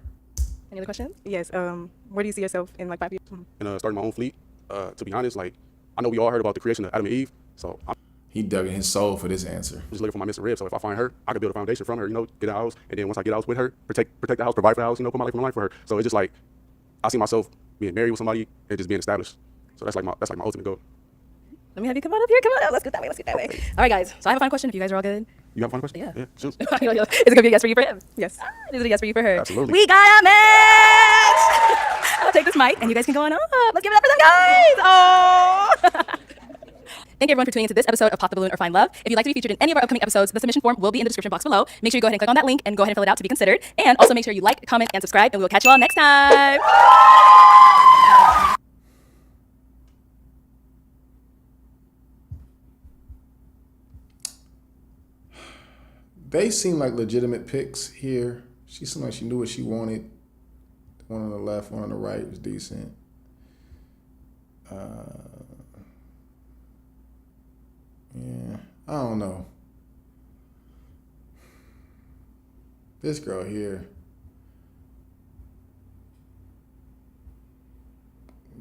Any other questions? Yes. Where do you see yourself in like 5 years? And starting my own fleet. To be honest, like I know we all heard about the creation of Adam and Eve. So He dug in his soul for this answer. just looking for my missing rib. So if I find her, I can build a foundation from her, you know, get a house. And then once I get out with her, protect the house, provide for the house, you know, put my life on the line for her. So it's just like, I see myself being married with somebody and just being established. So that's like my ultimate goal. Let me have you come on up here. Come on up. Let's get that way. Let's get that way. All right, guys. So I have a final question. If you guys are all good. You have a fun question? Yeah. Yeah, shoot. Is it gonna be a yes for you for him? Yes. Is it a yes for you for her? Absolutely. We got a match. I'll take this mic and you guys can go on up. Let's give it up for them guys. Oh. Thank you everyone for tuning into this episode of Pop the Balloon or Find Love. If you'd like to be featured in any of our upcoming episodes, the submission form will be in the description box below. Make sure you go ahead and click on that link and go ahead and fill it out to be considered. And also make sure you like, comment, and subscribe, and we'll catch you all next time. They seem like legitimate picks here. She seemed like she knew what she wanted. One on the left, one on the right was decent. Yeah, I don't know. This girl here.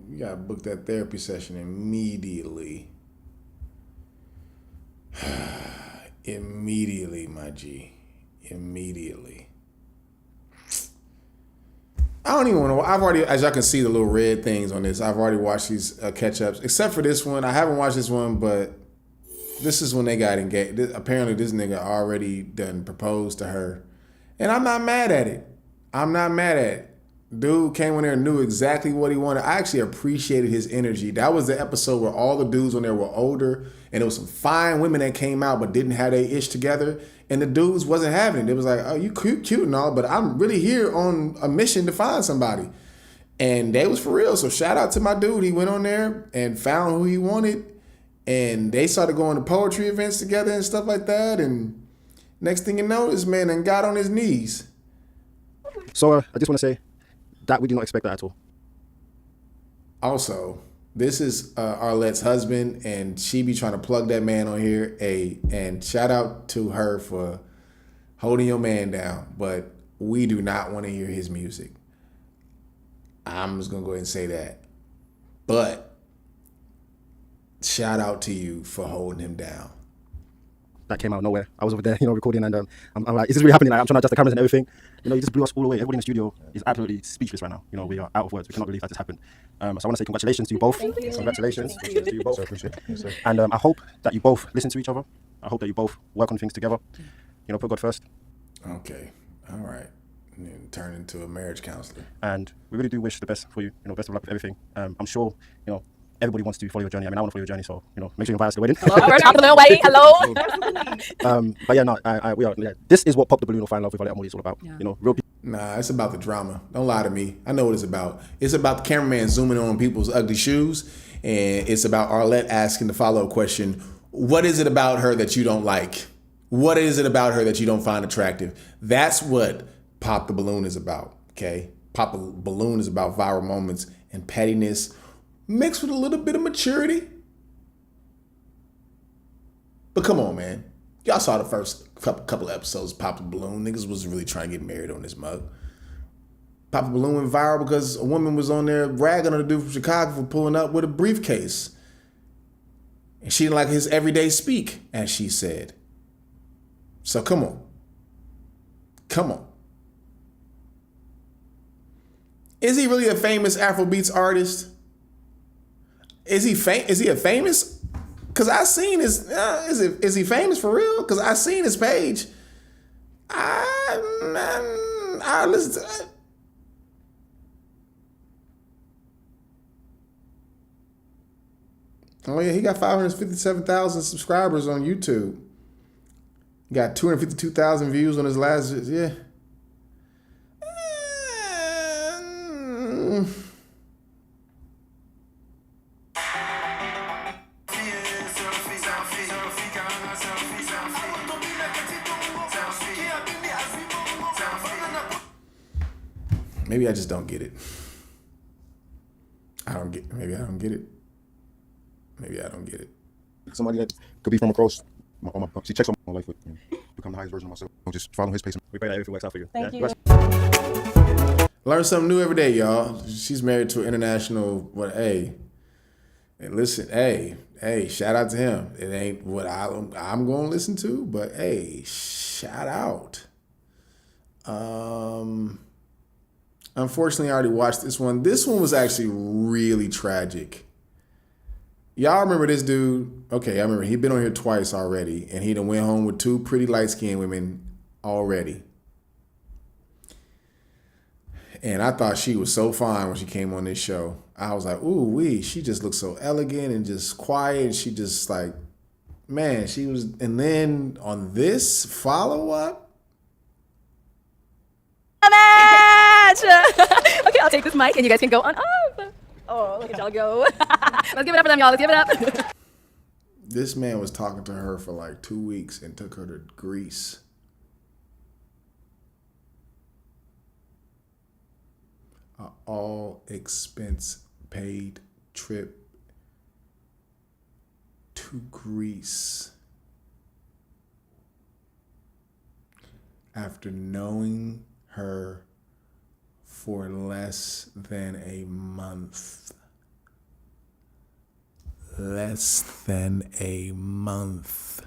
You gotta book that therapy session immediately. Immediately, my G. Immediately. I don't even want to. I've already, as y'all can see, the little red things on this. I've already watched these catch-ups, except for this one. I haven't watched this one, but this is when they got engaged. Apparently, this nigga already done proposed to her, and I'm not mad at it. I'm not mad at it. Dude came in there and knew exactly what he wanted. I actually appreciated his energy. That was the episode where all the dudes on there were older, and there was some fine women that came out but didn't have their ish together, and the dudes wasn't having it. It was like, oh, you cute and all, but I'm really here on a mission to find somebody. And they was for real. So shout out to my dude. He went on there and found who he wanted, and they started going to poetry events together and stuff like that. And next thing you know, this man done got on his knees. So I just want to say that we do not expect that at all. Also, this is Arlette's husband, and she be trying to plug that man on here. And shout out to her for holding your man down, but we do not want to hear his music. I'm just gonna go ahead and say that. But shout out to you for holding him down. That came out of nowhere. I was over there, recording, and I'm like, is this really happening? Like, I'm trying to adjust the cameras and everything. You just blew us all away. Everybody in the studio is absolutely speechless right now. We are out of words. We cannot believe that just happened. So I want to say congratulations to you both. Thank you. Congratulations Thank you. to you both. So appreciate it. Yes, sir. And I hope that you both listen to each other. I hope that you both work on things together. Put God first. Okay. All right. And then turn into a marriage counselor. And we really do wish the best for you. Best of luck with everything. I'm sure, everybody wants to follow your journey. I mean, I want to follow your journey, so make sure you invite us to the wedding. Hello, first Pop the Balloon wedding. Hello. But yeah, no, we are. Yeah, this is what Pop the Balloon or Find Love with Ollie is all about. Yeah. Real people. Nah, it's about the drama. Don't lie to me. I know what it's about. It's about the cameraman zooming in on people's ugly shoes, and it's about Arlette asking the follow-up question, what is it about her that you don't like? What is it about her that you don't find attractive? That's what Pop the Balloon is about, okay? Pop the Balloon is about viral moments and pettiness mixed with a little bit of maturity. But come on, man. Y'all saw the first couple episodes of Pop the Balloon. Niggas was really trying to get married on this mug. Pop the Balloon went viral because a woman was on there ragging on a dude from Chicago for pulling up with a briefcase. And she didn't like his everyday speak, as she said. So come on. Come on. Is he really a famous Afrobeats artist? Is he a famous? Cause I seen his. Is he famous for real? Cause I seen his page. I listen to it. Oh yeah, he got 557,000 subscribers on YouTube. He got 252,000 views on his last. Yeah. Maybe I just don't get it. Maybe I don't get it. Maybe I don't get it. Somebody that could be from across she checks on my life with become the highest version of myself. Just follow his pace. We pray that everything works out for you. Thank you. Learn something new every day, y'all. She's married to an international, hey, listen, hey, shout out to him. It ain't what I'm going to listen to, but hey, shout out. Unfortunately, I already watched this one. This one was actually really tragic. Y'all remember this dude? Okay, I remember he'd been on here twice already, and he done went home with 2 pretty light-skinned women already. And I thought she was so fine when she came on this show. I was like, ooh, wee, she just looks so elegant and just quiet. And she just like, man, she was. And then on this follow-up. Match! Okay, I'll take this mic and you guys can go on up. Oh, look at y'all go. Let's give it up for them, y'all. Let's give it up. This man was talking to her for like 2 weeks and took her to Greece. An all expense paid trip to Greece. After knowing her for less than a month. Less than a month.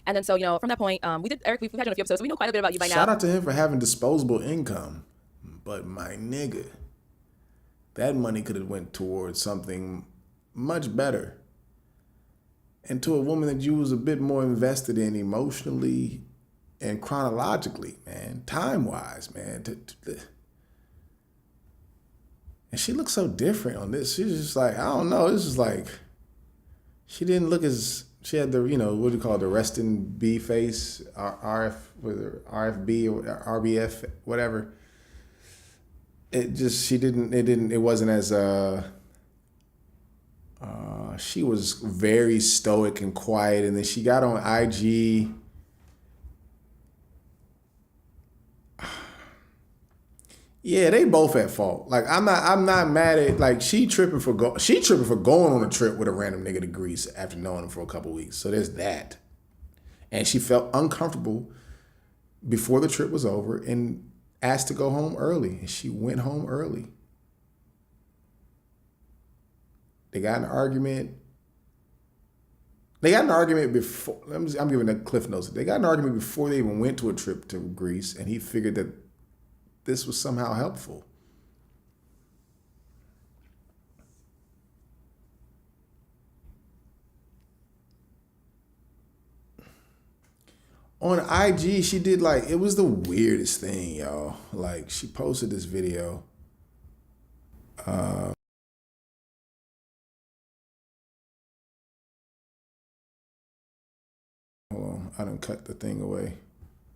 And then, so, from that point, we did, Eric, we've had you on a few episodes, so we know quite a bit about you by now. Shout out to him for having disposable income. But my nigga, that money could have went towards something much better. And to a woman that you was a bit more invested in emotionally and chronologically, man, time-wise, man. And she looked so different on this. She was just like, I don't know. This is like, she didn't look as, she had the, what do you call it, the resting B face, RFB or RBF, whatever. It wasn't as, she was very stoic and quiet, and then she got on IG. Yeah, they both at fault. Like I'm not mad at, like, she tripping for going on a trip with a random nigga to Greece after knowing him for a couple weeks. So there's that. And she felt uncomfortable before the trip was over and asked to go home early, and she went home early. They got in an argument. Before, I'm giving the cliff notes. They got in an argument before they even went to a trip to Greece, and he figured that this was somehow helpful. on IG, she did like, it was the weirdest thing, y'all. Like, she posted this video. Hold on, I done cut the thing away.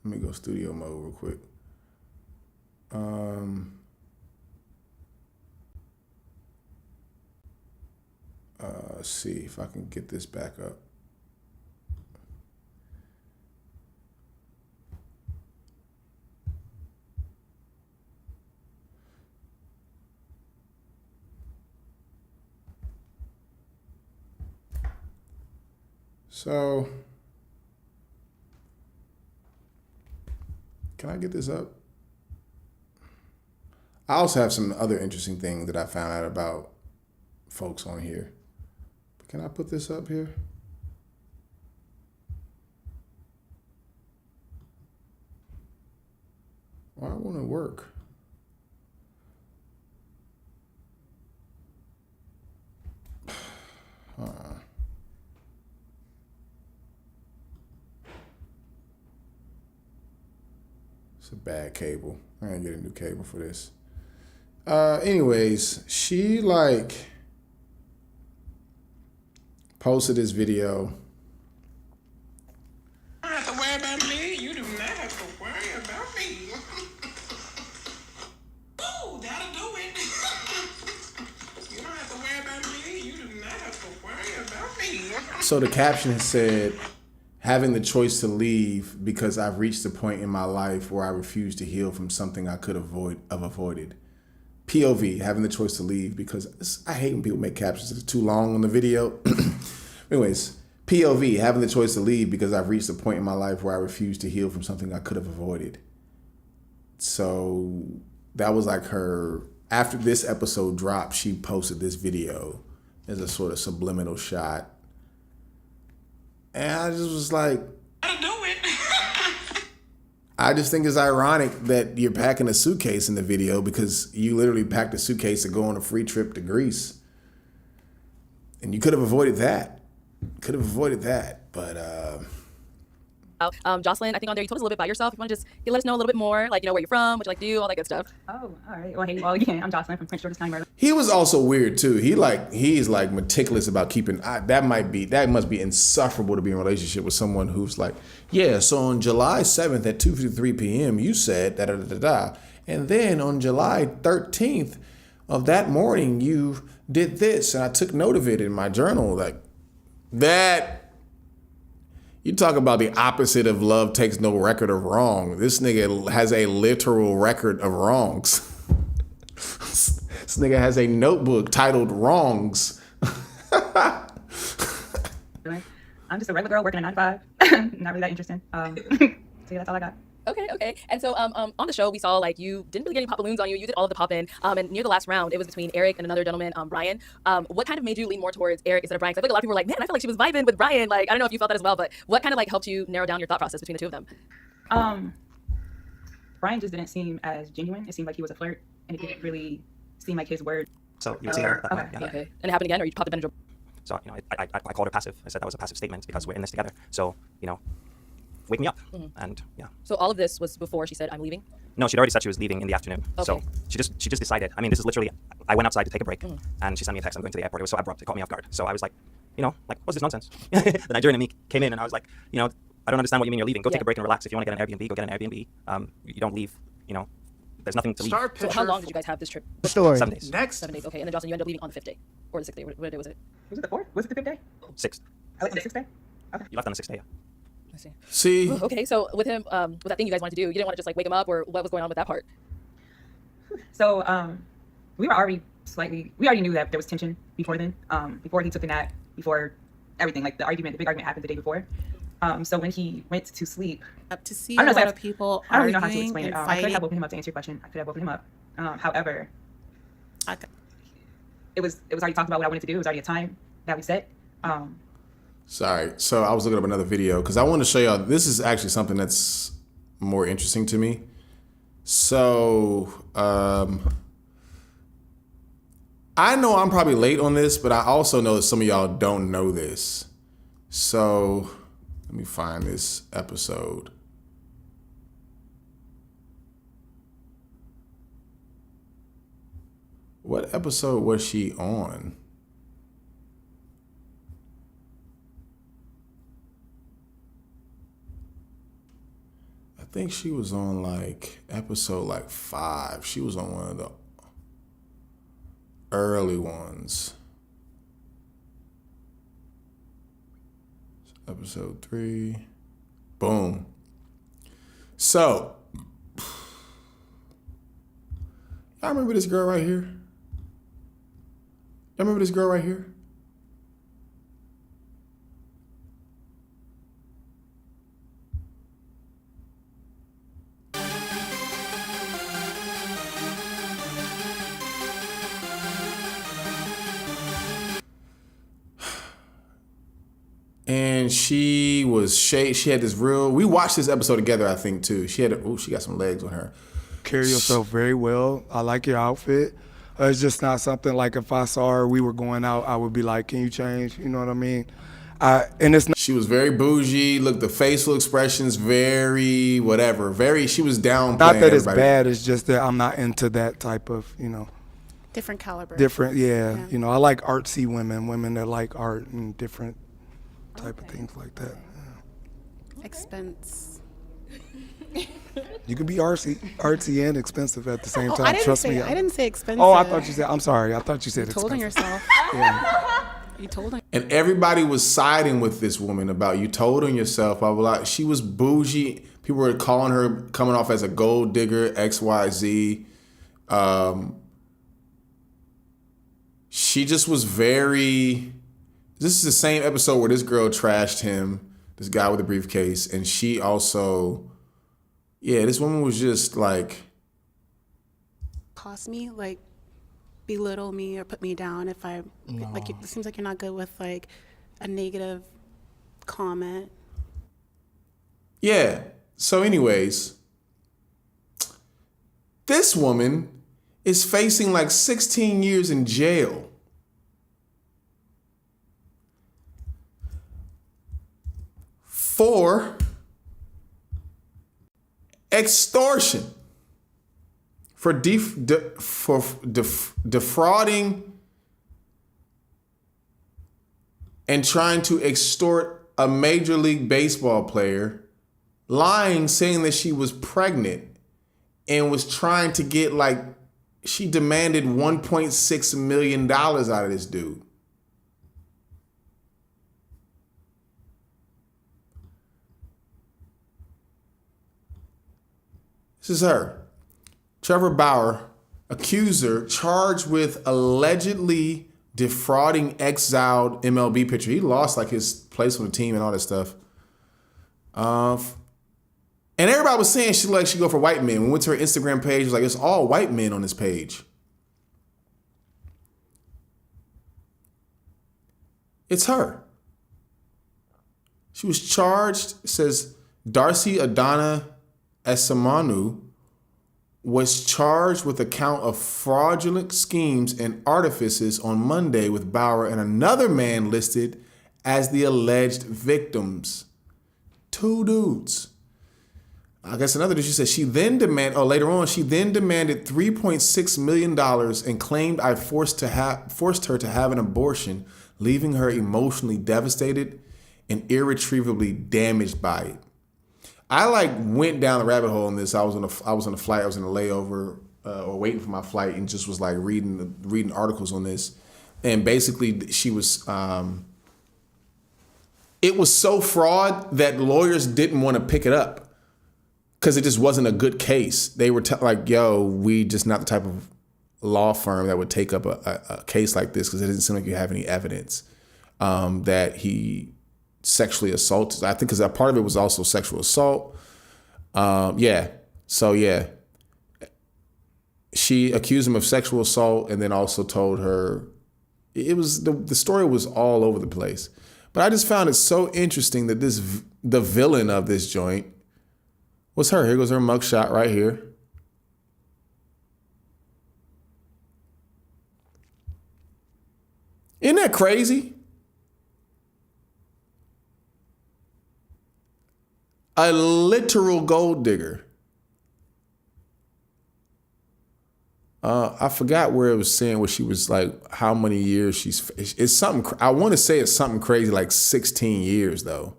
Let me go studio mode real quick. Let's see if I can get this back up. So, can I get this up? I also have some other interesting things that I found out about folks on here. But can I put this up here? Why won't it work? It's a bad cable. I ain't get a new cable for this. Anyways, she like posted this video. You don't have to worry about me. You do not have to worry about me. Oh, that'll do it. You don't have to worry about me. You do not have to worry about me. So the caption said, having the choice to leave because I've reached a point in my life where I refuse to heal from something I could have avoided. POV, having the choice to leave because I hate when people make captions that are too long on the video. Anyways, POV, having the choice to leave because I've reached a point in my life where I refuse to heal from something I could have avoided. So that was like her, after this episode dropped, she posted this video as a sort of subliminal shot. And I just was like, I just think it's ironic that you're packing a suitcase in the video because you literally packed a suitcase to go on a free trip to Greece. And you could have avoided that. But Jocelyn, I think on there you told us a little bit about yourself. You want to just let us know a little bit more, like, where you're from, what you like to do, all that good stuff. Oh, all right. Well, hey, again, I'm Jocelyn from Prince George's County, Maryland. he was also weird too. He's like meticulous about keeping, that must be insufferable to be in a relationship with someone who's like, yeah, so on July 7th at 2:53 p.m. you said da-da-da-da-da. And then on July 13th of that morning you did this and I took note of it in my journal. Like that. You talk about the opposite of love takes no record of wrong. This nigga has a literal record of wrongs. This nigga has a notebook titled Wrongs. I'm just a regular girl working a 9 to 5. Not really that interesting. So yeah, that's all I got. Okay. And so on the show, we saw like you didn't really get any pop balloons on you. You did all of the pop in. And near the last round, it was between Eric and another gentleman, Brian. What kind of made you lean more towards Eric instead of Brian? Because I feel like a lot of people were like, man, I feel like she was vibing with Brian. Like, I don't know if you felt that as well, but what kind of like helped you narrow down your thought process between the two of them? Brian just didn't seem as genuine. It seemed like he was a flirt, and it didn't really seem like his word. So you would see her. Okay. And it happened again, or you popped the Benadryl? So I called her passive. I said that was a passive statement because we're in this together. So wake me up. And yeah. So all of this was before she said, I'm leaving? No, she'd already said she was leaving in the afternoon. Okay. So she just decided. I mean, this is literally, I went outside to take a break and she sent me a text, I'm going to the airport. It was so abrupt, it caught me off guard. So I was like, what's this nonsense? The Nigerian in me came in and I was like, I don't understand what you mean you're leaving. Go take a break and relax. If you want to get an Airbnb, go get an Airbnb. You don't leave, there's nothing to leave. So how long did you guys have this trip? Story. 7 days. Next. 7 days, okay. And then Jocelyn, you ended up leaving on the 5th day or the 6th day. What day was it? Was it the 4th? Was it the 5th day? 6th. I left on the 6th day? Okay. You left on the 6th day, yeah. See? Okay, so with him, with that thing you guys wanted to do, you didn't want to just like wake him up, or what was going on with that part? So we already knew that there was tension before then. Before he took the nap, before everything, like the big argument happened the day before. So when he went to sleep, to see a lot of people I don't really know how to arguing explain it. and I could fighting. have woken him up to answer your question. I could have woken him up. However, it was already talked about what I wanted to do. It was already a time that we set. Sorry. So I was looking up another video because I want to show y'all. This is actually something that's more interesting to me. So I know I'm probably late on this, but I also know that some of y'all don't know this. So let me find this episode. What episode was she on? I think she was on like episode like 5. She was on one of the early ones. Episode 3. Boom. So, y'all remember this girl right here? Y'all remember this girl right here? And she had this real, we watched this episode together, I think, too. She got some legs on her. Carry yourself very well. I like your outfit. It's just not something like if I saw her, we were going out, I would be like, can you change? You know what I mean? And it's not. She was very bougie. Look, the facial expressions, very whatever. She was downplaying. Not that it's everybody. bad, it's just that I'm not into that type of, Different caliber. Yeah. I like artsy women that like art and different type of things like that. Yeah. Expense. You can be artsy and expensive at the same time. I didn't Trust say, me. I didn't say expensive. Oh, I thought you said. I'm sorry. I thought you said You told on expensive. yourself. Yeah. You told on. And everybody was siding with this woman about you told on yourself. Blah, blah, blah. She was bougie. People were calling her coming off as a gold digger, XYZ. She just was very. This is the same episode where this girl trashed him, this guy with a briefcase, and she also, this woman was just like. Cost me, like, belittle me or put me down if I, like, it seems like you're not good with, like, a negative comment. Yeah. So anyways, this woman is facing like 16 years in jail. For extortion, for defrauding and trying to extort a Major League Baseball player, lying, saying that she was pregnant and was trying to get she demanded $1.6 million out of this dude. This is her. Trevor Bauer, accuser, charged with allegedly defrauding exiled MLB pitcher. He lost his place on the team and all that stuff. And everybody was saying she go for white men. We went to her Instagram page. It was it's all white men on this page. It's her. She was charged. It says Darcy Adana Esamanu was charged with a count of fraudulent schemes and artifices on Monday with Bauer and another man listed as the alleged victims. 2 dudes. I guess another dude, she said she then demanded $3.6 million and claimed I forced her to have an abortion, leaving her emotionally devastated and irretrievably damaged by it. I went down the rabbit hole on this. I was on a flight. I was in a layover or waiting for my flight, and just was reading articles on this. And basically, she was. It was so fraud that lawyers didn't want to pick it up because it just wasn't a good case. They were we just not the type of law firm that would take up a case like this because it didn't seem like you have any evidence that he sexually assaulted. I think because a part of it was also sexual assault. She accused him of sexual assault and then also told her it was the story was all over the place. But I just found it so interesting that the villain of this joint was her. Here goes her mugshot right here. Isn't that crazy? A literal gold digger. I forgot where it was saying where she was like how many years she's. It's something. I want to say it's something crazy like 16 years though.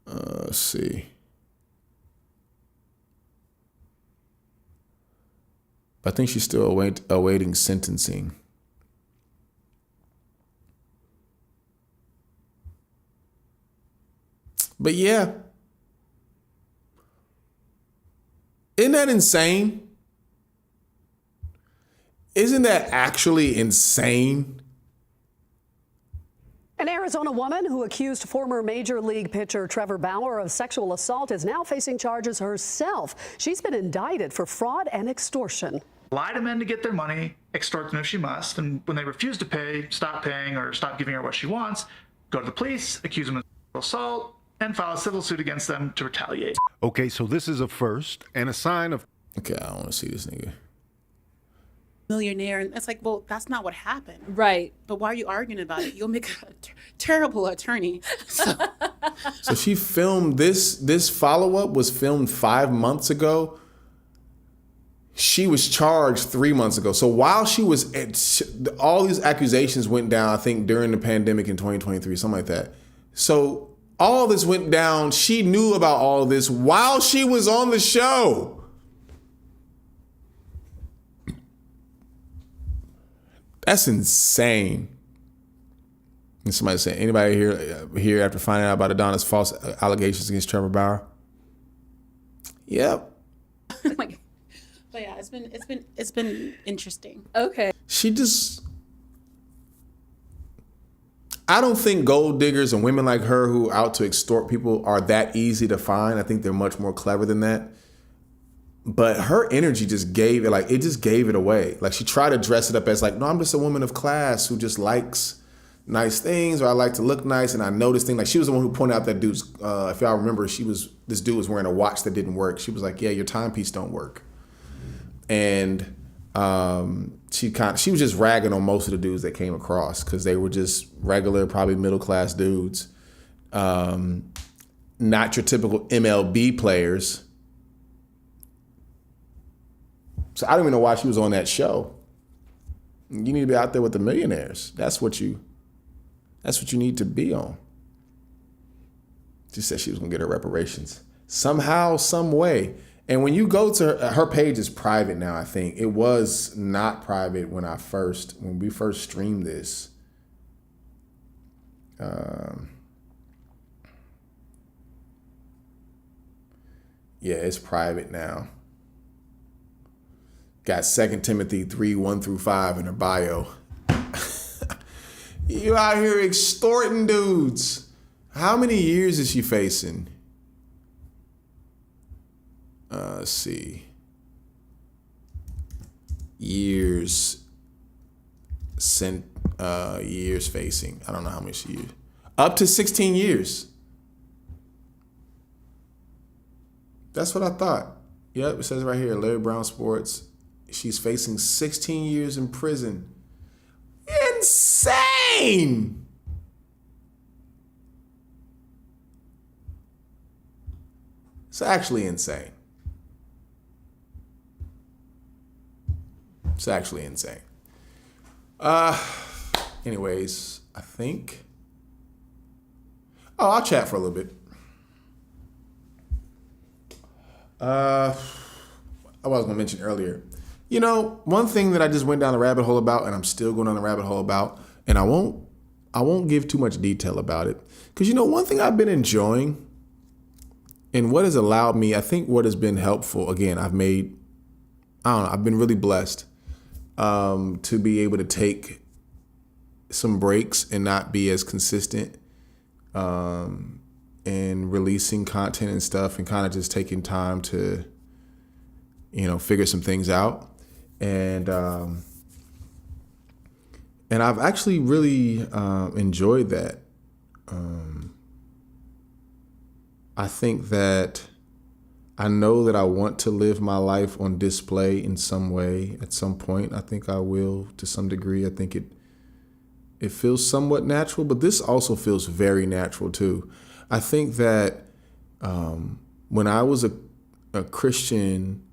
Let's see. I think she's still awaiting sentencing. But yeah. Isn't that insane? Isn't that actually insane? An Arizona woman who accused former Major League pitcher Trevor Bauer of sexual assault is now facing charges herself. She's been indicted for fraud and extortion. Lie to men to get their money, extort them if she must, and when they refuse to pay, stop paying or stop giving her what she wants, go to the police, accuse them of sexual assault, and file a civil suit against them to retaliate. Okay, so this is a first and a sign of... Okay, I don't want to see this nigga. Millionaire, and it's like, well, that's not what happened. Right. But why are you arguing about it? You'll make a terrible attorney. So she filmed this follow-up was filmed 5 months ago. She was charged 3 months ago. So while she was all these accusations went down, I think during the pandemic in 2023, something like that. So all this went down. She knew about all of this while she was on the show. That's insane. And somebody said, anybody here after finding out about Adonis' false allegations against Trevor Bauer? Yep. But yeah, it's been interesting. Okay. I don't think gold diggers and women like her who are out to extort people are that easy to find. I think they're much more clever than that. But her energy just gave it away. Like she tried to dress it up as like, no, I'm just a woman of class who just likes nice things, or I like to look nice and I know this thing. Like she was the one who pointed out that dude's, if y'all remember, this dude was wearing a watch that didn't work. She was like, yeah, your timepiece don't work. And she was just ragging on most of the dudes that came across because they were just regular, probably middle class dudes. Not your typical MLB players. So I don't even know why she was on that show. You need to be out there with the millionaires. That's what you need to be on. She said she was gonna get her reparations somehow, some way. And when you go to her page is private now, I think. It was not private when we first streamed this. Yeah, it's private now. Got 2 Timothy 3:1-5 in her bio. You out here extorting dudes. How many years is she facing? Let's see. Years facing. I don't know how many she used. Up to 16 years. That's what I thought. Yep, it says right here, Larry Brown Sports. She's facing 16 years in prison. Insane! It's actually insane. It's actually insane. Anyways, I think. Oh, I'll chat for a little bit. I was gonna mention earlier. You know, one thing that I just went down the rabbit hole about, and I'm still going down the rabbit hole about, and I won't give too much detail about it, because you know, one thing I've been enjoying, and what has allowed me, I think, what has been helpful. Again, I've been really blessed to be able to take some breaks and not be as consistent in releasing content and stuff, and kind of just taking time to, figure some things out. And I've actually really enjoyed that. I think that I know that I want to live my life on display in some way at some point. I think I will to some degree. I think it feels somewhat natural, but this also feels very natural too. I think that when I was a Christian,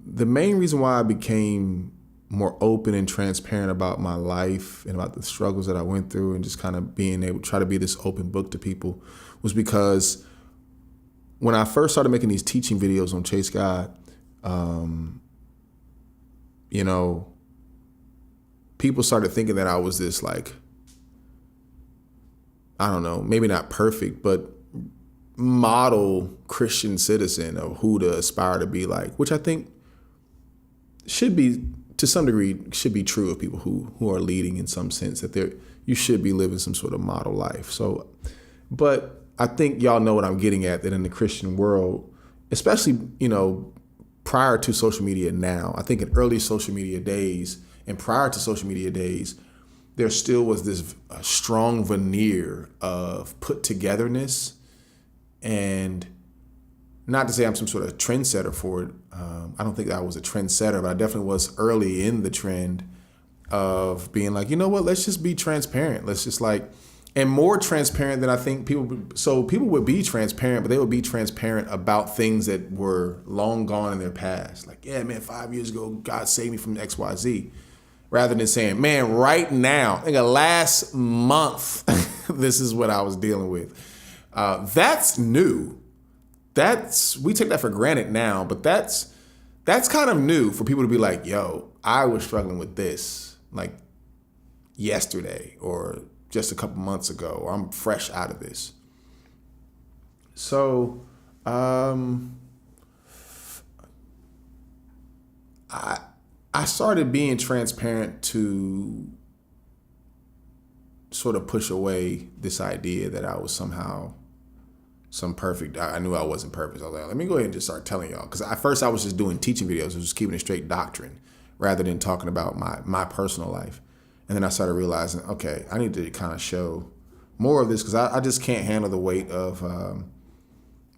the main reason why I became more open and transparent about my life and about the struggles that I went through and just kind of being able to try to be this open book to people was because when I first started making these teaching videos on Chase God, you know, people started thinking that I was this like, I don't know, maybe not perfect, but model Christian citizen of who to aspire to be like, which I think should be, to some degree, should be true of people who are leading in some sense, that you should be living some sort of model life. So, but I think y'all know what I'm getting at, that in the Christian world, especially, you know, prior to social media now, I think in early social media days and prior to social media days, there still was this strong veneer of put togetherness. And not to say I'm some sort of trendsetter for it. I don't think I was a trendsetter, but I definitely was early in the trend of being like, you know what, let's just be transparent. Let's just like, and more transparent than I think people. So people would be transparent, but they would be transparent about things that were long gone in their past. Like, yeah, man, 5 years ago, God saved me from XYZ. Rather than saying, man, right now, I think last month, this is what I was dealing with. That's new. We take that for granted now, but that's kind of new for people to be like, yo, I was struggling with this like yesterday or just a couple months ago, or I'm fresh out of this. So I started being transparent to sort of push away this idea that I was somehow some perfect. I knew I wasn't perfect. I was like, let me go ahead and just start telling y'all. Because at first I was just doing teaching videos. I was just keeping it straight doctrine rather than talking about my personal life. And then I started realizing, okay, I need to kind of show more of this because I just can't handle the weight of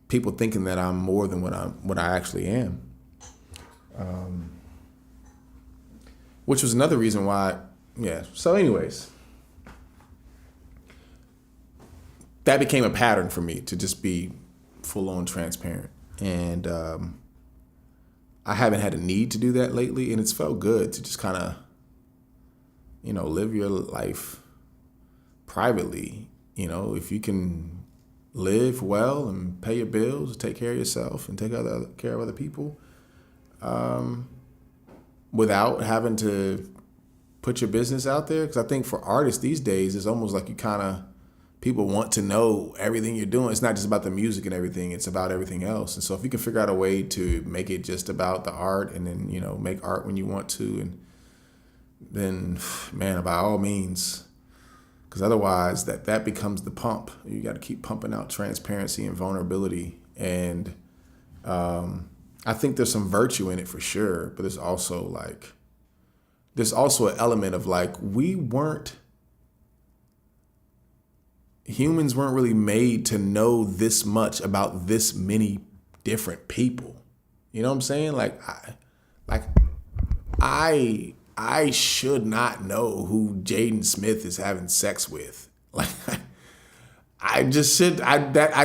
people thinking that I'm more than what I actually am. Which was another reason why, yeah. So anyways, that became a pattern for me to just be full on transparent. And I haven't had a need to do that lately. And it's felt good to just kind of, you know, live your life privately. You know, if you can live well and pay your bills, take care of yourself and take care of other people, without having to put your business out there. Because I think for artists these days, it's almost like people want to know everything you're doing. It's not just about the music and everything, it's about everything else. And so if you can figure out a way to make it just about the art and then, you know, make art when you want to, and then, man, by all means, because otherwise that becomes the pump. You got to keep pumping out transparency and vulnerability. And I think there's some virtue in it for sure, but there's also an element of like, humans weren't really made to know this much about this many different people. You know what I'm saying? I should not know who Jaden Smith is having sex with. Like, I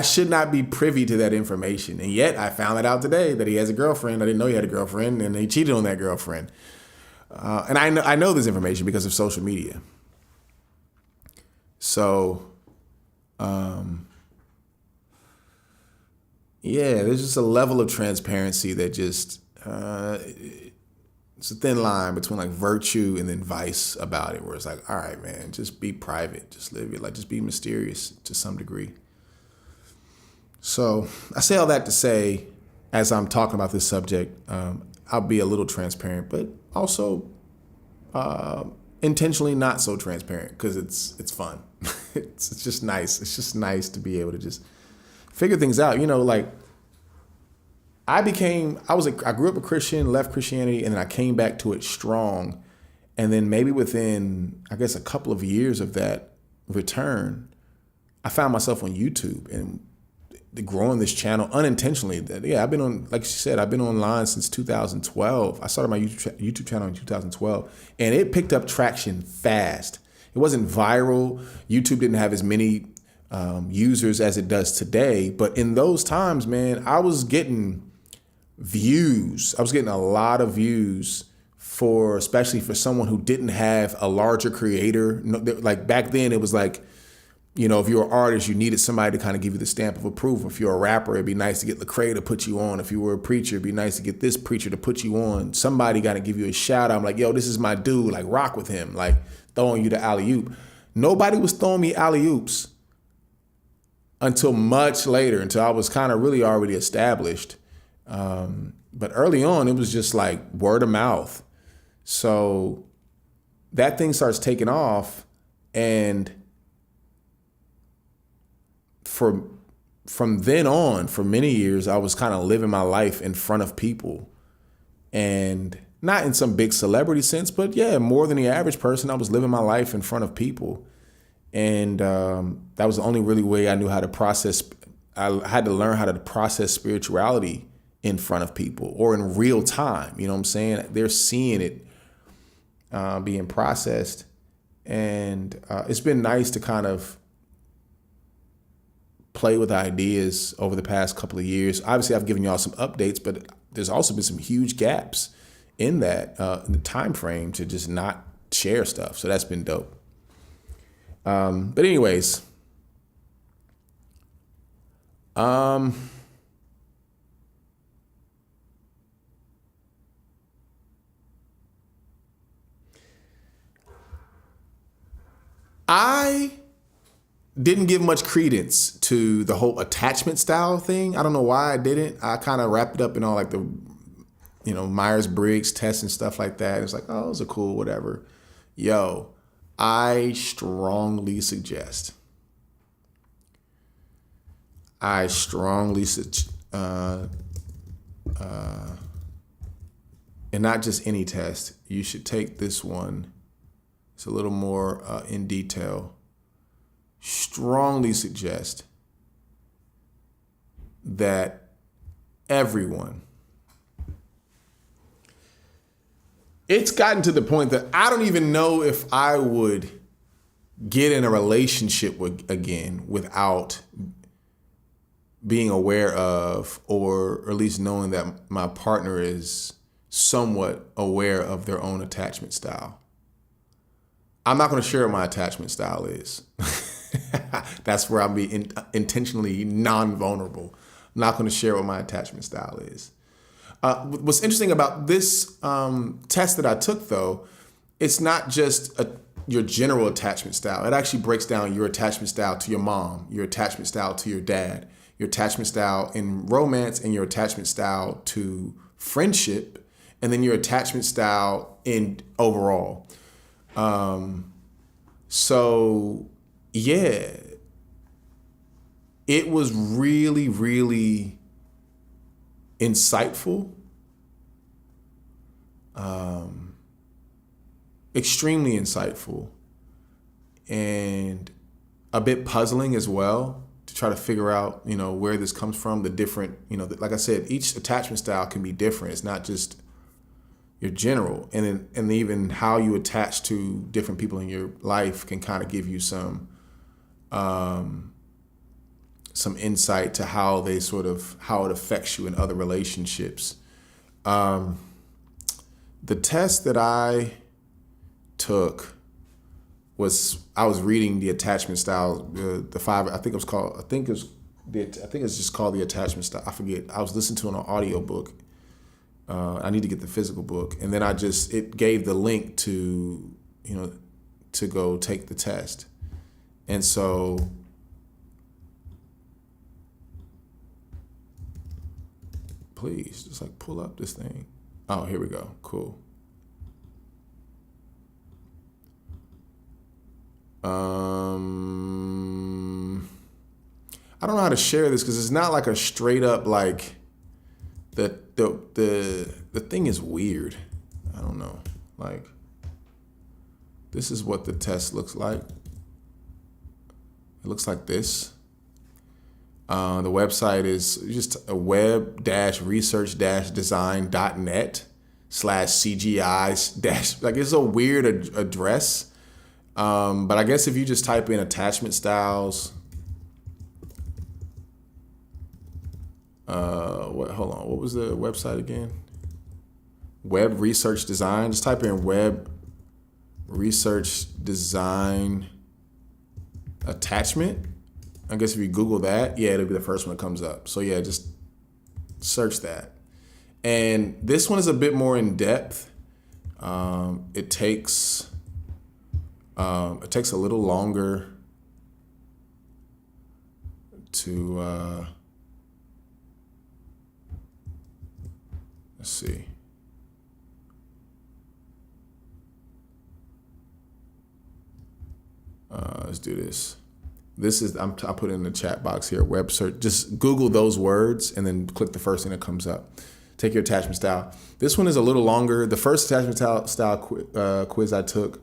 should not be privy to that information. And yet I found it out today that he has a girlfriend. I didn't know he had a girlfriend, and he cheated on that girlfriend. And I know this information because of social media. So, yeah, there's just a level of transparency that just, it's a thin line between like virtue and then vice about it, where it's like, all right, man, just be private, just live your life, just be mysterious to some degree. So I say all that to say, as I'm talking about this subject, I'll be a little transparent, but also intentionally not so transparent, because it's fun. It's just nice. It's just nice to be able to just figure things out. You know, like I grew up a Christian, left Christianity, and then I came back to it strong. And then maybe within, I guess, a couple of years of that return, I found myself on YouTube and growing this channel unintentionally. Yeah, I've been on, like she said, I've been online since 2012. I started my YouTube channel in 2012, and it picked up traction fast. It wasn't viral. YouTube didn't have as many users as it does today. But in those times, man, I was getting views. I was getting a lot of views especially for someone who didn't have a larger creator. Like back then it was like, if you're an artist, you needed somebody to kind of give you the stamp of approval. If you're a rapper, it'd be nice to get Lecrae to put you on. If you were a preacher, it'd be nice to get this preacher to put you on. Somebody got to give you a shout out. I'm like, yo, this is my dude. Like, rock with him. Like, throwing you the alley-oop. Nobody was throwing me alley-oops until much later, until I was kind of really already established. But early on, it was just like word of mouth. So that thing starts taking off, and from then on, for many years, I was kind of living my life in front of people, and not in some big celebrity sense, but yeah, more than the average person, I was living my life in front of people. And that was the only really way I knew how to process. I had to learn how to process spirituality in front of people or in real time. You know what I'm saying? They're seeing it being processed. And it's been nice to kind of play with ideas over the past couple of years. Obviously, I've given y'all some updates, but there's also been some huge gaps in that in the time frame to just not share stuff. So that's been dope. But anyways, I didn't give much credence to the whole attachment style thing. I don't know why I didn't. I kind of wrapped it up in all like the, Myers-Briggs tests and stuff like that. It's like, oh, those are cool, whatever. Yo, I strongly suggest, and not just any test, you should take this one. It's a little more in detail. Strongly suggest that everyone, it's gotten to the point that I don't even know if I would get in a relationship again without being aware of, or at least knowing that my partner is somewhat aware of their own attachment style. I'm not going to share what my attachment style is. That's where I'll be intentionally non-vulnerable. I'm not going to share what my attachment style is. What's interesting about this test that I took, though, it's not just your general attachment style. It actually breaks down your attachment style to your mom, your attachment style to your dad, your attachment style in romance, and your attachment style to friendship, and then your attachment style in overall. So yeah, it was really, really insightful, extremely insightful, and a bit puzzling as well to try to figure out, where this comes from, the different, like I said, each attachment style can be different. It's not just your general, and even how you attach to different people in your life can kind of give you some insight to how it affects you in other relationships. The test that I took I was reading the attachment style, the five. I think it's just called the attachment style. I forget. I was listening to an audio book. I need to get the physical book, and then it gave the link to go take the test, and so please just pull up this thing. Oh, here we go. Cool. I don't know how to share this because it's not like a straight up the thing is weird. I don't know. This is what the test looks like. It looks like this. The website is just a web-research-design.net/CGI- it's a weird address. But I guess if you just type in attachment styles Hold on. What was the website again? Web research design. Just type in web research design attachment. I guess if you Google that, yeah, it'll be the first one that comes up. So yeah, just search that. And this one is a bit more in depth. It takes a little longer to let's see. Let's do this. This is I put it in the chat box here. Web search. Just Google those words and then click the first thing that comes up. Take your attachment style. This one is a little longer. The first attachment style quiz I took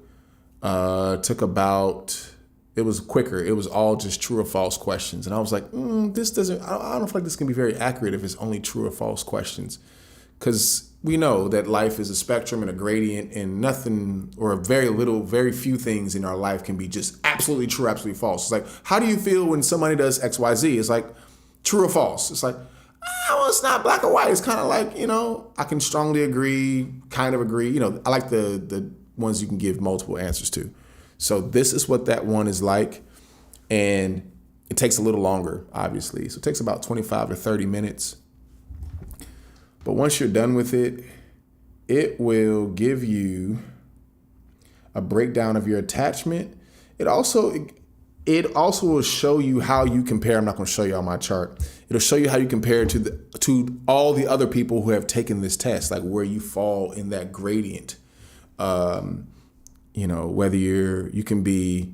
about. It was quicker. It was all just true or false questions, and I was like, this doesn't. I don't feel like this can be very accurate if it's only true or false questions, because we know that life is a spectrum and a gradient, and nothing or very few things in our life can be just absolutely true, absolutely false. It's like, how do you feel when somebody does X, Y, Z? It's like true or false. It's like, well, it's not black or white. It's kind of like, I can strongly agree, kind of agree. I like the ones you can give multiple answers to. So this is what that one is like. And it takes a little longer, obviously. So it takes about 25 to 30 minutes. But once you're done with it, it will give you a breakdown of your attachment. It also will show you how you compare. I'm not going to show you on my chart. It'll show you how you compare to all the other people who have taken this test, like where you fall in that gradient. Whether you can be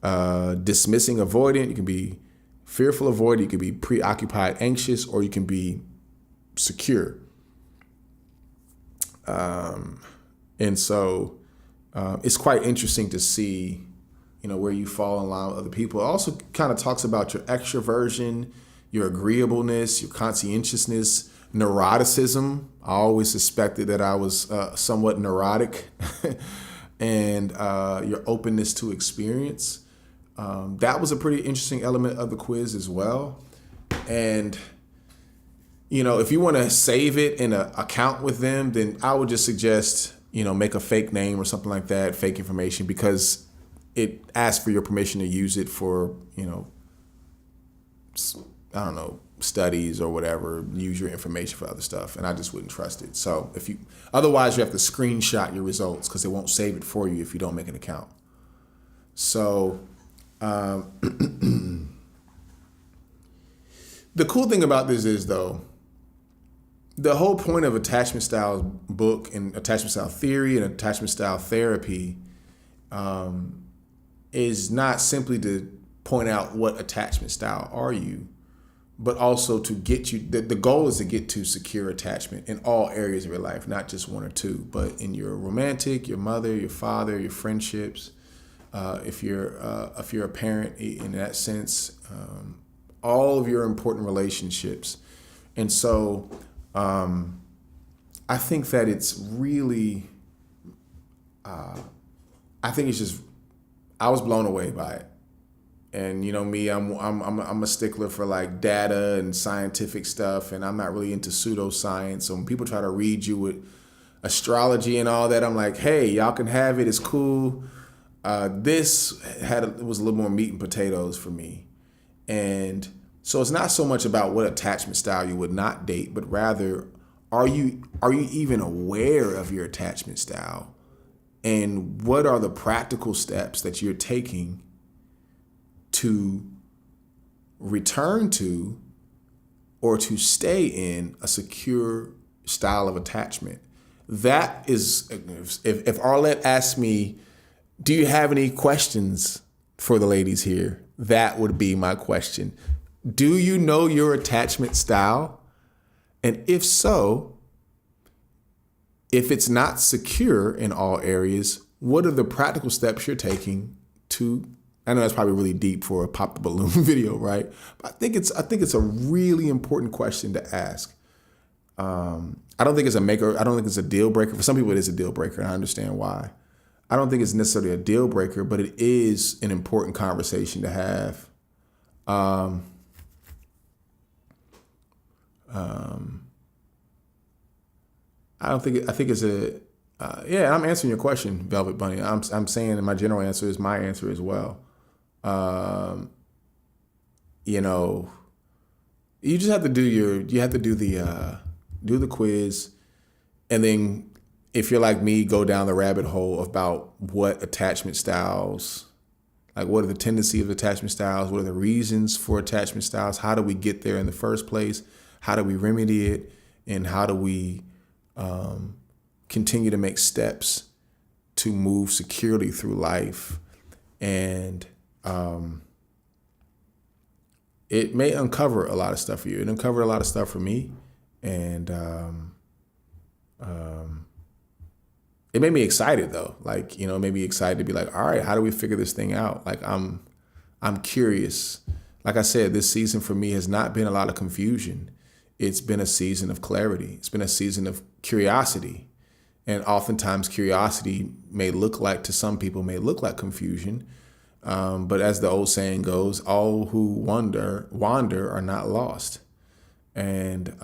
dismissing avoidant, you can be fearful avoidant, you can be preoccupied anxious, or you can be secure. And so it's quite interesting to see, where you fall in line with other people. It also kind of talks about your extroversion, your agreeableness, your conscientiousness, neuroticism. I always suspected that I was somewhat neurotic. And your openness to experience. That was a pretty interesting element of the quiz as well. And, if you want to save it in an account with them, then I would just suggest, make a fake name or something like that, fake information, because it asks for your permission to use it for, studies or whatever, use your information for other stuff. And I just wouldn't trust it. So otherwise you have to screenshot your results because it won't save it for you if you don't make an account. So, the cool thing about this is though, the whole point of attachment style book and attachment style theory and attachment style therapy, is not simply to point out what attachment style are you, but also to get you, the goal is to get to secure attachment in all areas of your life, not just one or two, but in your romantic, your mother, your father, your friendships, if you're a parent in that sense, all of your important relationships. And so I think that it's really, I was blown away by it. And me, I'm a stickler for like data and scientific stuff, and I'm not really into pseudoscience. So when people try to read you with astrology and all that, I'm like, hey, y'all can have it. It's cool. This was a little more meat and potatoes for me, and so it's not so much about what attachment style you would not date, but rather, are you even aware of your attachment style, and what are the practical steps that you're taking to return to or to stay in a secure style of attachment? That is, if Arlette asked me, do you have any questions for the ladies here? That would be my question. Do you know your attachment style? And if so, if it's not secure in all areas, what are the practical steps you're taking to, I know that's probably really deep for a pop the balloon video, right? But I think it's a really important question to ask. I don't think it's a maker. I don't think it's a deal breaker. For some people, it is a deal breaker, and I understand why. I don't think it's necessarily a deal breaker, but it is an important conversation to have. I don't think I think it's a yeah. I'm answering your question, Velvet Bunny. I'm saying that my general answer is my answer as well. You know, you just have to do the quiz, and then if you're like me, go down the rabbit hole about what attachment styles, like what are the tendencies of attachment styles, what are the reasons for attachment styles, how do we get there in the first place, how do we remedy it, and how do we continue to make steps to move securely through life. And it may uncover a lot of stuff for you. It uncovered a lot of stuff for me. And it made me excited though. Like, you know, it made me excited to be like, all right, how do we figure this thing out? Like, I'm curious. Like I said, this season for me has not been a lot of confusion. It's been a season of clarity. It's been a season of curiosity. And oftentimes curiosity to some people may look like confusion. But as the old saying goes, all who wander are not lost. And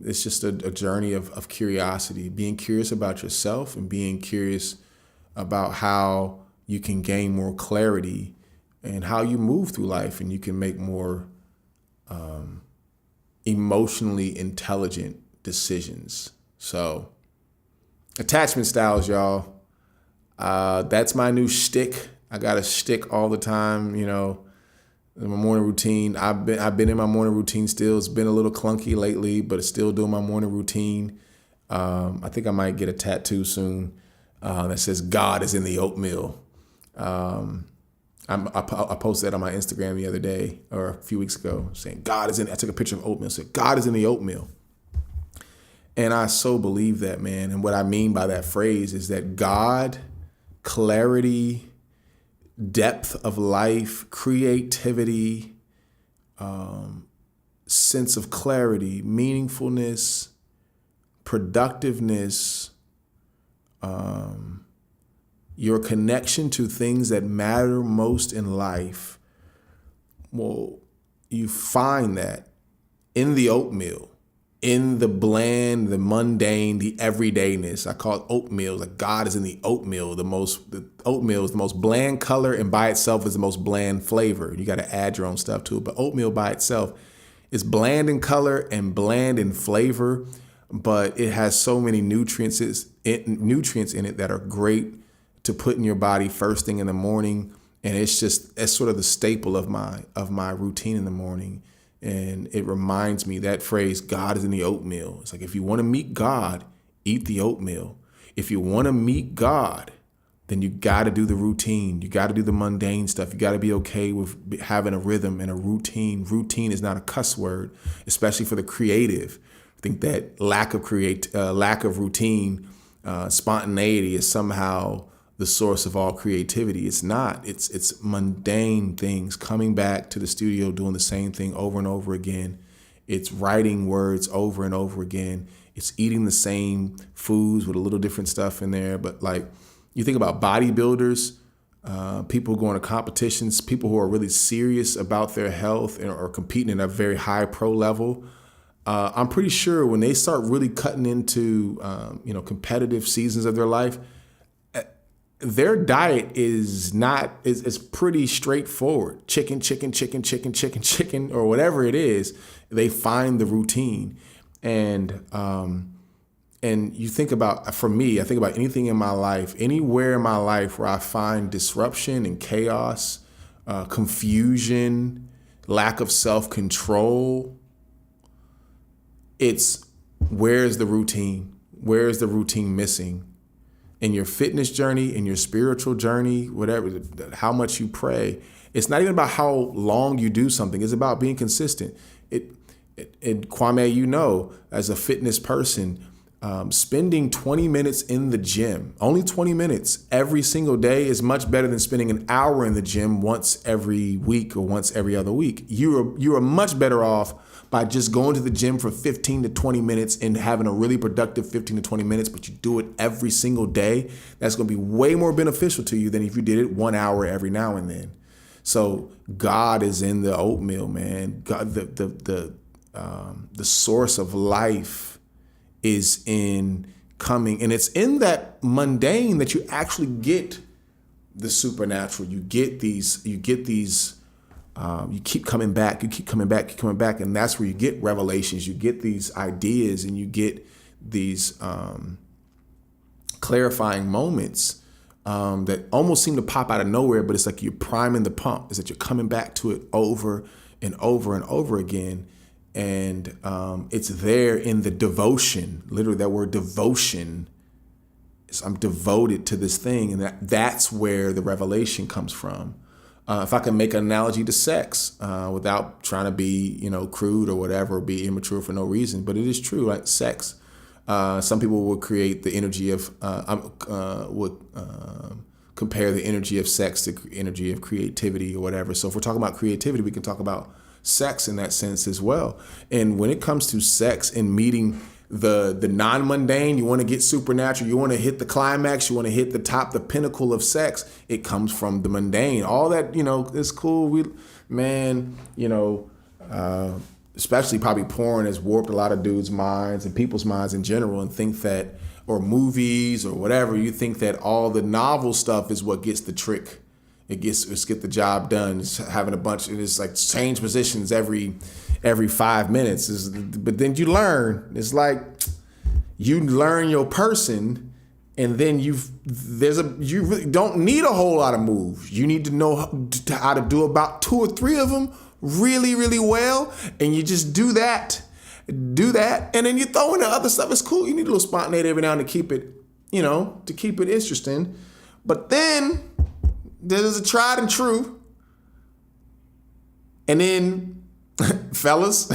it's just a journey of curiosity, being curious about yourself and being curious about how you can gain more clarity and how you move through life, and you can make more emotionally intelligent decisions. So attachment styles, y'all. That's my new shtick. I got a shtick all the time, you know, in my morning routine. I've been in my morning routine still. It's been a little clunky lately, but it's still doing my morning routine. I think I might get a tattoo soon that says God is in the oatmeal. I posted that on my Instagram the other day or a few weeks ago saying God is in. I took a picture of oatmeal, said God is in the oatmeal. And I so believe that, man. And what I mean by that phrase is that God, clarity, depth of life, creativity, sense of clarity, meaningfulness, productiveness, your connection to things that matter most in life. Well, you find that in the oatmeal, in the bland, the mundane, the everydayness. I call it oatmeal. Like God is in the oatmeal. The oatmeal is the most bland color, and by itself is the most bland flavor. You got to add your own stuff to it. But oatmeal by itself is bland in color and bland in flavor, but it has so many nutrients in it that are great to put in your body first thing in the morning. And it's sort of the staple of my routine in the morning. And it reminds me, that phrase, God is in the oatmeal. It's like, if you want to meet God, eat the oatmeal. If you want to meet God, then you got to do the routine. You got to do the mundane stuff. You got to be okay with having a rhythm and a routine. Routine is not a cuss word, especially for the creative. I think that lack of routine, spontaneity is somehow the source of all creativity. It's not. It's mundane things, coming back to the studio, doing the same thing over and over again. It's writing words over and over again. It's eating the same foods with a little different stuff in there. But like, you think about bodybuilders, people who go into competitions, people who are really serious about their health or competing at a very high pro level. I'm pretty sure when they start really cutting into competitive seasons of their life, their diet is pretty straightforward. Chicken, or whatever it is. They find the routine. And you think about, for me, I think about anything in my life, anywhere in my life where I find disruption and chaos, confusion, lack of self-control. It's, where's the routine? Where is the routine missing? In your fitness journey, in your spiritual journey, whatever, how much you pray. It's not even about how long you do something. It's about being consistent. Kwame, as a fitness person, spending 20 minutes in the gym, only 20 minutes every single day, is much better than spending an hour in the gym once every week or once every other week. You are much better off by just going to the gym for 15 to 20 minutes and having a really productive 15 to 20 minutes, but you do it every single day. That's going to be way more beneficial to you than if you did it 1 hour every now and then. So God is in the oatmeal, man. God, the source of life is in coming, and it's in that mundane that you actually get the supernatural. You keep coming back, keep coming back, and that's where you get revelations. You get these ideas, and you get these clarifying moments that almost seem to pop out of nowhere, but it's like you're priming the pump. Is that you're coming back to it over and over and over again. And it's there in the devotion, literally that word devotion. I'm devoted to this thing, and that's where the revelation comes from. If I can make an analogy to sex without trying to be, crude or whatever, or be immature for no reason, but it is true, like sex. Some people will create the energy of, compare the energy of sex to energy of creativity or whatever. So if we're talking about creativity, we can talk about sex in that sense as well. And when it comes to sex and meeting the non-mundane, you want to get supernatural, you want to hit the climax, you want to hit the top, the pinnacle of sex, it comes from the mundane. All that, is cool. Especially probably porn has warped a lot of dudes' minds and people's minds in general, and think that, or movies or whatever, you think that all the novel stuff is what gets the trick. It's get the job done. It's having it's like change positions every 5 minutes. But then you learn. It's like you learn your person, and then you really don't need a whole lot of moves. You need to know how to do about 2 or 3 of them really, really well, and you just do that, and then you throw in the other stuff. It's cool. You need a little spontaneity every now and then to keep it, to keep it interesting. But then there's a tried and true. And then, fellas,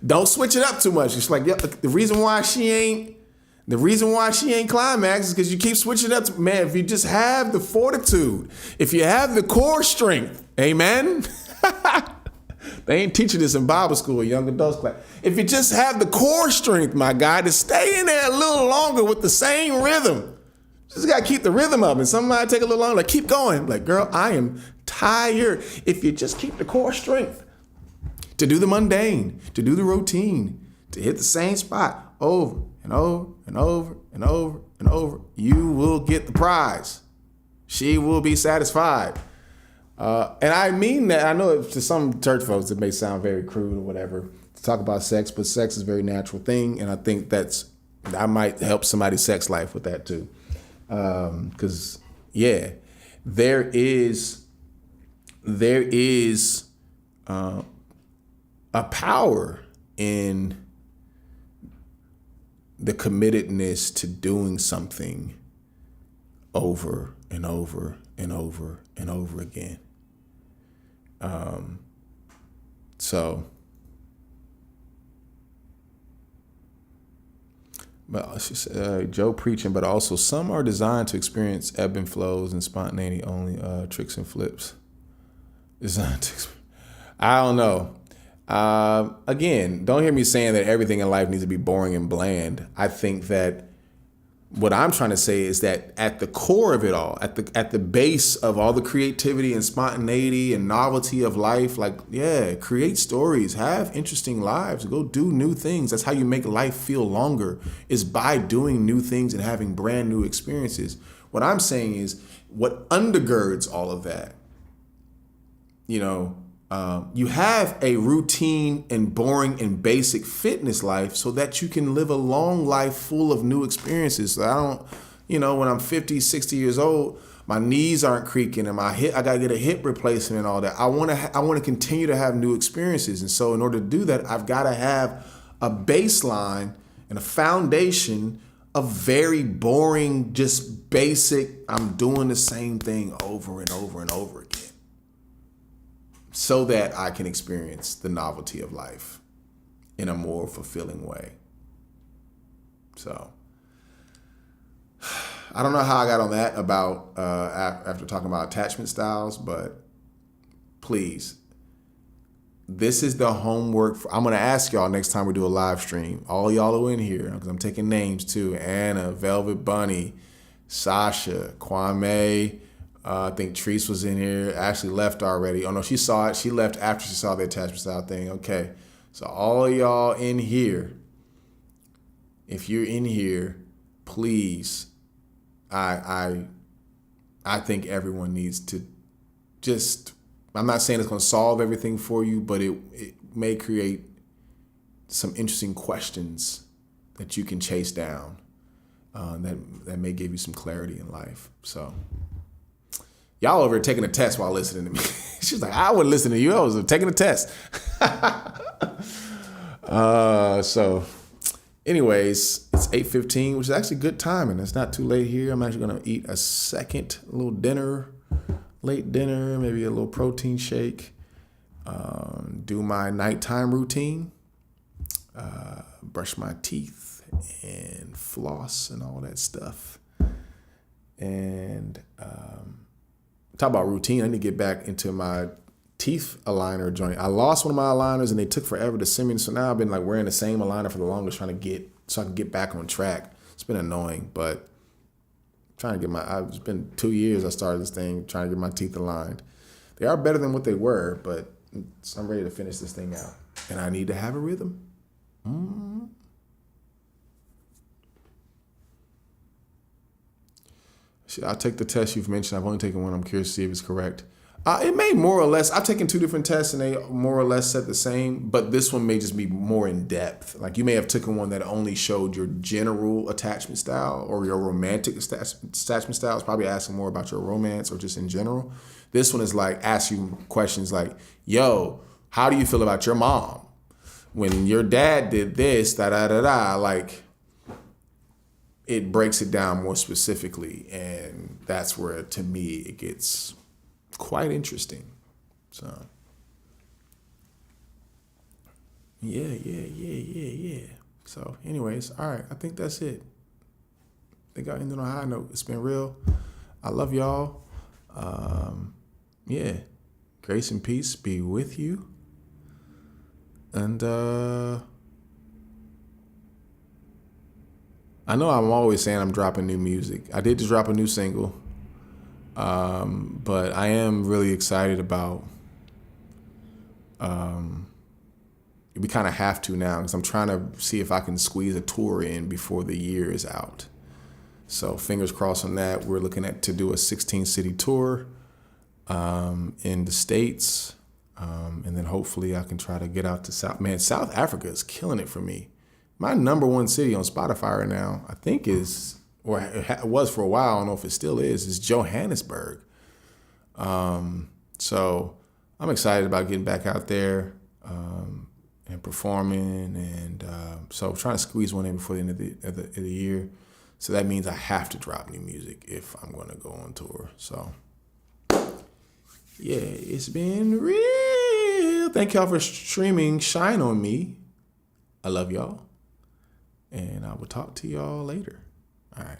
don't switch it up too much. It's like, the reason why she ain't climax is because you keep switching up. Man, if you just have the fortitude, if you have the core strength, amen. They ain't teaching this in Bible school or young adults class. If you just have the core strength, my guy, to stay in there a little longer with the same rhythm. Just got to keep the rhythm up, and somebody take a little longer. Like, keep going. Like, girl, I am tired. If you just keep the core strength to do the mundane, to do the routine, to hit the same spot over and over and over and over and over, you will get the prize. She will be satisfied. And I mean that. I know to some church folks it may sound very crude or whatever to talk about sex, but sex is a very natural thing, and I think I might help somebody's sex life with that too. Because there is a power in the committedness to doing something over and over and over and over again. But she said, Joe preaching, but also some are designed to experience ebb and flows and spontaneity only, tricks and flips. Designed to I don't know. Again, don't hear me saying that everything in life needs to be boring and bland. I think that what I'm trying to say is that at the core of it all, at the base of all the creativity and spontaneity and novelty of life, create stories, have interesting lives, go do new things. That's how you make life feel longer, is by doing new things and having brand new experiences. What I'm saying is what undergirds all of that, you have a routine and boring and basic fitness life so that you can live a long life full of new experiences. So I don't, when I'm 50, 60 years old, my knees aren't creaking and I got to get a hip replacement and all that. I want to continue to have new experiences. And so in order to do that, I've got to have a baseline and a foundation of very boring, just basic, I'm doing the same thing over and over and over again, so that I can experience the novelty of life in a more fulfilling way. So, I don't know how I got on that about after talking about attachment styles, but please, this is the homework. I'm going to ask y'all next time we do a live stream, all y'all who are in here, because I'm taking names too, Anna, Velvet Bunny, Sasha, Kwame, I think Treese was in here. Ashley left already. Oh no, she saw it. She left after she saw the attachment style thing. Okay. So all y'all in here, if you're in here, please, I think everyone needs to just, I'm not saying it's going to solve everything for you, but it may create some interesting questions that you can chase down that may give you some clarity in life. So y'all over here taking a test while listening to me. She's like, I wasn't listening to you. I was taking a test. So anyways, it's 8:15, which is actually good timing. It's not too late here. I'm actually going to eat a second little dinner, late dinner, maybe a little protein shake, do my nighttime routine, brush my teeth and floss and all that stuff. And talk about routine. I need to get back into my teeth aligner joint. I lost one of my aligners and they took forever to send me. So now I've been like wearing the same aligner for the longest, trying to get so I can get back on track. It's been annoying, but trying to get it's been 2 years I started this thing, trying to get my teeth aligned. They are better than what they were, but I'm ready to finish this thing out. And I need to have a rhythm. Mm-hmm. I'll take the test you've mentioned. I've only taken one. I'm curious to see if it's correct. It may more or less, I've taken 2 different tests and they more or less said the same, but this one may just be more in depth. Like you may have taken one that only showed your general attachment style or your romantic attachment style. It's probably asking more about your romance or just in general. This one is like ask you questions like, yo, how do you feel about your mom? When your dad did this, da-da-da-da, like it breaks it down more specifically. And that's where, to me, it gets quite interesting. So, yeah. So, anyways, all right. I think that's it. I think I ended on a high note. It's been real. I love y'all. Yeah. Grace and peace be with you. And I know I'm always saying I'm dropping new music. I did just drop a new single. But I am really excited about, we kind of have to now because I'm trying to see if I can squeeze a tour in before the year is out. So fingers crossed on that. We're looking at to do a 16-city tour in the States. And then hopefully I can try to get out to South Africa is killing it for me. My #1 city on Spotify right now, I think is, or it was for a while, I don't know if it still is Johannesburg. So I'm excited about getting back out there and performing. And so trying to squeeze one in before the end of the year. So that means I have to drop new music if I'm going to go on tour. So yeah, it's been real. Thank y'all for streaming Shine on Me. I love y'all. And I will talk to y'all later. All right.